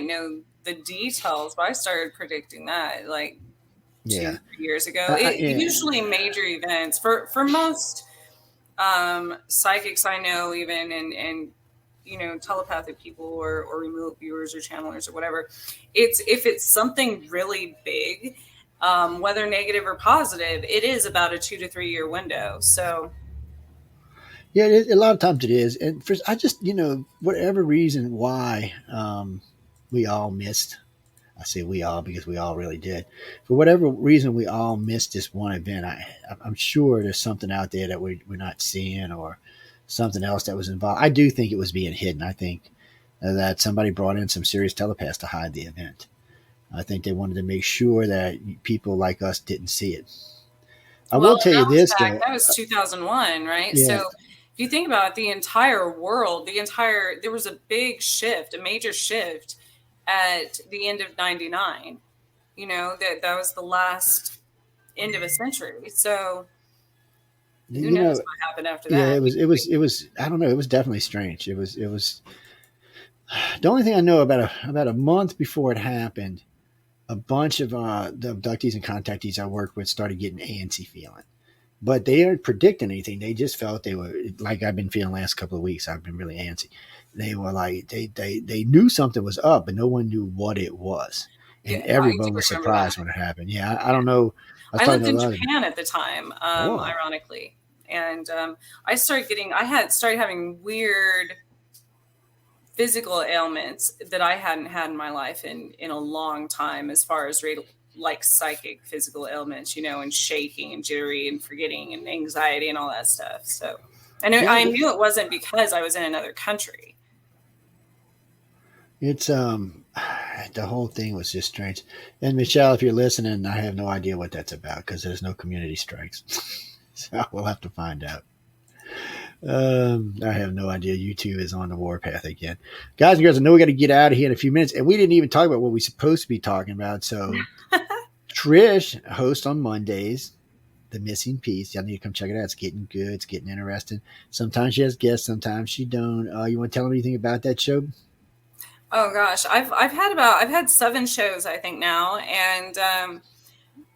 know the details, but I started predicting that like 2-3 years ago. Usually major events for most psychics I know, even and telepathic people or remote viewers or channelers or whatever. If it's something really big, whether negative or positive, it is about a 2 to 3 year window. So yeah, a lot of times it is. And I just, whatever reason why we all missed, I say we all because we all really did. For whatever reason, we all missed this one event. I'm sure there's something out there that we're not seeing, or something else that was involved. I do think it was being hidden. I think that somebody brought in some serious telepaths to hide the event. I think they wanted to make sure that people like us didn't see it. I will tell you this, though. That was 2001, right? Yeah. So if you think about it, the entire world, there was a big shift, a major shift at the end of 99. You know, that was the last end of a century. So who knows what happened after that? Yeah, it was. I don't know. It was definitely strange. It was. The only thing I know about a month before it happened, a bunch of the abductees and contactees I worked with started getting antsy feeling. But they aren't predicting anything. They just felt they were like I've been feeling the last couple of weeks. I've been really antsy. They were like they knew something was up, but no one knew what it was, and everyone was surprised when it happened. Yeah, I don't know. I lived in Japan at the time, ironically, and I started having weird physical ailments that I hadn't had in my life in a long time, as far as like psychic physical ailments, you know, and shaking and jittery and forgetting and anxiety and all that stuff. So, and I knew it wasn't because I was in another country. It's the whole thing was just strange. And Michelle, if you're listening, I have no idea what that's about because there's no community strikes. So we'll have to find out. I have no idea. YouTube is on the warpath again. Guys and girls, I know we got to get out of here in a few minutes, and we didn't even talk about what we're supposed to be talking about. So Trish hosts on Mondays, The Missing Peace. Y'all need to come check it out. It's getting good. It's getting interesting. Sometimes she has guests. Sometimes she don't. You want to tell them anything about that show? Oh gosh, I've had 7 shows, I think, now, and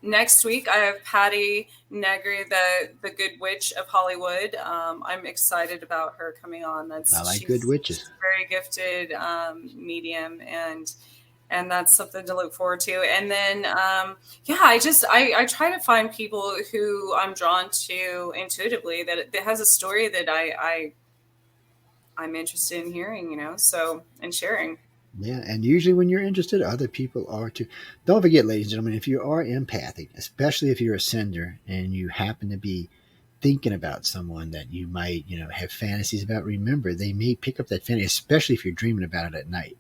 next week I have Patty Negri, the Good Witch of Hollywood. I'm excited about her coming on. I like good witches. She's a very gifted medium, and that's something to look forward to. And then I try to find people who I'm drawn to intuitively that has a story that I'm interested in hearing, you know, and sharing. Yeah, and usually when you're interested, other people are too. Don't forget, ladies and gentlemen, if you are empathic, especially if you're a sender and you happen to be thinking about someone that you might, you know, have fantasies about, remember, they may pick up that fantasy, especially if you're dreaming about it at night.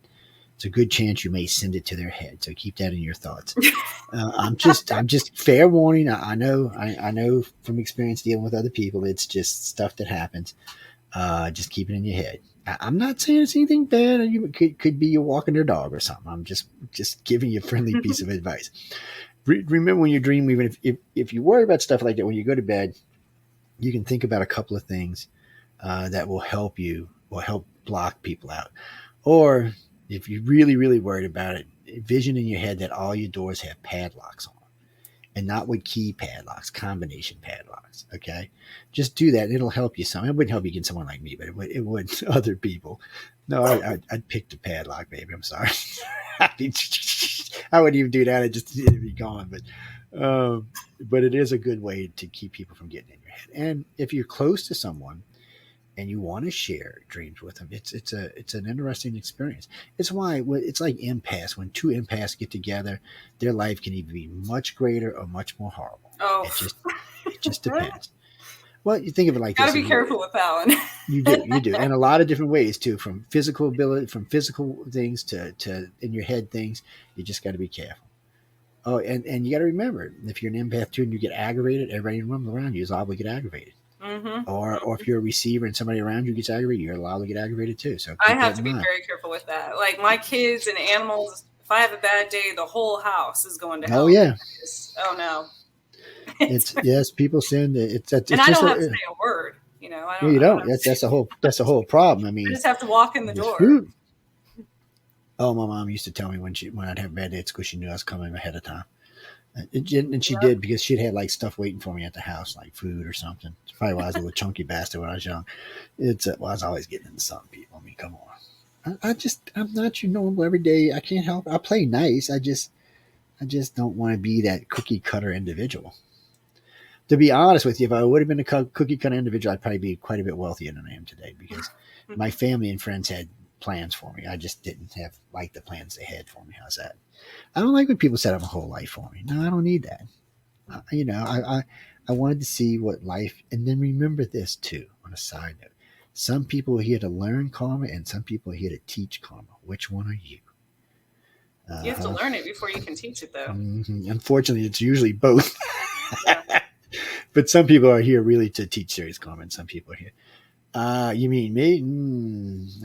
It's a good chance you may send it to their head. So keep that in your thoughts. I'm just fair warning. I know from experience dealing with other people, it's just stuff that happens. Just keep it in your head. I'm not saying it's anything bad. You could be you walking your dog or something. I'm just giving you a friendly piece of advice. Remember when you dream, even if you worry about stuff like that, when you go to bed, you can think about a couple of things that will help block people out. Or if you're really, really worried about it, envision in your head that all your doors have padlocks on. And not with key padlocks, combination padlocks. Okay, just do that. It'll help you some. It wouldn't help you get someone like me, but it would other people. No, I'd pick the padlock, baby. I'm sorry. I wouldn't even do that. It'd be gone. But it is a good way to keep people from getting in your head. And if you're close to someone and you want to share dreams with them, it's an interesting experience. It's why it's like empaths. When 2 empaths get together, their life can either be much greater or much more horrible. Oh, it just depends. Well, you think of it like this. Got to be careful with that one. You do, and a lot of different ways too, from physical ability, from physical things to in your head things. You just got to be careful. Oh, and you got to remember, if you're an empath too and you get aggravated, everybody in the room around you is liable to get aggravated. Mm-hmm. Or if you're a receiver and somebody around you gets aggravated, you're allowed to get aggravated too. So I have to be very careful with that. Like my kids and animals, if I have a bad day, the whole house is going to hell. Oh yeah. Oh no. It's yes, people send it. And I don't have to say a word. You know. You don't. That's the whole problem. I mean, I just have to walk in the door. Food. Oh, my mom used to tell me when I'd have bad days because she knew I was coming ahead of time. And she did, because she'd have like stuff waiting for me at the house, like food or something. It's probably why I was a little chunky bastard when I was young. I was always getting into something, people. I mean, come on. I'm not your normal everyday. I can't help. I play nice. I just don't want to be that cookie cutter individual. To be honest with you, if I would have been a cookie cutter individual, I'd probably be quite a bit wealthier than I am today, because my family and friends had plans for me. I just didn't have like the plans they had for me. How's that? I don't like when people set up a whole life for me. No, I don't need that. I wanted to see what life, and then remember this too, on a side note. Some people are here to learn karma and some people are here to teach karma. Which one are you? You have to learn it before you can teach it, though. Mm-hmm. Unfortunately, it's usually both. Yeah. But some people are here really to teach serious karma, and some people are here. You mean me?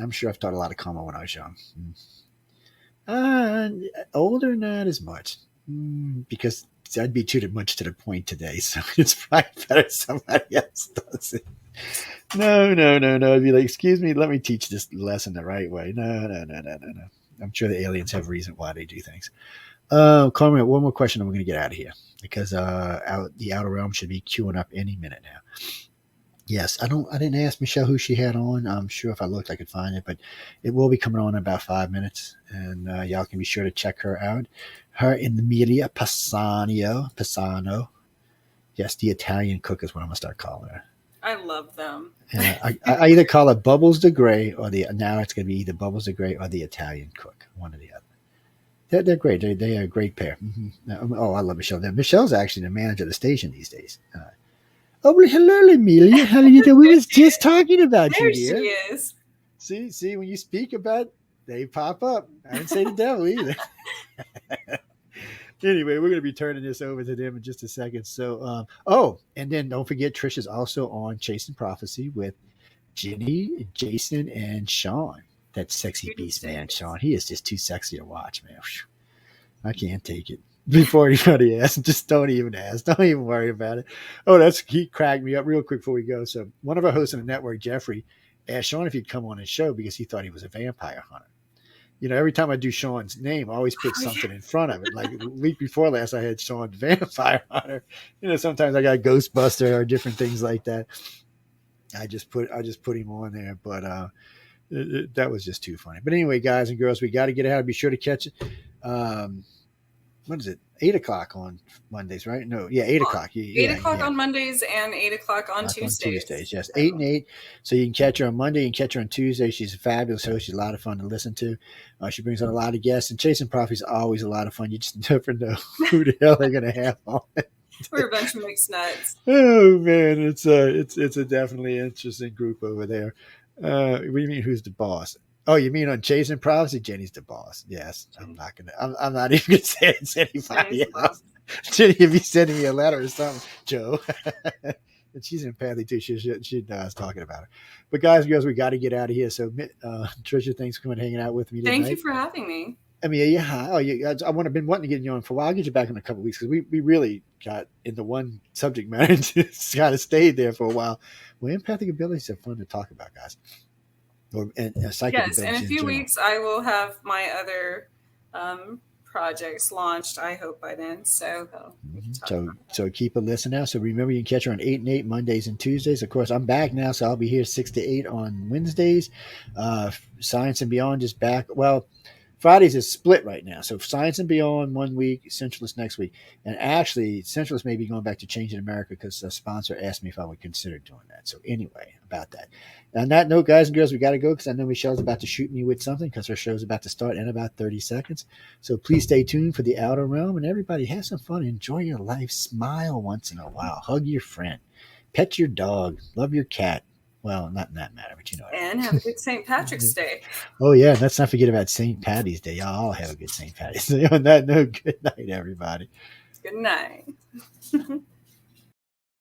I'm sure I've taught a lot of karma when I was young. Older, not as much. Because I'd be too much to the point today. So it's probably better somebody else does it. No. I'd be like, excuse me, let me teach this lesson the right way. No. I'm sure the aliens have a reason why they do things. Carmen, one more question, and we're going to get out of here because the outer realm should be queuing up any minute now. Yes, I didn't ask Michelle who she had on. I'm sure if I looked, I could find it, but it will be coming on in about 5 minutes, and y'all can be sure to check her out. Her in Emilia Pisano. Yes, the Italian cook is what I'm gonna start calling her. I love them. And I either call her Bubbles the Grey or now it's gonna be either Bubbles the Grey or the Italian cook, one or the other. They're great. They are a great pair. Oh, I love Michelle. Michelle's actually the manager of the station these days. Oh, well, hello, Amelia. How are you doing? We was just talking about there you, dear. She is. See, when you speak about, they pop up. I didn't say the devil either. Anyway, we're going to be turning this over to them in just a second. So, and then don't forget, Trish is also on Chasing Prophecy with Jenny, Jason, and Sean. That sexy beast, man, Sean. He is just too sexy to watch, man. I can't take it. Before anybody asks, just don't even ask. Don't even worry about it. Oh, he cracked me up real quick before we go. So one of our hosts on the network, Jeffrey, asked Sean if he'd come on his show because he thought he was a vampire hunter. You know, every time I do Sean's name, I always put something in front of it. Like the week before last, I had Sean Vampire Hunter. You know, sometimes I got Ghostbuster or different things like that. I just put him on there, but that was just too funny. But anyway, guys and girls, we got to get out. Be sure to catch it. What is it? 8 o'clock on Mondays, right? No, yeah, 8 o'clock. 8 o'clock on Mondays and 8 o'clock on Tuesdays. Yes, 8 and 8. So you can catch her on Monday and catch her on Tuesday. She's a fabulous host. She's a lot of fun to listen to. She brings on a lot of guests, and Chasing Prophecy is always a lot of fun. You just never know who the hell they're going to have on. We're a bunch of mixed nuts. Oh man, it's a definitely interesting group over there. What do you mean? Who's the boss? Oh, you mean on Chasing Prophecy? Jenny's the boss. Yes, I'm not even gonna say it's anybody else. Jenny, if you sending me a letter or something, Joe. And she's empathy too. She knows talking about her. But guys and girls, we got to get out of here. So, Tricia, thanks for coming and hanging out with me tonight. Thank you for having me. I mean, yeah. Oh, yeah. I've been wanting to get you on for a while. I'll get you back in a couple of weeks because we really got into one subject matter and just kind of stayed there for a while. Well, empathic abilities are fun to talk about, guys. And psychic abilities in a few weeks, I will have my other projects launched. I hope by then. So keep a listen now. So remember, you can catch her on 8 and 8 Mondays and Tuesdays. Of course, I'm back now, so I'll be here 6 to 8 on Wednesdays. Science and Beyond is back. Well, Fridays is split right now. So Science and Beyond 1 week, Centralist next week. And actually, Centralist may be going back to Changing America because the sponsor asked me if I would consider doing that. So anyway, about that. On that note, guys and girls, we got to go because I know Michelle's about to shoot me with something because her show's about to start in about 30 seconds. So please stay tuned for the Outer Realm. And everybody, have some fun. Enjoy your life. Smile once in a while. Hug your friend. Pet your dog. Love your cat. Well, not in that matter, but you know. And have a good St. Patrick's Day. Oh, yeah. Let's not forget about St. Patty's Day. Y'all all have a good St. Patty's Day. On that note, good night, everybody. Good night.